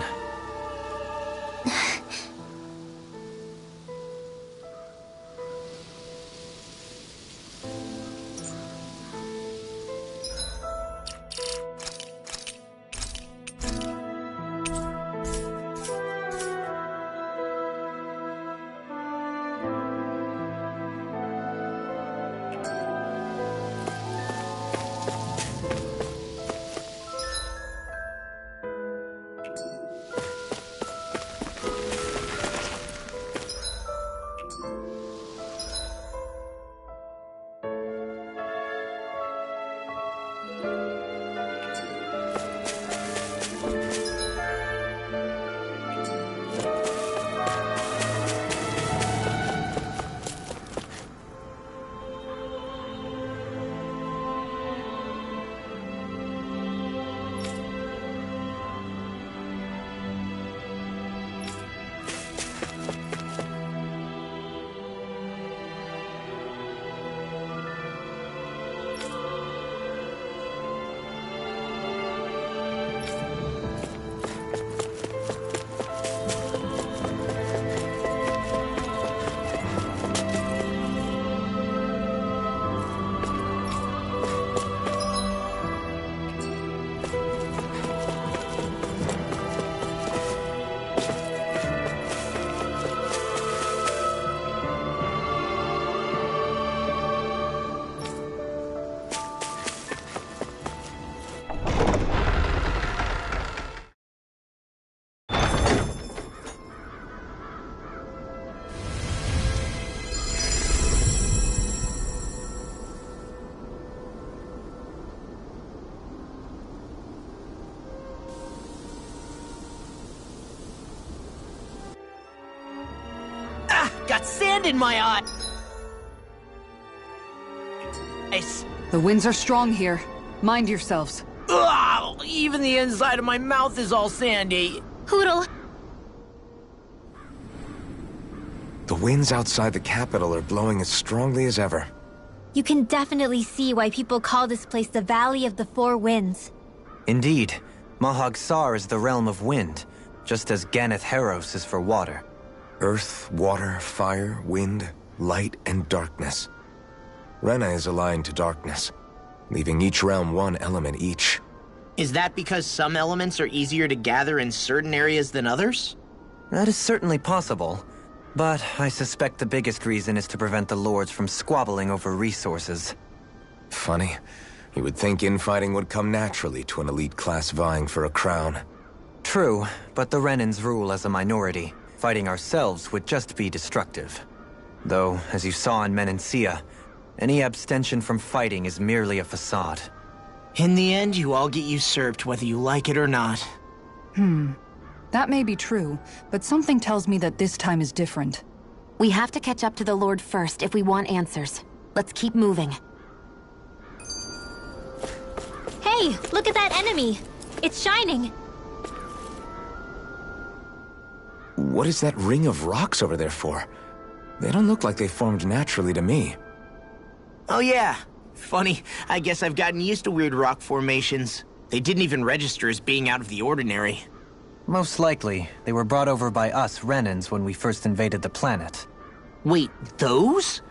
Speaker 3: Got sand in my eye!
Speaker 5: The winds are strong here. Mind yourselves.
Speaker 3: Ugh, even the inside of my mouth is all sandy.
Speaker 7: Hootle.
Speaker 4: The winds outside the capital are blowing as strongly as ever.
Speaker 7: You can definitely see why people call this place the Valley of the Four Winds.
Speaker 1: Indeed, Mahag Saar is the realm of wind, just as Ganeth Heros is for water.
Speaker 4: Earth, water, fire, wind, light, and darkness. Rena is aligned to darkness, leaving each realm one element each.
Speaker 3: Is that because some elements are easier to gather in certain areas than others?
Speaker 1: That is certainly possible, but I suspect the biggest reason is to prevent the lords from squabbling over resources.
Speaker 4: Funny. You would think infighting would come naturally to an elite class vying for a crown.
Speaker 1: True, but the Renans rule as a minority. Fighting ourselves would just be destructive. Though, as you saw in Menancia, any abstention from fighting is merely a facade.
Speaker 3: In the end, you all get usurped whether you like it or not.
Speaker 5: That may be true, but something tells me that this time is different.
Speaker 6: We have to catch up to the Lord first if we want answers. Let's keep moving.
Speaker 7: Hey, look at that enemy! It's shining!
Speaker 4: What is that ring of rocks over there for? They don't look like they formed naturally to me.
Speaker 3: Oh yeah. Funny, I guess I've gotten used to weird rock formations. They didn't even register as being out of the ordinary.
Speaker 1: Most likely, they were brought over by us Renans when we first invaded the planet.
Speaker 3: Wait, those?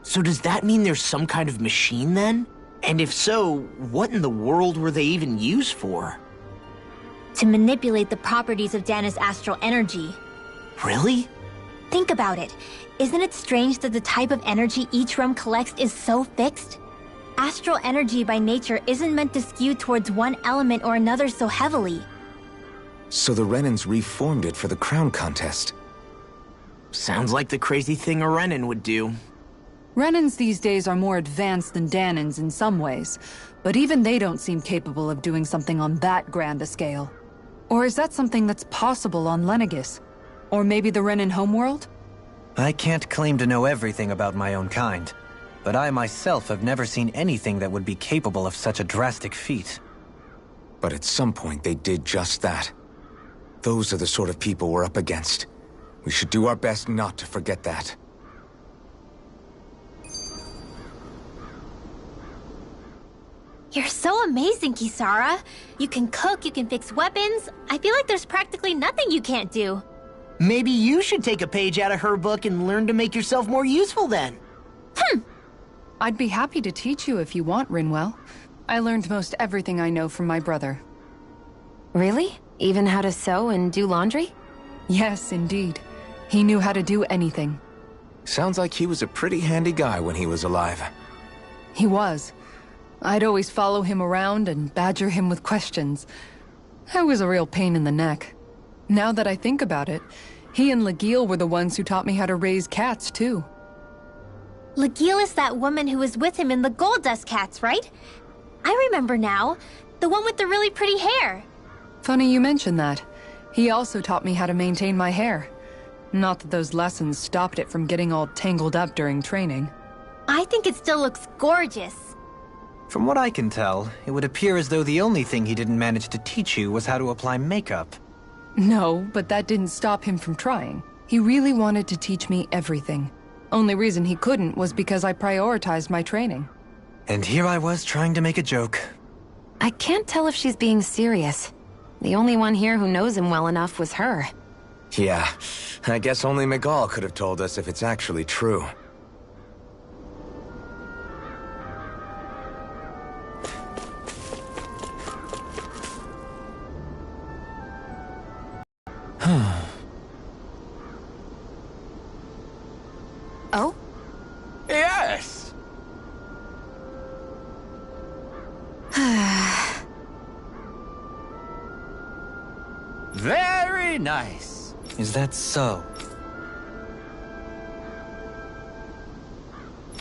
Speaker 3: So does that mean there's some kind of machine then? And if so, what in the world were they even used for?
Speaker 7: To manipulate the properties of Dana's astral energy.
Speaker 3: Really?
Speaker 7: Think about it. Isn't it strange that the type of energy each realm collects is so fixed? Astral energy by nature isn't meant to skew towards one element or another so heavily.
Speaker 4: So the Renans reformed it for the crown contest.
Speaker 3: Sounds like the crazy thing a Renan would do.
Speaker 5: Renans these days are more advanced than Danans in some ways, but even they don't seem capable of doing something on that grand a scale. Or is that something that's possible on Lenegis? Or maybe the Renan homeworld?
Speaker 1: I can't claim to know everything about my own kind, but I myself have never seen anything that would be capable of such a drastic feat.
Speaker 4: But at some point they did just that. Those are the sort of people we're up against. We should do our best not to forget that.
Speaker 7: You're so amazing, Kisara. You can cook, you can fix weapons. I feel like there's practically nothing you can't do.
Speaker 3: Maybe you should take a page out of her book and learn to make yourself more useful then.
Speaker 5: I'd be happy to teach you if you want, Rinwell. I learned most everything I know from my brother.
Speaker 6: Really? Even how to sew and do laundry?
Speaker 5: Yes, indeed. He knew how to do anything.
Speaker 4: Sounds like he was a pretty handy guy when he was alive.
Speaker 5: He was. I'd always follow him around and badger him with questions. I was a real pain in the neck. Now that I think about it, he and Lagiel were the ones who taught me how to raise cats, too.
Speaker 7: Lagiel is that woman who was with him in the Gold Dust Cats, right? I remember now. The one with the really pretty hair.
Speaker 5: Funny you mention that. He also taught me how to maintain my hair. Not that those lessons stopped it from getting all tangled up during training.
Speaker 7: I think it still looks gorgeous.
Speaker 1: From what I can tell, it would appear as though the only thing he didn't manage to teach you was how to apply makeup.
Speaker 5: No, but that didn't stop him from trying. He really wanted to teach me everything. Only reason he couldn't was because I prioritized my training.
Speaker 1: And here I was trying to make a joke.
Speaker 6: I can't tell if she's being serious. The only one here who knows him well enough was her.
Speaker 4: Yeah, I guess only Miguel could have told us if it's actually true.
Speaker 6: Oh?
Speaker 8: Yes! Very nice.
Speaker 1: Is that so?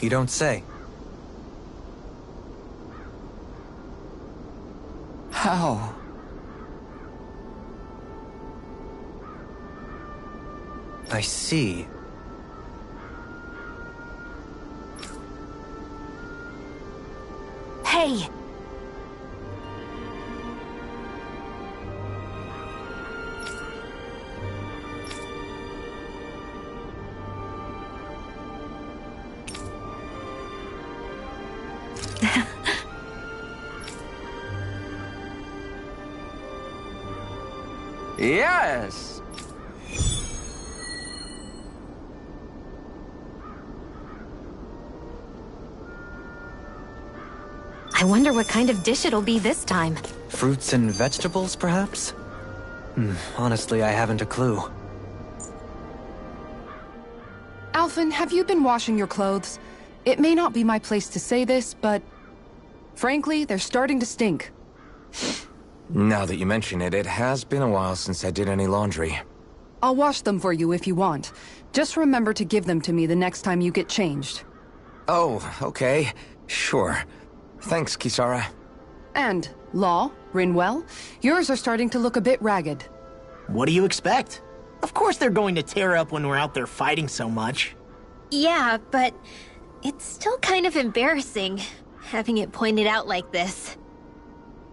Speaker 1: You don't say.
Speaker 8: How?
Speaker 1: I see.
Speaker 6: Hey!
Speaker 8: Yes!
Speaker 6: I wonder what kind of dish it'll be this time.
Speaker 1: Fruits and vegetables, perhaps? Honestly, I haven't a clue.
Speaker 5: Alphen, have you been washing your clothes? It may not be my place to say this, but... frankly, they're starting to stink.
Speaker 4: Now that you mention it, it has been a while since I did any laundry.
Speaker 5: I'll wash them for you if you want. Just remember to give them to me the next time you get changed.
Speaker 4: Oh, okay. Sure. Thanks, Kisara.
Speaker 5: And, Law, Rinwell, yours are starting to look a bit ragged.
Speaker 3: What do you expect? Of course they're going to tear up when we're out there fighting so much.
Speaker 7: Yeah, but it's still kind of embarrassing, having it pointed out like this.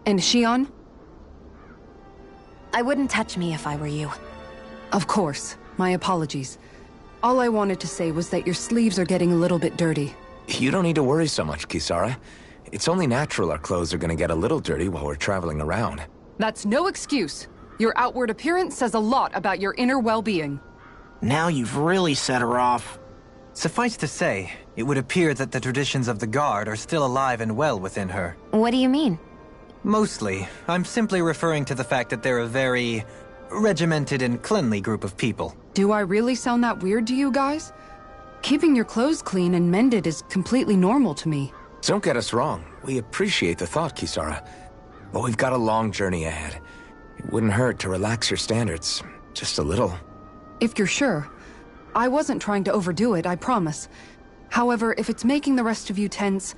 Speaker 5: And Shion?
Speaker 6: I wouldn't touch me if I were you.
Speaker 5: Of course. My apologies. All I wanted to say was that your sleeves are getting a little bit dirty.
Speaker 4: You don't need to worry so much, Kisara. It's only natural our clothes are gonna get a little dirty while we're traveling around.
Speaker 5: That's no excuse. Your outward appearance says a lot about your inner well-being.
Speaker 3: Now you've really set her off.
Speaker 1: Suffice to say, it would appear that the traditions of the Guard are still alive and well within her.
Speaker 6: What do you mean?
Speaker 1: Mostly, I'm simply referring to the fact that they're a very regimented and cleanly group of people.
Speaker 5: Do I really sound that weird to you guys? Keeping your clothes clean and mended is completely normal to me.
Speaker 4: Don't get us wrong. We appreciate the thought, Kisara. But we've got a long journey ahead. It wouldn't hurt to relax your standards. Just a little.
Speaker 5: If you're sure. I wasn't trying to overdo it, I promise. However, if it's making the rest of you tense,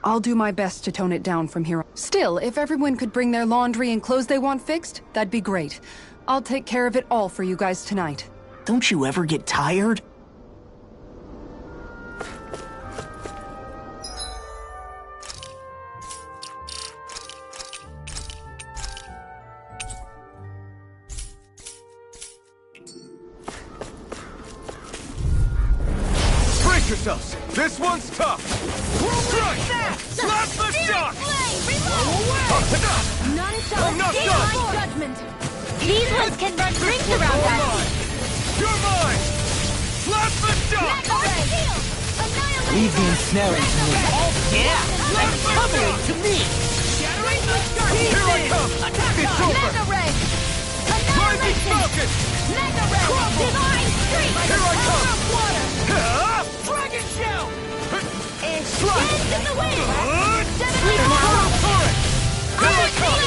Speaker 5: I'll do my best to tone it down from here on. Still, if everyone could bring their laundry and clothes they want fixed, that'd be great. I'll take care of it all for you guys tonight.
Speaker 3: Don't you ever get tired?
Speaker 8: yourselves! This one's tough! Strike! Plasma shock!
Speaker 9: Non-stop.
Speaker 8: Enough
Speaker 9: Divine
Speaker 8: done!
Speaker 9: judgment. These ones can run rings around us.
Speaker 8: You're mine! Plasma shock!
Speaker 3: Leave the ensnaring to me. Yeah, and cover it to me.
Speaker 8: Here I come! It's over!
Speaker 9: Mega ray.
Speaker 8: Rising Falcon!
Speaker 9: Mega ray. Divine streak.
Speaker 8: Here I come!
Speaker 9: Water.
Speaker 8: Dragon Shell!
Speaker 9: And dance in the wind.
Speaker 8: Here I come!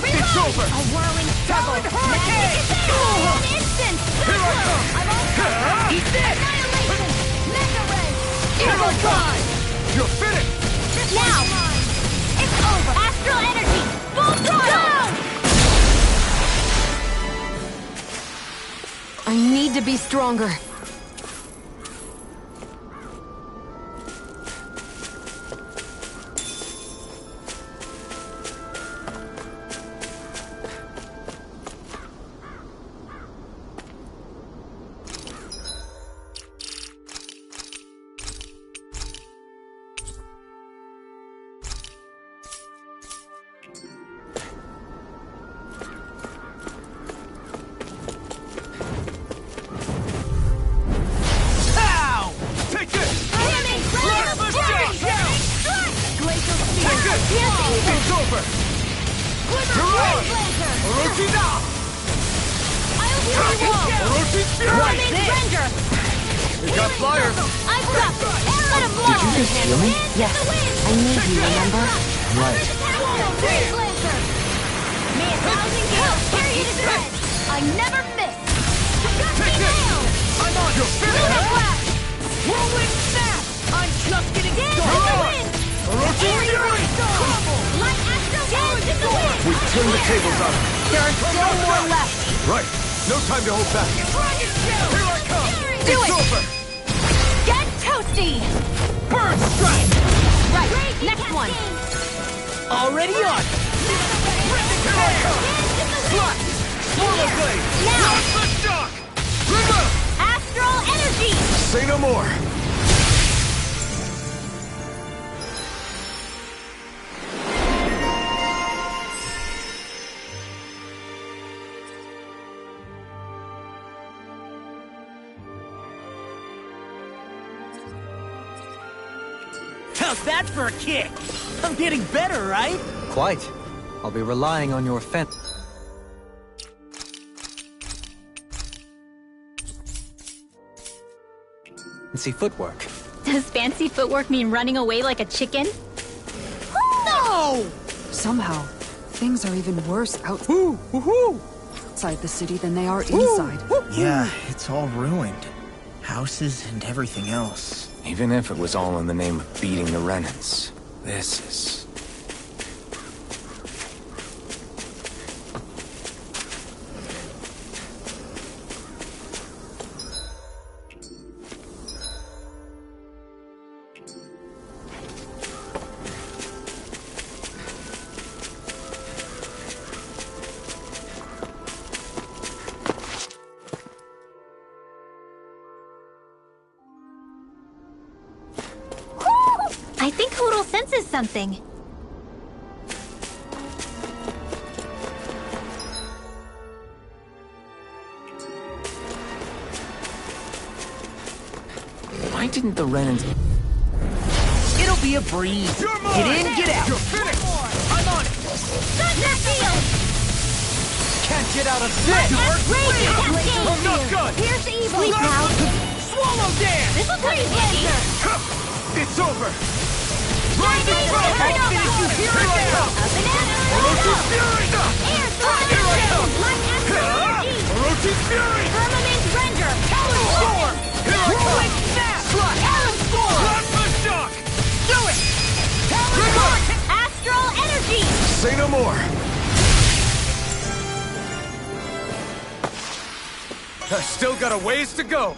Speaker 8: It's over!
Speaker 9: A whirling circle.
Speaker 8: Talon Hurricane!
Speaker 9: An instant.
Speaker 8: Here I come!
Speaker 9: Eat this. Annihilation. Mega ray.
Speaker 8: Here I come! You're finished!
Speaker 9: Now. It's over. Astral energy. Full throttle.
Speaker 6: I need to be stronger.
Speaker 8: Take this!
Speaker 9: Enemy
Speaker 8: Plasma shock!
Speaker 9: Glacial speed.
Speaker 8: Take this! It's over! You're on! Orochi-da!
Speaker 9: I'll do the wall.
Speaker 8: Orochi's Fury!
Speaker 9: Right. Render.
Speaker 8: We got flyers!
Speaker 9: I've got let him blow.
Speaker 1: Did you just heal me?
Speaker 6: Yes, I need you, remember?
Speaker 1: Right.
Speaker 9: Freeze laser. May 1,000 gales tear you to shreds. I never miss.
Speaker 8: Take
Speaker 9: Gusty
Speaker 8: this!
Speaker 9: nail.
Speaker 8: I'm on your
Speaker 9: Lunar
Speaker 8: finish!
Speaker 9: blast. Whirlwind snap. I'm just getting started. Dance in the wind.
Speaker 8: Orochi Fury!
Speaker 9: Crumble. Light astral dance in the wind.
Speaker 10: We turned the tables on him.
Speaker 9: There are still more left.
Speaker 10: Right. No time to hold back.
Speaker 9: Dragon shell.
Speaker 8: Here I come!
Speaker 9: Do
Speaker 8: It's
Speaker 9: it.
Speaker 8: over!
Speaker 9: Get toasty.
Speaker 3: Bird strike!
Speaker 9: Right. Next one.
Speaker 3: Already on!
Speaker 8: Here I come!
Speaker 3: Slot! Swallow blade!
Speaker 9: Now.
Speaker 8: Plasma shock! River!
Speaker 9: Astral energy.
Speaker 10: Say no more.
Speaker 3: How's that for a kick? I'm getting better, right?
Speaker 1: Quite. I'll be relying on your fence. Fancy footwork.
Speaker 7: Does fancy footwork mean running away like a chicken?
Speaker 3: No!
Speaker 5: Somehow, things are even worse outside the city than they are inside.
Speaker 3: Yeah, it's all ruined. Houses and everything else.
Speaker 4: Even if it was all in the name of beating the Renans, this is...
Speaker 7: I think Hootle senses something.
Speaker 4: Why didn't the Renans...
Speaker 3: It'll be a breeze.
Speaker 8: You're mine!
Speaker 3: Get in, get out.
Speaker 8: You're finished!
Speaker 3: I'm on it.
Speaker 9: Thunder field.
Speaker 3: Can't get out of this.
Speaker 9: Radiant
Speaker 8: I'm
Speaker 9: cascade.
Speaker 8: not good!
Speaker 9: Here's the evil.
Speaker 8: Sleep
Speaker 9: Now.
Speaker 3: Swallow dance.
Speaker 9: This will freeze laser.
Speaker 8: It's over!
Speaker 9: Rising
Speaker 8: I'll finish you here and now!
Speaker 9: Up and out.
Speaker 8: Orochi's Fury!
Speaker 9: Air thrust.
Speaker 8: Here I come!
Speaker 9: Light astral energy.
Speaker 8: Orochi's Fury!
Speaker 9: Firmament render.
Speaker 8: Talon Storm! Here I come!
Speaker 3: Snap.
Speaker 9: Talon storm.
Speaker 8: Plasma shock!
Speaker 3: Do it.
Speaker 8: River!
Speaker 9: Astral energy.
Speaker 10: Say no more.
Speaker 8: I've still got a ways to go!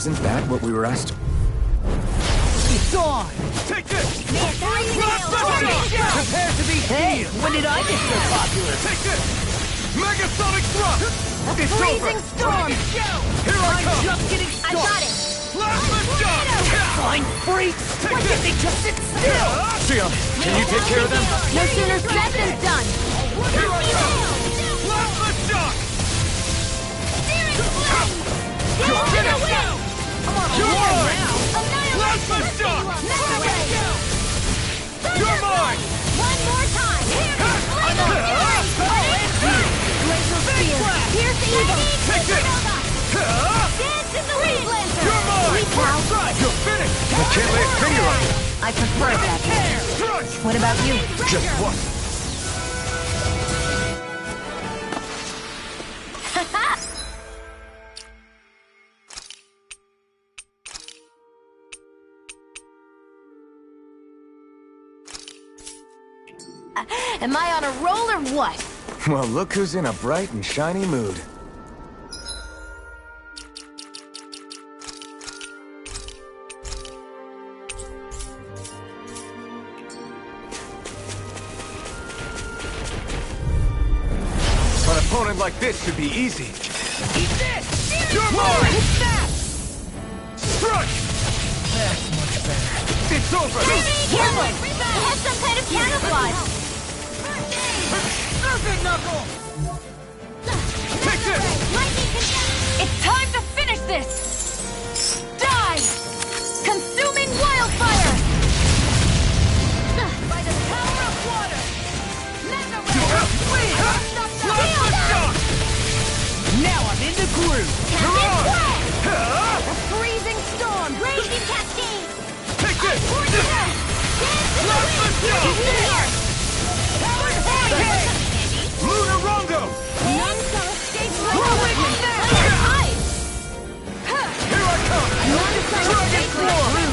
Speaker 4: Isn't that what we were asked?
Speaker 8: It's on! Take this! Prepare to be
Speaker 3: Hey, when did I get so popular?
Speaker 8: Take this! Megasonic thrust! It's
Speaker 9: Freezing
Speaker 8: over!
Speaker 9: storm!
Speaker 8: Here I come!
Speaker 3: Just getting
Speaker 9: I
Speaker 3: started.
Speaker 9: got it!
Speaker 8: Plasma shock!
Speaker 3: Fine freaks!
Speaker 8: Take
Speaker 3: Why
Speaker 8: this!
Speaker 3: can't they just sit still?
Speaker 4: Xion, can you take care of them?
Speaker 9: No sooner said than done!
Speaker 8: Here I come! Plasma shock!
Speaker 9: Searing flame! Get
Speaker 8: Go
Speaker 9: over
Speaker 8: get
Speaker 9: the
Speaker 8: it!
Speaker 9: way!
Speaker 8: You're mine!
Speaker 9: Annihilation!
Speaker 8: Plasma shock!
Speaker 9: Mega ray!
Speaker 8: You're mine!
Speaker 9: One more time! Glacial spear! Pierce evil!
Speaker 8: Take this!
Speaker 9: Dance in the wind! Lancer!
Speaker 8: You're mine!
Speaker 9: Reach out!
Speaker 8: You're finished!
Speaker 4: I can't lay a finger on it.
Speaker 6: I prefer that.
Speaker 8: Strike!
Speaker 6: What about you?
Speaker 4: Just what?
Speaker 6: Am I on a roll or what?
Speaker 4: Well, look who's in a bright and shiny mood. An opponent like this should be easy.
Speaker 8: Eat this! You're mine! Strike!
Speaker 3: That's much better.
Speaker 8: It's over!
Speaker 9: Careful! It has some kind of camouflage!
Speaker 8: Serpent knuckle! Take this!
Speaker 9: Lightning conduct!
Speaker 6: It's time to finish this! Die! Consuming wildfire!
Speaker 9: By the power of water! Mega ray!
Speaker 8: Plasma shock!
Speaker 3: Now I'm in the groove!
Speaker 9: A freezing storm! Raging cascade!
Speaker 8: Take this!
Speaker 9: Dance in the
Speaker 8: Plasma
Speaker 9: wind!
Speaker 8: shock!
Speaker 9: Here!
Speaker 8: Lunarongo!
Speaker 9: None shall escape my
Speaker 8: Whirling
Speaker 9: witness!
Speaker 8: Here I come!
Speaker 9: None shall
Speaker 8: Dragon
Speaker 9: escape
Speaker 8: Claw!
Speaker 9: my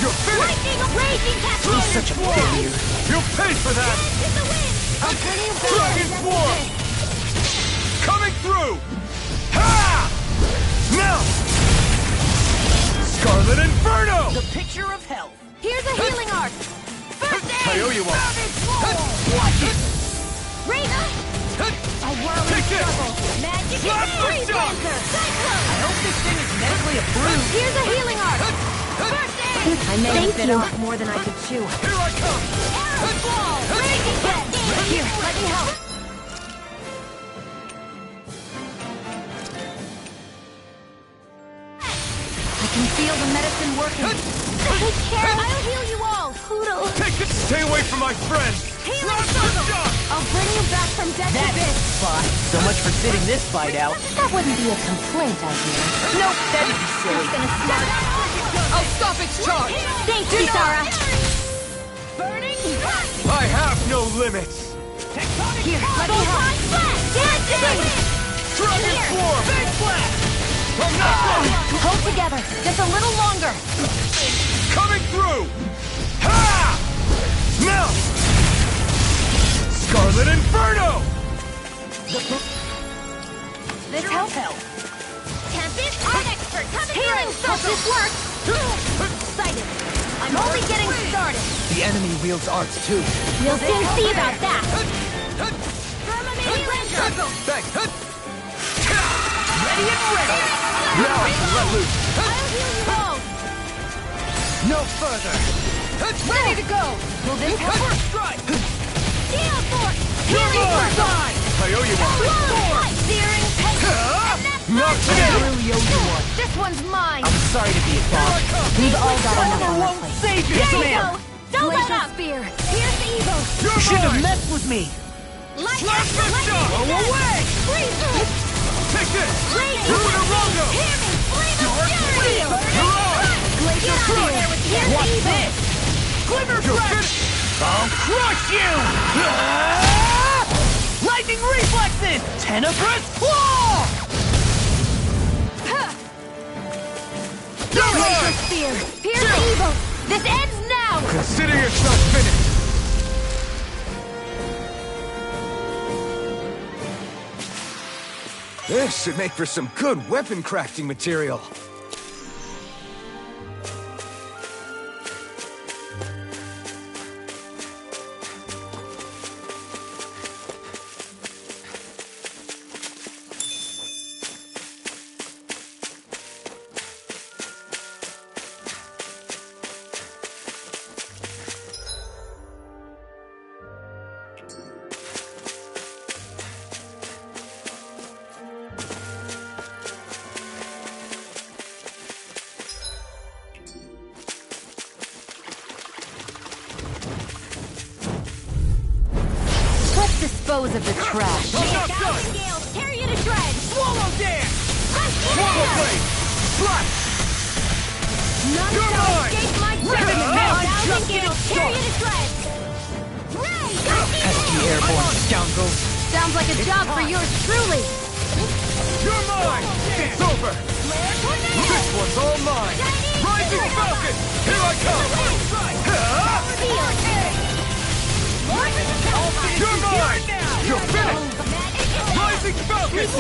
Speaker 8: You're finished!
Speaker 9: lightning! Raging cascade!
Speaker 3: He's such a failure.
Speaker 8: You'll pay for that!
Speaker 9: Dance in the wind! I'm turning you
Speaker 8: Dragon Swarm! Coming through! Ha! Now! Scarlet Inferno!
Speaker 3: The picture of health.
Speaker 9: Here's a healing art! First aid!
Speaker 4: I owe you one.
Speaker 3: Watch it!
Speaker 9: Razor! A whirling
Speaker 8: Take this!
Speaker 9: struggle! Magic
Speaker 8: Plasma
Speaker 9: Freeze
Speaker 8: shock!
Speaker 9: Lancer!
Speaker 3: I
Speaker 9: Cyclone!
Speaker 3: hope this thing is medically approved.
Speaker 9: Here's a healing art! First aid!
Speaker 6: I may have bit off more than I could chew.
Speaker 8: Here I come!
Speaker 9: Arrow ball! Raging cascade!
Speaker 6: Here, let me help. I can feel the medicine working.
Speaker 9: Take care! I'll heal you all! Poodle!
Speaker 8: Take it! Stay away from my friends!
Speaker 9: Healing
Speaker 8: Plasma
Speaker 9: circle!
Speaker 8: shock!
Speaker 9: I'll bring you back from death to
Speaker 3: That's
Speaker 9: this!
Speaker 3: fine. So much for sitting this fight out.
Speaker 6: That wouldn't be a complaint, I hear.
Speaker 3: Nope, that'd be silly.
Speaker 5: I'll stop its charge!
Speaker 9: Thanks, Kisara!
Speaker 3: Burning!
Speaker 4: I have no limits.
Speaker 6: Here, let me help.
Speaker 9: Dancing!
Speaker 8: Dragon Swarm!
Speaker 3: Big blast!
Speaker 6: Hold together, just a little longer.
Speaker 8: Coming through! Ha! Now! Scarlet Inferno!
Speaker 6: This helps.
Speaker 9: Tempest, art expert, coming
Speaker 6: Healing
Speaker 9: through!
Speaker 6: circle.
Speaker 9: This works! Excited! I'm only getting started!
Speaker 3: The enemy wields arts too.
Speaker 9: We'll soon see about that! Healing circle!
Speaker 8: Thanks!
Speaker 3: Ready and ready!
Speaker 8: Now I can let loose!
Speaker 9: I'll heal you all!
Speaker 3: No further!
Speaker 5: Ready to go!
Speaker 3: Will this help?
Speaker 8: First strike!
Speaker 9: Steel force!
Speaker 8: You're
Speaker 9: Healing
Speaker 8: mine!
Speaker 9: circle!
Speaker 8: I owe you one!
Speaker 9: Searing pain!
Speaker 8: Not
Speaker 3: I
Speaker 8: today!
Speaker 3: really owe you one.
Speaker 6: This one's mine.
Speaker 3: I'm sorry to be a dog.
Speaker 6: We've all got enough on our
Speaker 3: Won't
Speaker 6: plate.
Speaker 3: save
Speaker 9: There
Speaker 3: this
Speaker 9: you
Speaker 3: man!
Speaker 9: go! Don't let
Speaker 6: Glacial
Speaker 9: up!
Speaker 6: spear.
Speaker 9: Here's the evil!
Speaker 8: You're
Speaker 3: Shouldn't have
Speaker 8: mine!
Speaker 3: messed with me!
Speaker 9: Lightning!
Speaker 8: Plasma shock!
Speaker 3: Go away!
Speaker 9: Freeze!
Speaker 8: Take this!
Speaker 9: Raging!
Speaker 8: Lunarongo!
Speaker 9: Hear me! Flame of fury!
Speaker 8: You're on!
Speaker 9: Glacial spear! Here's
Speaker 3: Watch
Speaker 9: the evil!
Speaker 3: this! Glimmer
Speaker 8: You're
Speaker 3: Breath!
Speaker 8: finished!
Speaker 3: I'll crush you! Lightning reflexes! Tenebrous claw!
Speaker 8: You're
Speaker 9: Glacial
Speaker 8: mine!
Speaker 9: spear! Here's the evil! This ends now!
Speaker 4: Consider yourself finished. This should make for some good weapon crafting material.
Speaker 6: dispose of the trash.
Speaker 9: Thousand Gales, tear you to shreds!
Speaker 8: Swallow dance!
Speaker 9: Swallow
Speaker 8: blade! Flush!
Speaker 9: None
Speaker 8: You're
Speaker 9: shall
Speaker 8: mine!
Speaker 9: escape my
Speaker 8: Rip it!
Speaker 9: judgment!
Speaker 8: I'm
Speaker 9: Thousand
Speaker 8: just
Speaker 9: Gales,
Speaker 8: getting
Speaker 9: tear you to
Speaker 8: started.
Speaker 9: shreds! Ray!
Speaker 3: Pesky airborne scoundrels.
Speaker 6: Sounds like a job for yours truly.
Speaker 8: You're mine! It's over! This one's all mine! Rising Falcon! Here I come! You're mine! You're finished! Rising Falcon! It's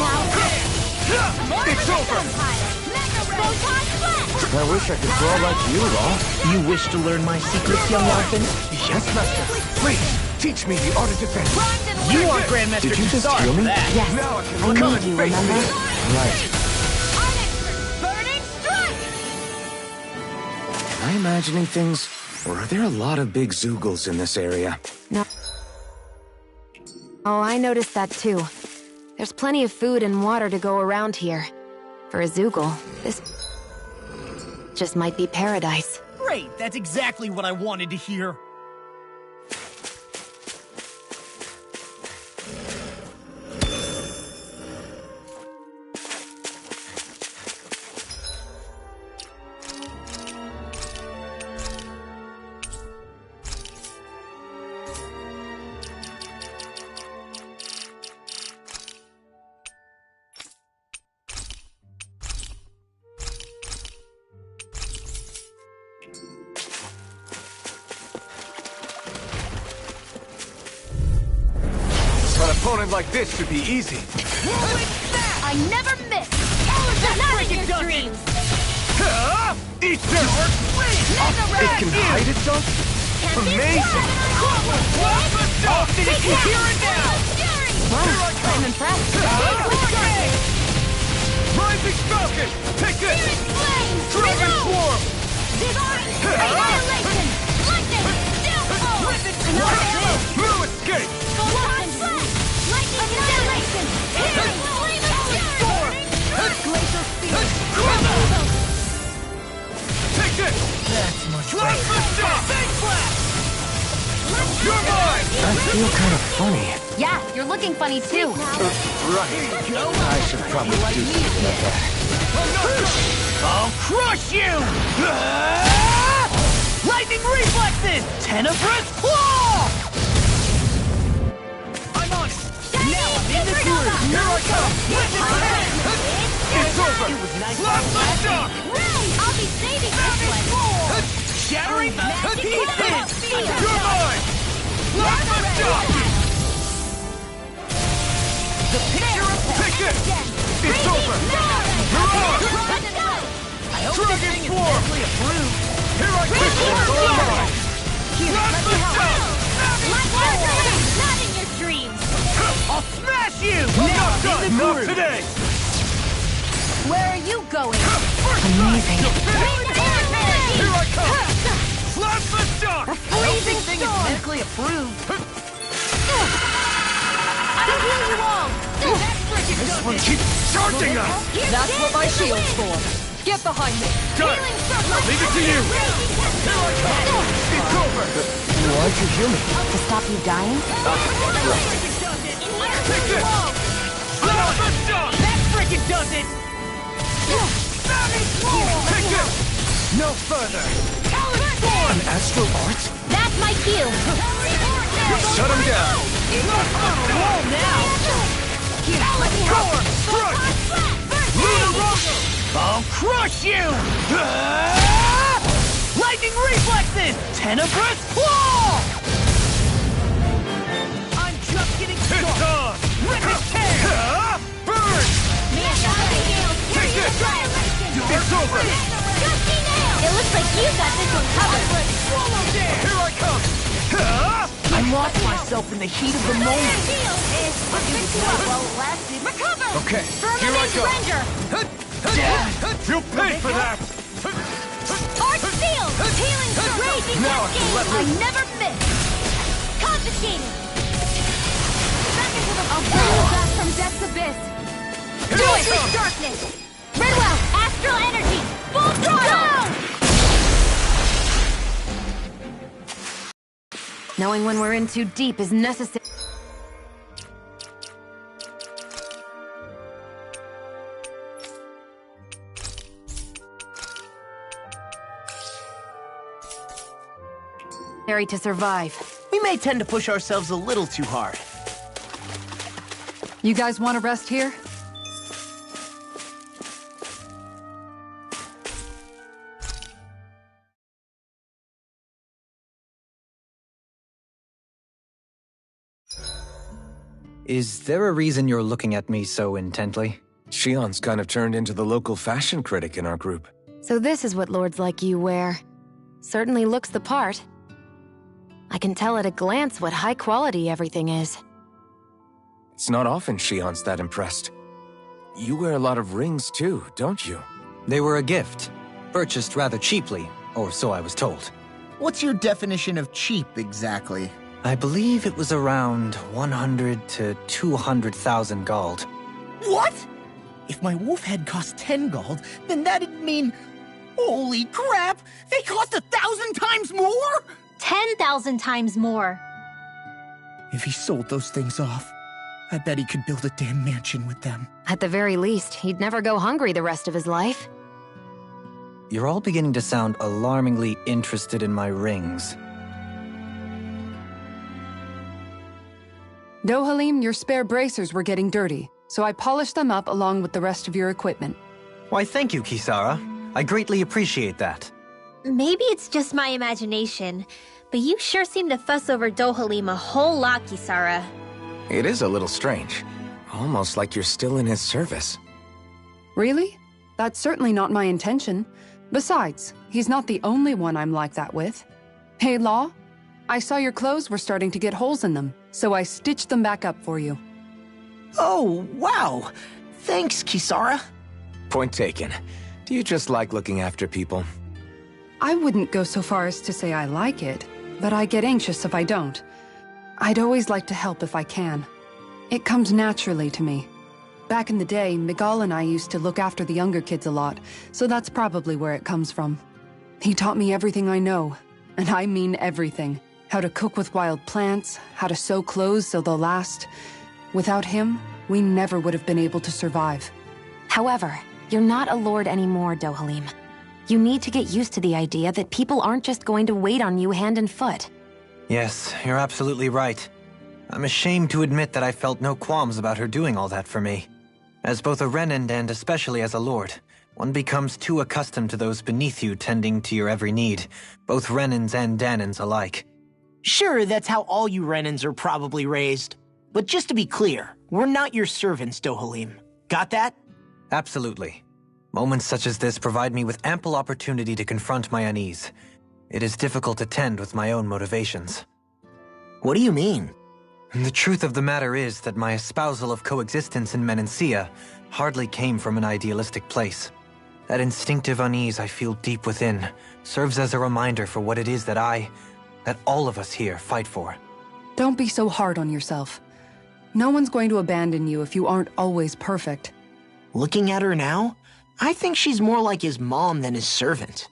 Speaker 8: over!
Speaker 4: I wish I could draw like you, Law.
Speaker 3: You wish to learn my secrets, young orphan?
Speaker 4: Yes, Master. Please, teach me the art of defense.
Speaker 3: You are Grandmaster
Speaker 4: Did you just
Speaker 3: Kisara
Speaker 4: heal me?
Speaker 3: for that.
Speaker 6: Yes,
Speaker 8: Now I can
Speaker 6: I
Speaker 8: come
Speaker 6: made
Speaker 8: and
Speaker 6: you,
Speaker 8: face
Speaker 6: remember?
Speaker 4: Right.
Speaker 9: Burning strike!
Speaker 4: Am I imagining things? Or are there a lot of big Zoogles in this area?
Speaker 6: No. Oh, I noticed that too. There's plenty of food and water to go around here. For a Zoogle, this just might be paradise.
Speaker 12: Great, that's exactly what I wanted to hear.
Speaker 8: An opponent like this should be easy.
Speaker 9: I never miss! Not in your dreams!
Speaker 8: Eat dirt! It can hide itself? Amazing! I'll finish you here and now!
Speaker 6: I'm impressed.
Speaker 8: Rising Falcon! Take this! Dragon Swarm!
Speaker 9: Annihilation! Lightning! Steel
Speaker 8: No escape!
Speaker 9: Photon Flash! Lightning Annihilation! Healing!
Speaker 8: Storm!
Speaker 9: Glacial Speed!
Speaker 8: Take this!
Speaker 3: That's much
Speaker 8: Flash
Speaker 3: better.
Speaker 8: the shot! Big Flash! You're mine!
Speaker 4: I feel kind of funny.
Speaker 6: Yeah, you're looking funny too.
Speaker 4: Right. I should probably do something like that.
Speaker 12: I'll crush you! Lightning reflexes! Tenebrous claw! I'm on it! Now I'm in the groove!
Speaker 8: Here I come! It's over!
Speaker 12: It was nice.
Speaker 8: Flash the shot!
Speaker 9: I'll be saving this one!
Speaker 12: Shattering pieces!
Speaker 8: You're mine! Flash the shot!
Speaker 12: The picture of
Speaker 8: Take it! It's over! You're on!
Speaker 12: I hope this
Speaker 8: Dragon
Speaker 12: thing is
Speaker 8: Swarm!
Speaker 12: medically approved.
Speaker 8: Here I come! All mine! Flash the shot!
Speaker 9: Not in your dreams!
Speaker 12: I'll smash you!
Speaker 8: Not done! Not today!
Speaker 6: Where are you going?
Speaker 9: Amazing!
Speaker 8: Here I come! Flash the shot!
Speaker 12: I hope this thing is medically approved.
Speaker 9: I'll heal you all!
Speaker 8: This one keeps charging us!
Speaker 5: That's what my shield's for. Get behind me.
Speaker 8: Done! Leave it to you! Here I come! It's over!
Speaker 4: Why'd you heal me?
Speaker 6: To stop you dying?
Speaker 8: Take this! Flash the shot!
Speaker 12: That frickin' does it!
Speaker 8: Take this! No further!
Speaker 4: An astral art?
Speaker 9: That's my cue!
Speaker 8: Shut him down!
Speaker 12: Whoa, now! I'll crush you! Lightning reflexes! Tenebrous claw! I'm just getting
Speaker 8: It's
Speaker 12: started!
Speaker 8: on!
Speaker 12: Rip and tear!
Speaker 8: Burn! Take this! It's over!
Speaker 9: It looks like you got this one covered!
Speaker 8: Here I come!
Speaker 12: I lost myself in the heat of the moment.
Speaker 9: Recover!
Speaker 8: Okay,
Speaker 9: Firm
Speaker 8: here I go!
Speaker 9: surrender!
Speaker 8: You'll pay for that!
Speaker 9: Arch Field! Healing Raging
Speaker 8: Now I can let
Speaker 9: Cascade!
Speaker 8: loose.
Speaker 9: I never miss! Confiscated! I'll bring you back from Death's Abyss!
Speaker 8: Here
Speaker 9: Do
Speaker 8: I
Speaker 9: it
Speaker 8: come!
Speaker 9: with darkness! Redwell! Astral Energy! Full throttle!
Speaker 6: Knowing when we're in too deep is necessary. necessary to survive.
Speaker 3: We may tend to push ourselves a little too hard.
Speaker 5: You guys want to rest here?
Speaker 1: Is there a reason you're looking at me so intently?
Speaker 4: Shion's kind of turned into the local fashion critic in our group.
Speaker 6: So this is what lords like you wear. Certainly looks the part. I can tell at a glance what high quality everything is.
Speaker 4: It's not often Shion's that impressed. You wear a lot of rings too, don't you?
Speaker 1: They were a gift, purchased rather cheaply, or so I was told.
Speaker 3: What's your definition of cheap, exactly?
Speaker 1: I believe it was around 100 to 200,000 gold.
Speaker 3: What? If my wolf head cost 10 gold, then that'd mean... Holy crap! They cost 1,000 times more?!
Speaker 7: 10,000 times more.
Speaker 3: If he sold those things off, I bet he could build a damn mansion with them.
Speaker 6: At the very least, he'd never go hungry the rest of his life.
Speaker 1: You're all beginning to sound alarmingly interested in my rings.
Speaker 5: Dohalim, your spare bracers were getting dirty, so I polished them up along with the rest of your equipment.
Speaker 1: Why, thank you, Kisara. I greatly appreciate that.
Speaker 7: Maybe it's just my imagination, but you sure seem to fuss over Dohalim a whole lot, Kisara.
Speaker 4: It is a little strange. Almost like you're still in his service.
Speaker 5: Really? That's certainly not my intention. Besides, he's not the only one I'm like that with. Hey, Law, I saw your clothes were starting to get holes in them, so I stitched them back up for you.
Speaker 3: Oh, wow! Thanks, Kisara.
Speaker 4: Point taken. Do you just like looking after people?
Speaker 5: I wouldn't go so far as to say I like it, but I get anxious if I don't. I'd always like to help if I can. It comes naturally to me. Back in the day, Miguel and I used to look after the younger kids a lot, so that's probably where it comes from. He taught me everything I know, and I mean everything. How to cook with wild plants, how to sew clothes so they'll last. Without him, we never would have been able to survive.
Speaker 6: However, you're not a lord anymore, Dohalim. You need to get used to the idea that people aren't just going to wait on you hand and foot.
Speaker 1: Yes, you're absolutely right. I'm ashamed to admit that I felt no qualms about her doing all that for me. As both a Renan and especially as a lord, one becomes too accustomed to those beneath you tending to your every need, both Renans and Danans alike.
Speaker 3: Sure, that's how all you Renans are probably raised. But just to be clear, we're not your servants, Dohalim. Got that?
Speaker 1: Absolutely. Moments such as this provide me with ample opportunity to confront my unease. It is difficult to tend with my own motivations.
Speaker 3: What do you mean?
Speaker 1: The truth of the matter is that my espousal of coexistence in Menancia hardly came from an idealistic place. That instinctive unease I feel deep within serves as a reminder for what it is that all of us here fight for.
Speaker 5: Don't be so hard on yourself. No one's going to abandon you if you aren't always perfect.
Speaker 3: Looking at her now, I think she's more like his mom than his servant.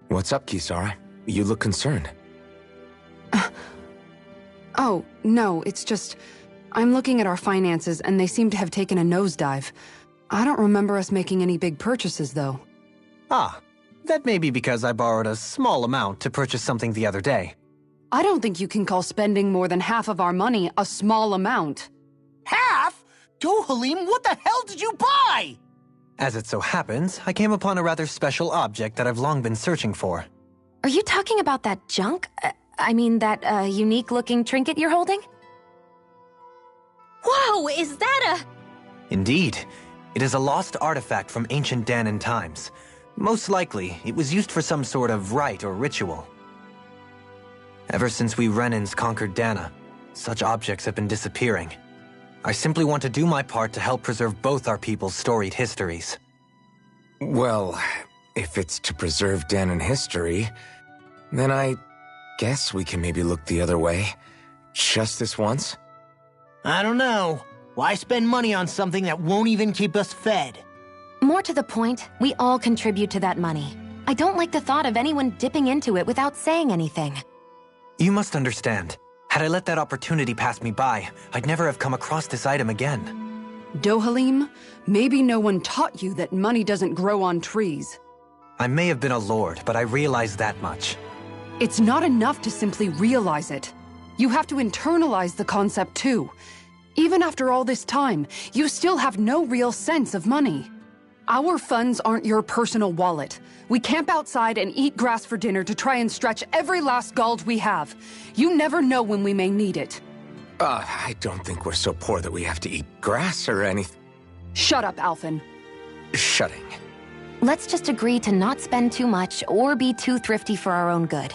Speaker 4: What's up, Kisara? You look concerned.
Speaker 5: Oh, no, it's just... I'm looking at our finances and they seem to have taken a nosedive. I don't remember us making any big purchases, though.
Speaker 1: Ah, that may be because I borrowed a small amount to purchase something the other day.
Speaker 5: I don't think you can call spending more than half of our money a small amount.
Speaker 3: Half? Dohalim, what the hell did you buy?
Speaker 1: As it so happens, I came upon a rather special object that I've long been searching for.
Speaker 6: Are you talking about that junk? That unique-looking trinket you're holding?
Speaker 7: Whoa, is that a...
Speaker 1: Indeed. It is a lost artifact from ancient Dahnan times. Most likely, it was used for some sort of rite or ritual. Ever since we Renans conquered Dahna, such objects have been disappearing. I simply want to do my part to help preserve both our people's storied histories.
Speaker 4: Well, if it's to preserve Dahnan history, then I guess we can maybe look the other way. Just this once?
Speaker 3: I don't know. Why spend money on something that won't even keep us fed?
Speaker 6: More to the point, we all contribute to that money. I don't like the thought of anyone dipping into it without saying anything.
Speaker 1: You must understand. Had I let that opportunity pass me by, I'd never have come across this item again.
Speaker 5: Dohalim, maybe no one taught you that money doesn't grow on trees.
Speaker 1: I may have been a lord, but I realize that much.
Speaker 5: It's not enough to simply realize it. You have to internalize the concept too. Even after all this time, you still have no real sense of money. Our funds aren't your personal wallet. We camp outside and eat grass for dinner to try and stretch every last gold we have. You never know when we may need it.
Speaker 4: I don't think we're so poor that we have to eat grass or anything.
Speaker 5: Shut up, Alphen.
Speaker 4: Shutting.
Speaker 6: Let's just agree to not spend too much or be too thrifty for our own good.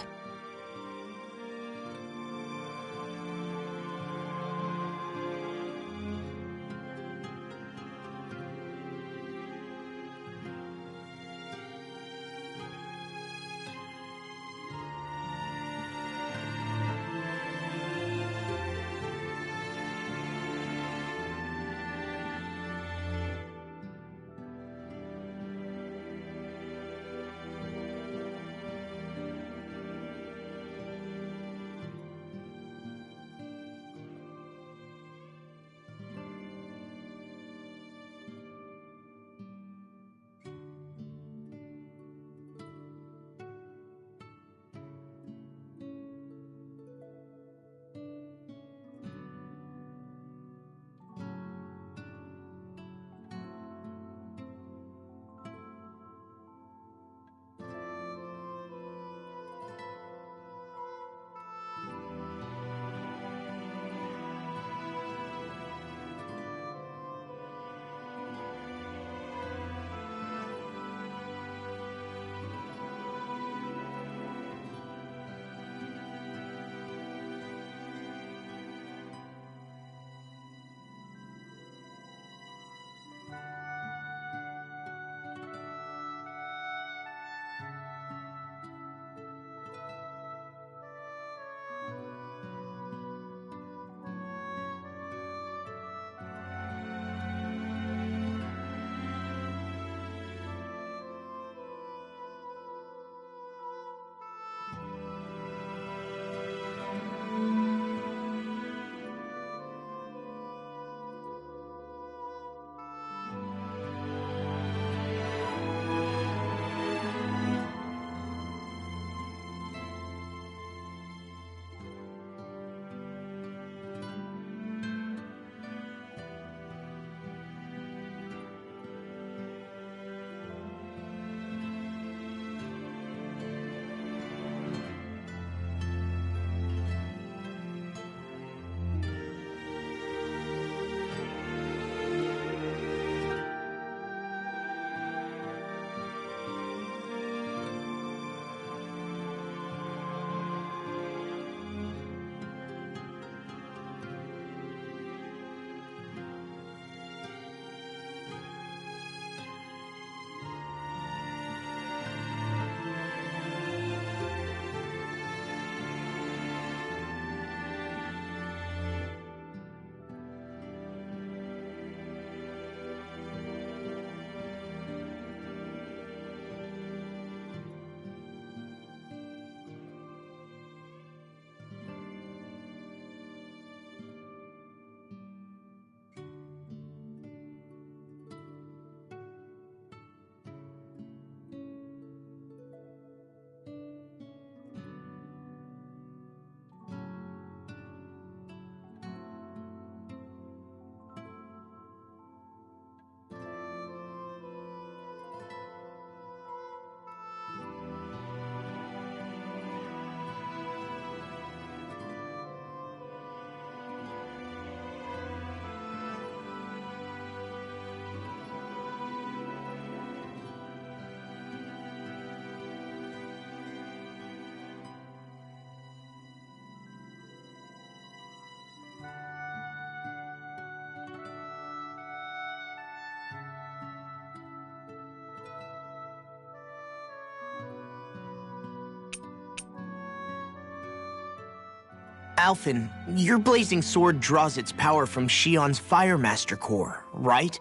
Speaker 3: Alphen, your blazing sword draws its power from Shion's Fire Master core, right?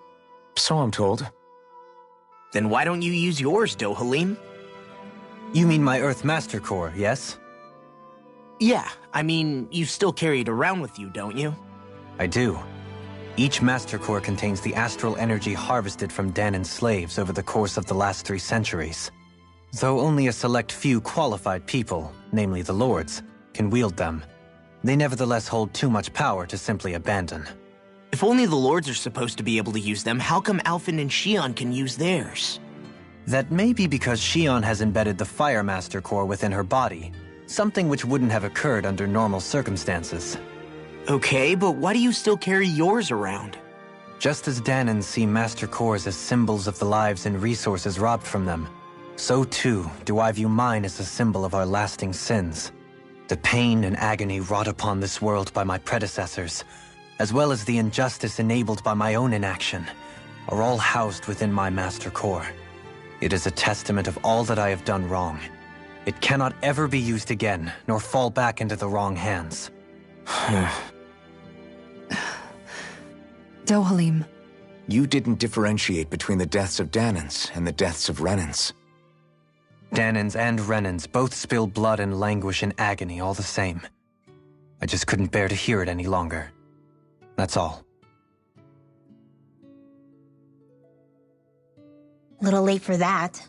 Speaker 4: So I'm told.
Speaker 3: Then why don't you use yours, Dohalim?
Speaker 1: You mean my Earth Master core, yes?
Speaker 3: Yeah, I mean, you still carry it around with you, don't you?
Speaker 1: I do. Each Master Core contains the astral energy harvested from Danan's slaves over the course of the last 3 centuries. Though only a select few qualified people, namely the Lords, can wield them, they nevertheless hold too much power to simply abandon.
Speaker 3: If only the Lords are supposed to be able to use them, how come Alphen and Shion can use theirs?
Speaker 1: That may be because Shion has embedded the Fire Master Core within her body, something which wouldn't have occurred under normal circumstances.
Speaker 3: Okay, but why do you still carry yours around?
Speaker 1: Just as Danans see Master Cores as symbols of the lives and resources robbed from them, so too do I view mine as a symbol of our lasting sins. The pain and agony wrought upon this world by my predecessors, as well as the injustice enabled by my own inaction, are all housed within my Master Core. It is a testament of all that I have done wrong. It cannot ever be used again, nor fall back into the wrong hands.
Speaker 5: Dohalim.
Speaker 4: You didn't differentiate between the deaths of Danans and the deaths of Renans.
Speaker 1: Danans and Renans both spill blood and languish in agony all the same. I just couldn't bear to hear it any longer. That's all.
Speaker 7: Little late for that.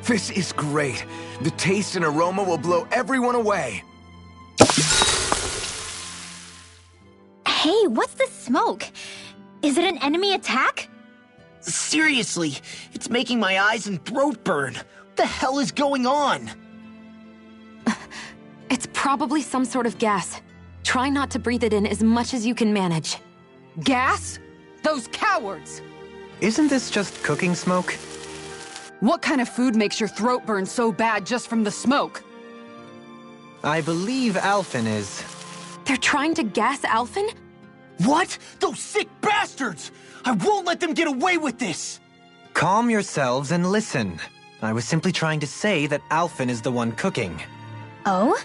Speaker 4: This is great. The taste and aroma will blow everyone away.
Speaker 7: Hey, what's the smoke? Is it an enemy attack?
Speaker 3: Seriously, it's making my eyes and throat burn. What the hell is going on?
Speaker 6: It's probably some sort of gas. Try not to breathe it in as much as you can manage.
Speaker 5: Gas? Those cowards!
Speaker 1: Isn't this just cooking smoke?
Speaker 5: What kind of food makes your throat burn so bad just from the smoke?
Speaker 1: I believe Alphen is...
Speaker 6: They're trying to gas Alphen?
Speaker 3: What? Those sick bastards! I won't let them get away with this!
Speaker 1: Calm yourselves and listen. I was simply trying to say that Alphen is the one cooking.
Speaker 7: Oh?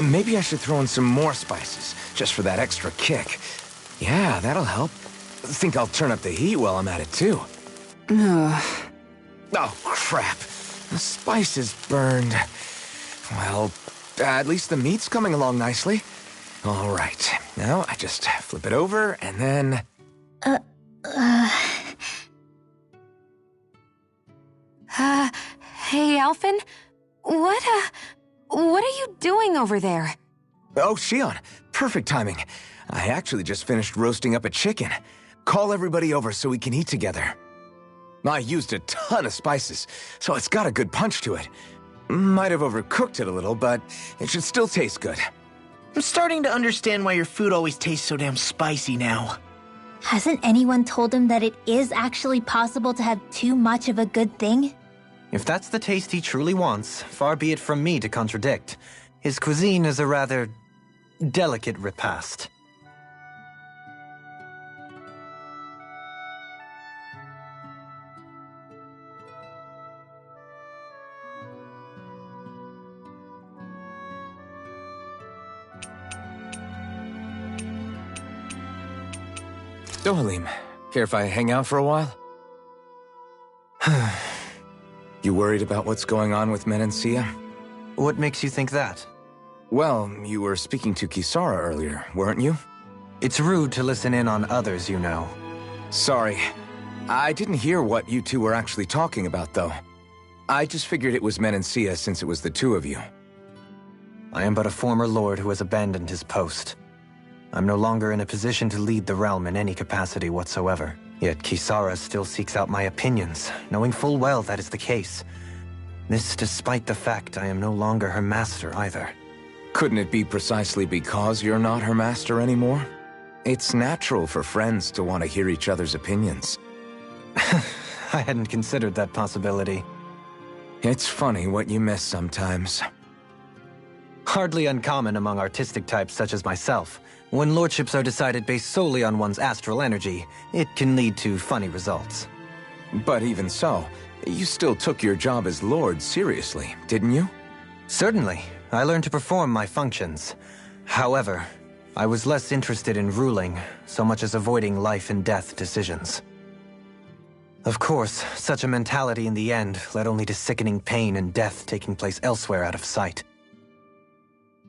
Speaker 4: Maybe I should throw in some more spices, just for that extra kick. Yeah, that'll help. Think I'll turn up the heat while I'm at it, too. Oh, crap. The spice is burned. Well, at least the meat's coming along nicely. All right. Now, I just flip it over, and then...
Speaker 6: Hey, Alphen? What are you doing over there?
Speaker 4: Oh, Shion. Perfect timing. I actually just finished roasting up a chicken. Call everybody over so we can eat together. I used a ton of spices, so it's got a good punch to it. Might have overcooked it a little, but it should still taste good.
Speaker 3: I'm starting to understand why your food always tastes so damn spicy now.
Speaker 7: Hasn't anyone told him that it is actually possible to have too much of a good thing?
Speaker 1: If that's the taste he truly wants, far be it from me to contradict. His cuisine is a rather delicate repast.
Speaker 4: Dohalim, care if I hang out for a while? You worried about what's going on with Menancia?
Speaker 1: What makes you think that?
Speaker 4: Well, you were speaking to Kisara earlier, weren't you?
Speaker 1: It's rude to listen in on others, you know.
Speaker 4: Sorry. I didn't hear what you two were actually talking about, though. I just figured it was Menancia since it was the two of you.
Speaker 1: I am but a former lord who has abandoned his post. I'm no longer in a position to lead the realm in any capacity whatsoever. Yet Kisara still seeks out my opinions, knowing full well that is the case. This despite the fact I am no longer her master either.
Speaker 4: Couldn't it be precisely because you're not her master anymore? It's natural for friends to want to hear each other's opinions.
Speaker 1: I hadn't considered that possibility.
Speaker 4: It's funny what you miss sometimes.
Speaker 1: Hardly uncommon among artistic types such as myself. When lordships are decided based solely on one's astral energy, it can lead to funny results.
Speaker 4: But even so, you still took your job as lord seriously, didn't you?
Speaker 1: Certainly. I learned to perform my functions. However, I was less interested in ruling, so much as avoiding life and death decisions. Of course, such a mentality in the end led only to sickening pain and death taking place elsewhere out of sight.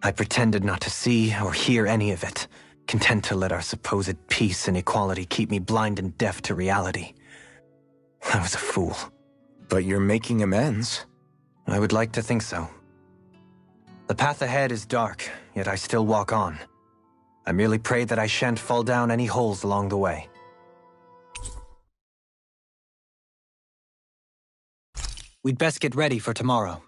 Speaker 1: I pretended not to see or hear any of it, content to let our supposed peace and equality keep me blind and deaf to reality. I was a fool.
Speaker 4: But you're making amends.
Speaker 1: I would like to think so. The path ahead is dark, yet I still walk on. I merely pray that I shan't fall down any holes along the way. We'd best get ready for tomorrow.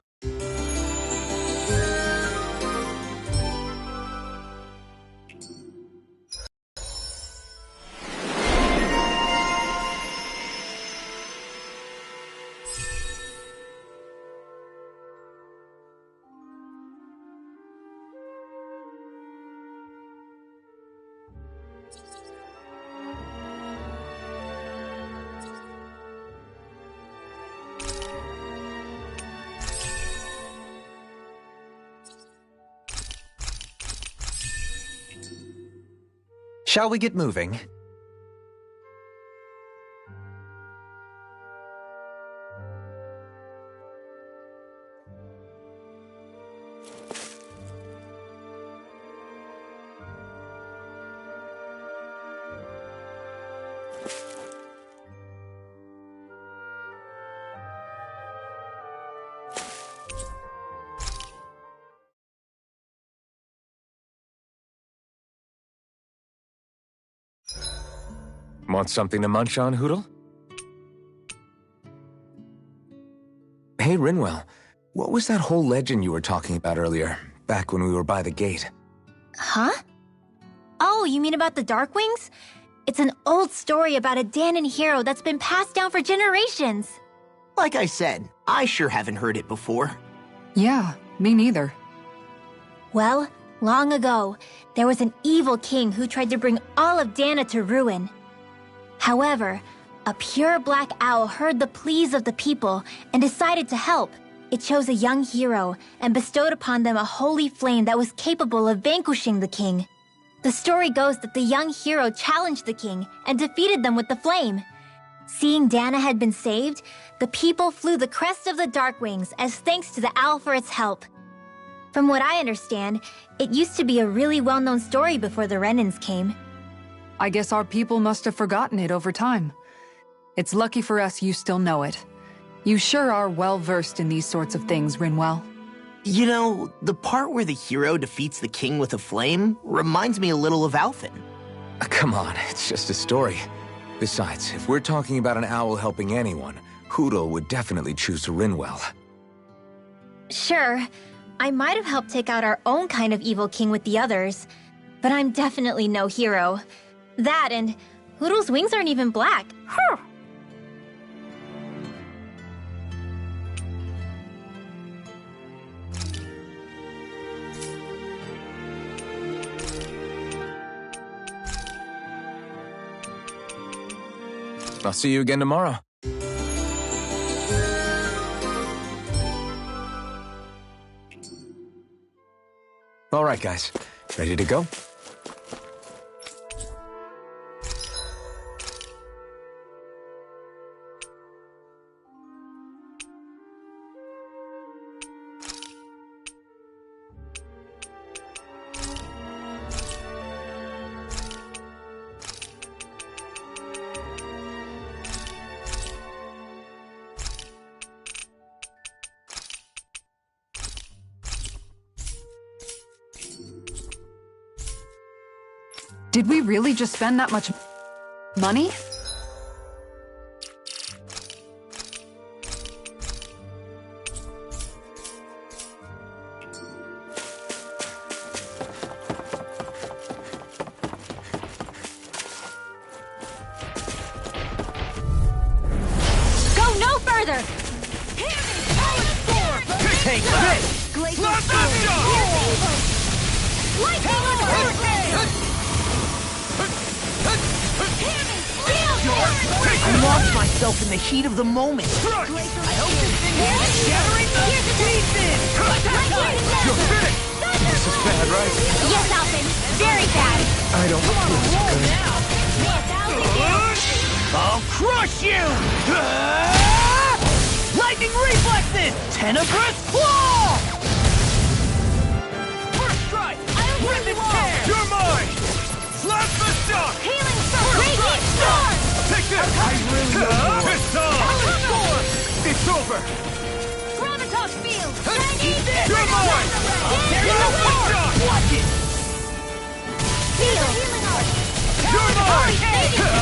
Speaker 1: Shall we get moving?
Speaker 4: Want something to munch on, Hootle? Hey, Rinwell. What was that whole legend you were talking about earlier, back when we were by the gate?
Speaker 7: Huh? Oh, you mean about the Darkwings? It's an old story about a Dahnan hero that's been passed down for generations.
Speaker 3: Like I said, I sure haven't heard it before.
Speaker 5: Yeah, me neither.
Speaker 7: Well, long ago, there was an evil king who tried to bring all of Dahna to ruin. However, a pure black owl heard the pleas of the people and decided to help. It chose a young hero and bestowed upon them a holy flame that was capable of vanquishing the king. The story goes that the young hero challenged the king and defeated them with the flame. Seeing Dahna had been saved, the people flew the crest of the Darkwings as thanks to the owl for its help. From what I understand, it used to be a really well-known story before the Renans came.
Speaker 5: I guess our people must have forgotten it over time. It's lucky for us you still know it. You sure are well-versed in these sorts of things, Rinwell.
Speaker 3: You know, the part where the hero defeats the king with a flame reminds me a little of Alphen.
Speaker 4: Come on, it's just a story. Besides, if we're talking about an owl helping anyone, Hootle would definitely choose Rinwell.
Speaker 7: Sure, I might have helped take out our own kind of evil king with the others, but I'm definitely no hero. That and Hootle's wings aren't even black. Huh.
Speaker 4: I'll see you again tomorrow. All right, guys. Ready to go?
Speaker 5: Did we really just spend that much money?
Speaker 9: Go no further!
Speaker 12: Take this! I lost myself in the heat of the moment. I hope this thing is shattering the pieces!
Speaker 8: You're finished! This is bad, right?
Speaker 9: Yes, Alvin. Very bad.
Speaker 8: I don't feel good.
Speaker 12: I'll crush you! Lightning reflexes! Tenebrous claw! First strike! Ribbon tear!
Speaker 8: You're mine! Slap the shock!
Speaker 9: Healing Radiant Storm!
Speaker 8: Take this!
Speaker 12: I really don't know.
Speaker 8: It's on! It's over!
Speaker 9: Gravitas Field!
Speaker 8: You're mine!
Speaker 12: There you go! Watch it!
Speaker 9: Field! Healing Art!
Speaker 8: You're mine! You're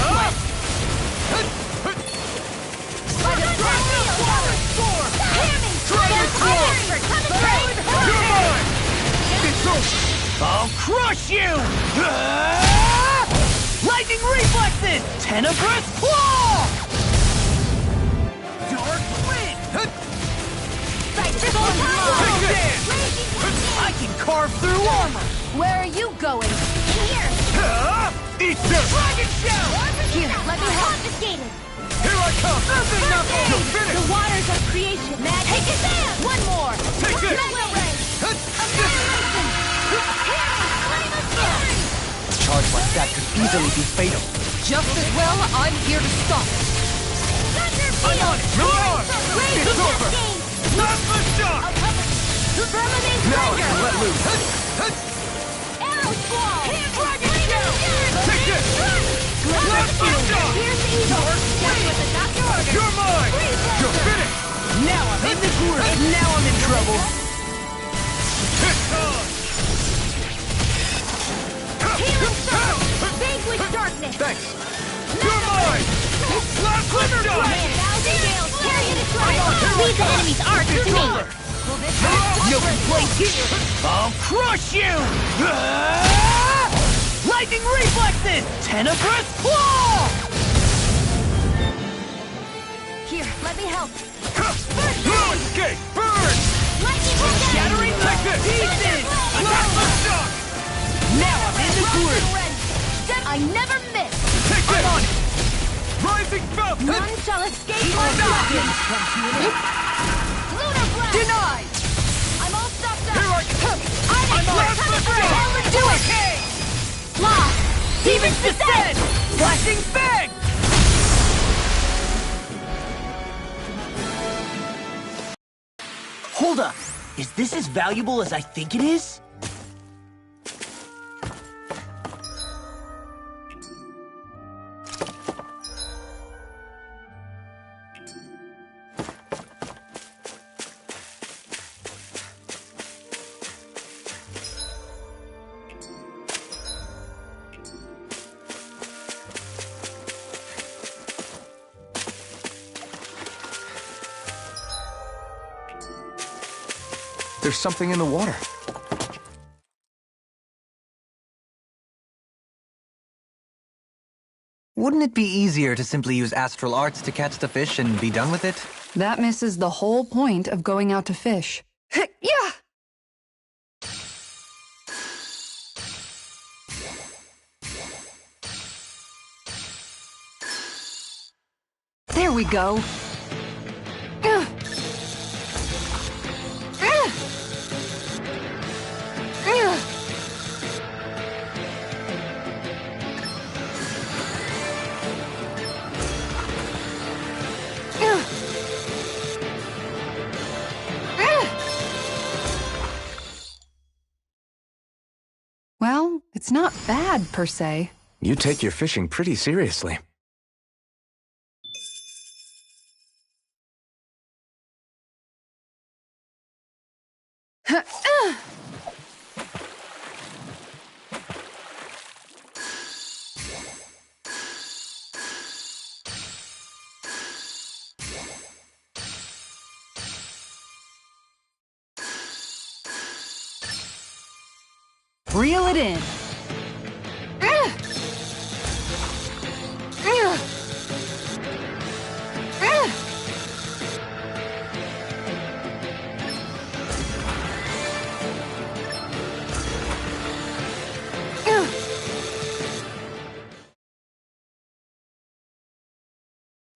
Speaker 8: mine! It's over!
Speaker 12: I'll crush you! Lightning reflexes! Tenebrous claw! Dark wind! I can carve through armor!
Speaker 9: Where are you going? In here!
Speaker 8: Eat this!
Speaker 12: Dragon shell!
Speaker 9: Here, let me help. Confiscated!
Speaker 8: Here I come! You're
Speaker 9: The
Speaker 8: finished!
Speaker 9: waters of creation! Magic! Take it down! One more!
Speaker 8: Take this!
Speaker 9: Metal ray! Annihilation! Flame of fury!
Speaker 12: A charge like that could easily be fatal.
Speaker 5: Just as well, I'm here to stop it.
Speaker 9: Thunder
Speaker 12: I'm on
Speaker 9: field!
Speaker 12: it!
Speaker 8: Milan!
Speaker 9: Raging
Speaker 8: It's over!
Speaker 9: cascade!
Speaker 8: Slap the shock!
Speaker 9: Vermilion
Speaker 8: Now I
Speaker 9: thunder!
Speaker 8: can let loose!
Speaker 9: Arrow squall! Dragon shell!
Speaker 8: Take this! Slap the shock!
Speaker 9: Here's the evil! Just what the doctor ordered!
Speaker 8: You're mine! You're finished!
Speaker 12: Now I'm in the groove! Now I'm in trouble!
Speaker 8: It's on!
Speaker 9: Healing circle! Vanquish darkness!
Speaker 8: Thanks! You're mine! Slap the shock!
Speaker 9: Thousand gales! Carry it aside! Leave the enemy's art to me!
Speaker 12: No place here! I'll crush you! Lightning reflexes! Tenebrous claw!
Speaker 9: Here, let me help!
Speaker 8: No escape! Burn!
Speaker 9: Lightning
Speaker 12: Shattering the pieces!
Speaker 8: Slap the shock!
Speaker 12: Now I'm in the groove!
Speaker 9: I never miss!
Speaker 8: Take
Speaker 12: I'm
Speaker 8: this!
Speaker 12: on it!
Speaker 8: Rising Falcon!
Speaker 9: None shall escape my blessing! Lunar blast!
Speaker 12: Denied!
Speaker 9: I'm all stopped up!
Speaker 8: Here I come!
Speaker 9: I'm on
Speaker 8: Slap
Speaker 9: it!
Speaker 8: the shock!
Speaker 9: Hell and do it! Lost!
Speaker 12: Demon's Descent! Flashing Fang! Hold up! Is this as valuable as I think it is?
Speaker 4: There's something in the water.
Speaker 1: Wouldn't it be easier to simply use astral arts to catch the fish and be done with it?
Speaker 5: That misses the whole point of going out to fish. Yeah! There we go. Well, it's not bad, per se.
Speaker 4: You take your fishing pretty seriously.
Speaker 5: Reel it in.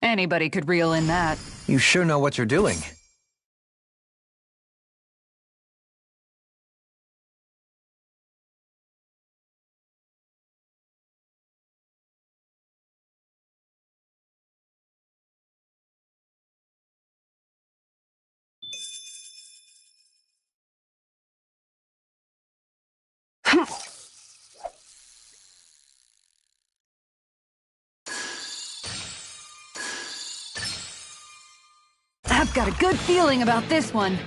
Speaker 5: Anybody could reel in that.
Speaker 1: You sure know what you're doing.
Speaker 5: I've got a good feeling about this one.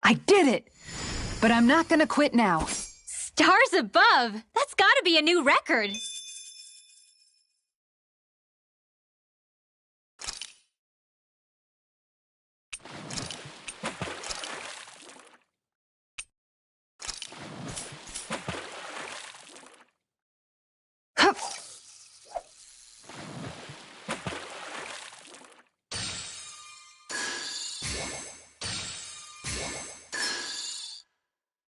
Speaker 5: I did it! But I'm not gonna quit now.
Speaker 9: Stars above! That's gotta be a new record!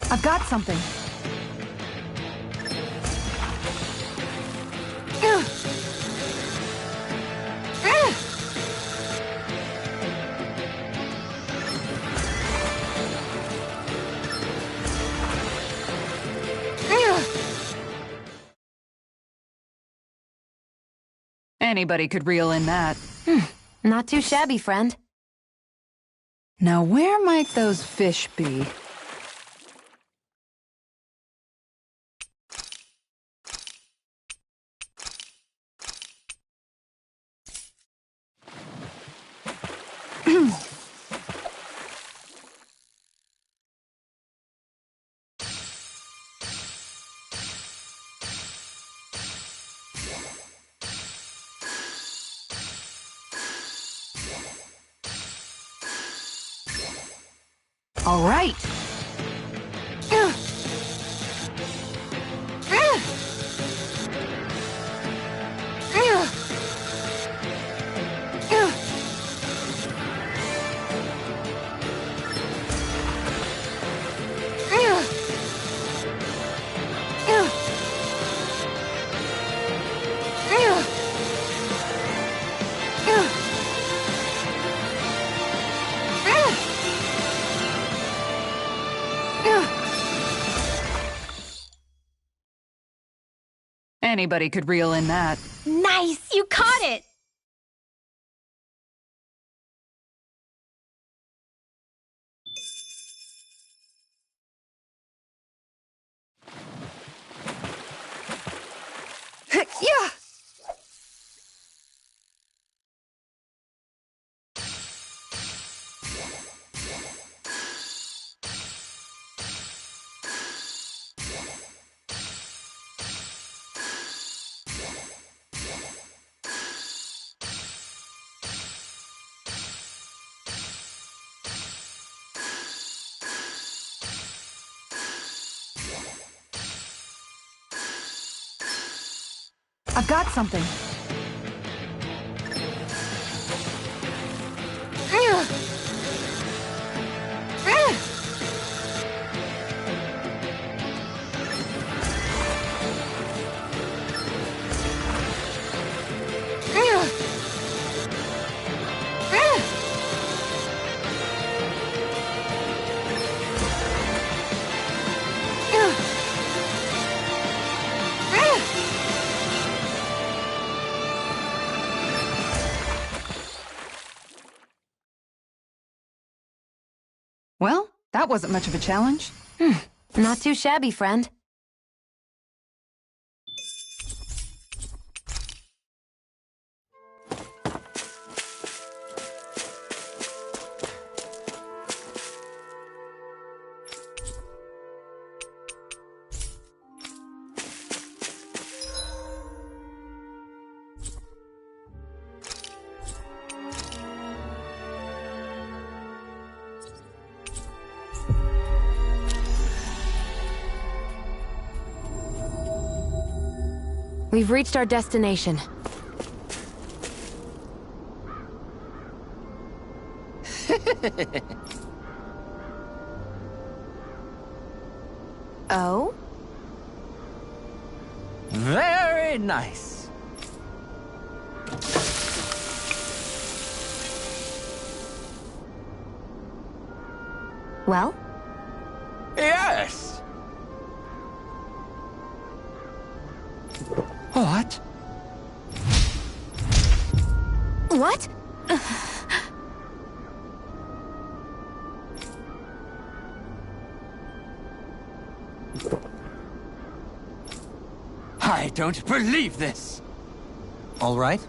Speaker 5: I've got something. Anybody could reel in that.
Speaker 6: Not too shabby, friend.
Speaker 5: Now where might those fish be? All right. Anybody could reel in that.
Speaker 9: Nice! You caught it!
Speaker 5: Yeah! I've got something. Well, that wasn't much of a challenge.
Speaker 6: Not too shabby, friend. We've reached our destination. Oh?
Speaker 12: Very nice.
Speaker 6: Well?
Speaker 12: Yes! What?
Speaker 6: What?
Speaker 12: I don't believe this!
Speaker 1: All right?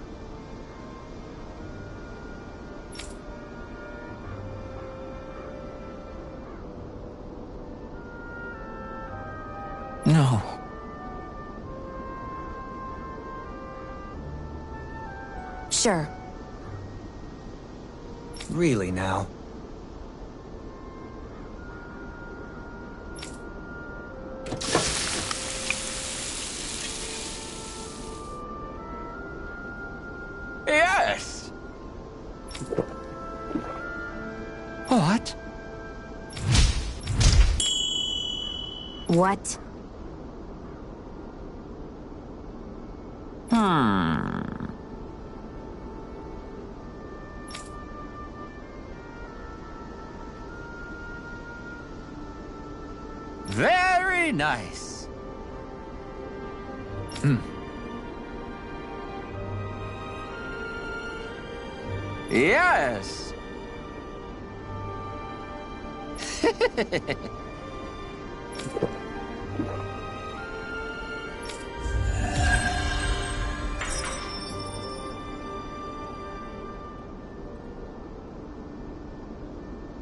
Speaker 12: No.
Speaker 6: Sure.
Speaker 1: Really now?
Speaker 12: Yes! What?
Speaker 6: What?
Speaker 12: Very nice. Yes.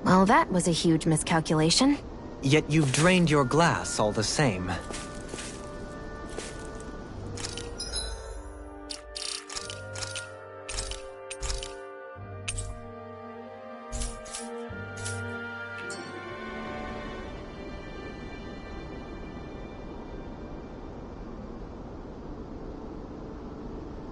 Speaker 6: Well, that was a huge miscalculation.
Speaker 1: Yet you've drained your glass all the same.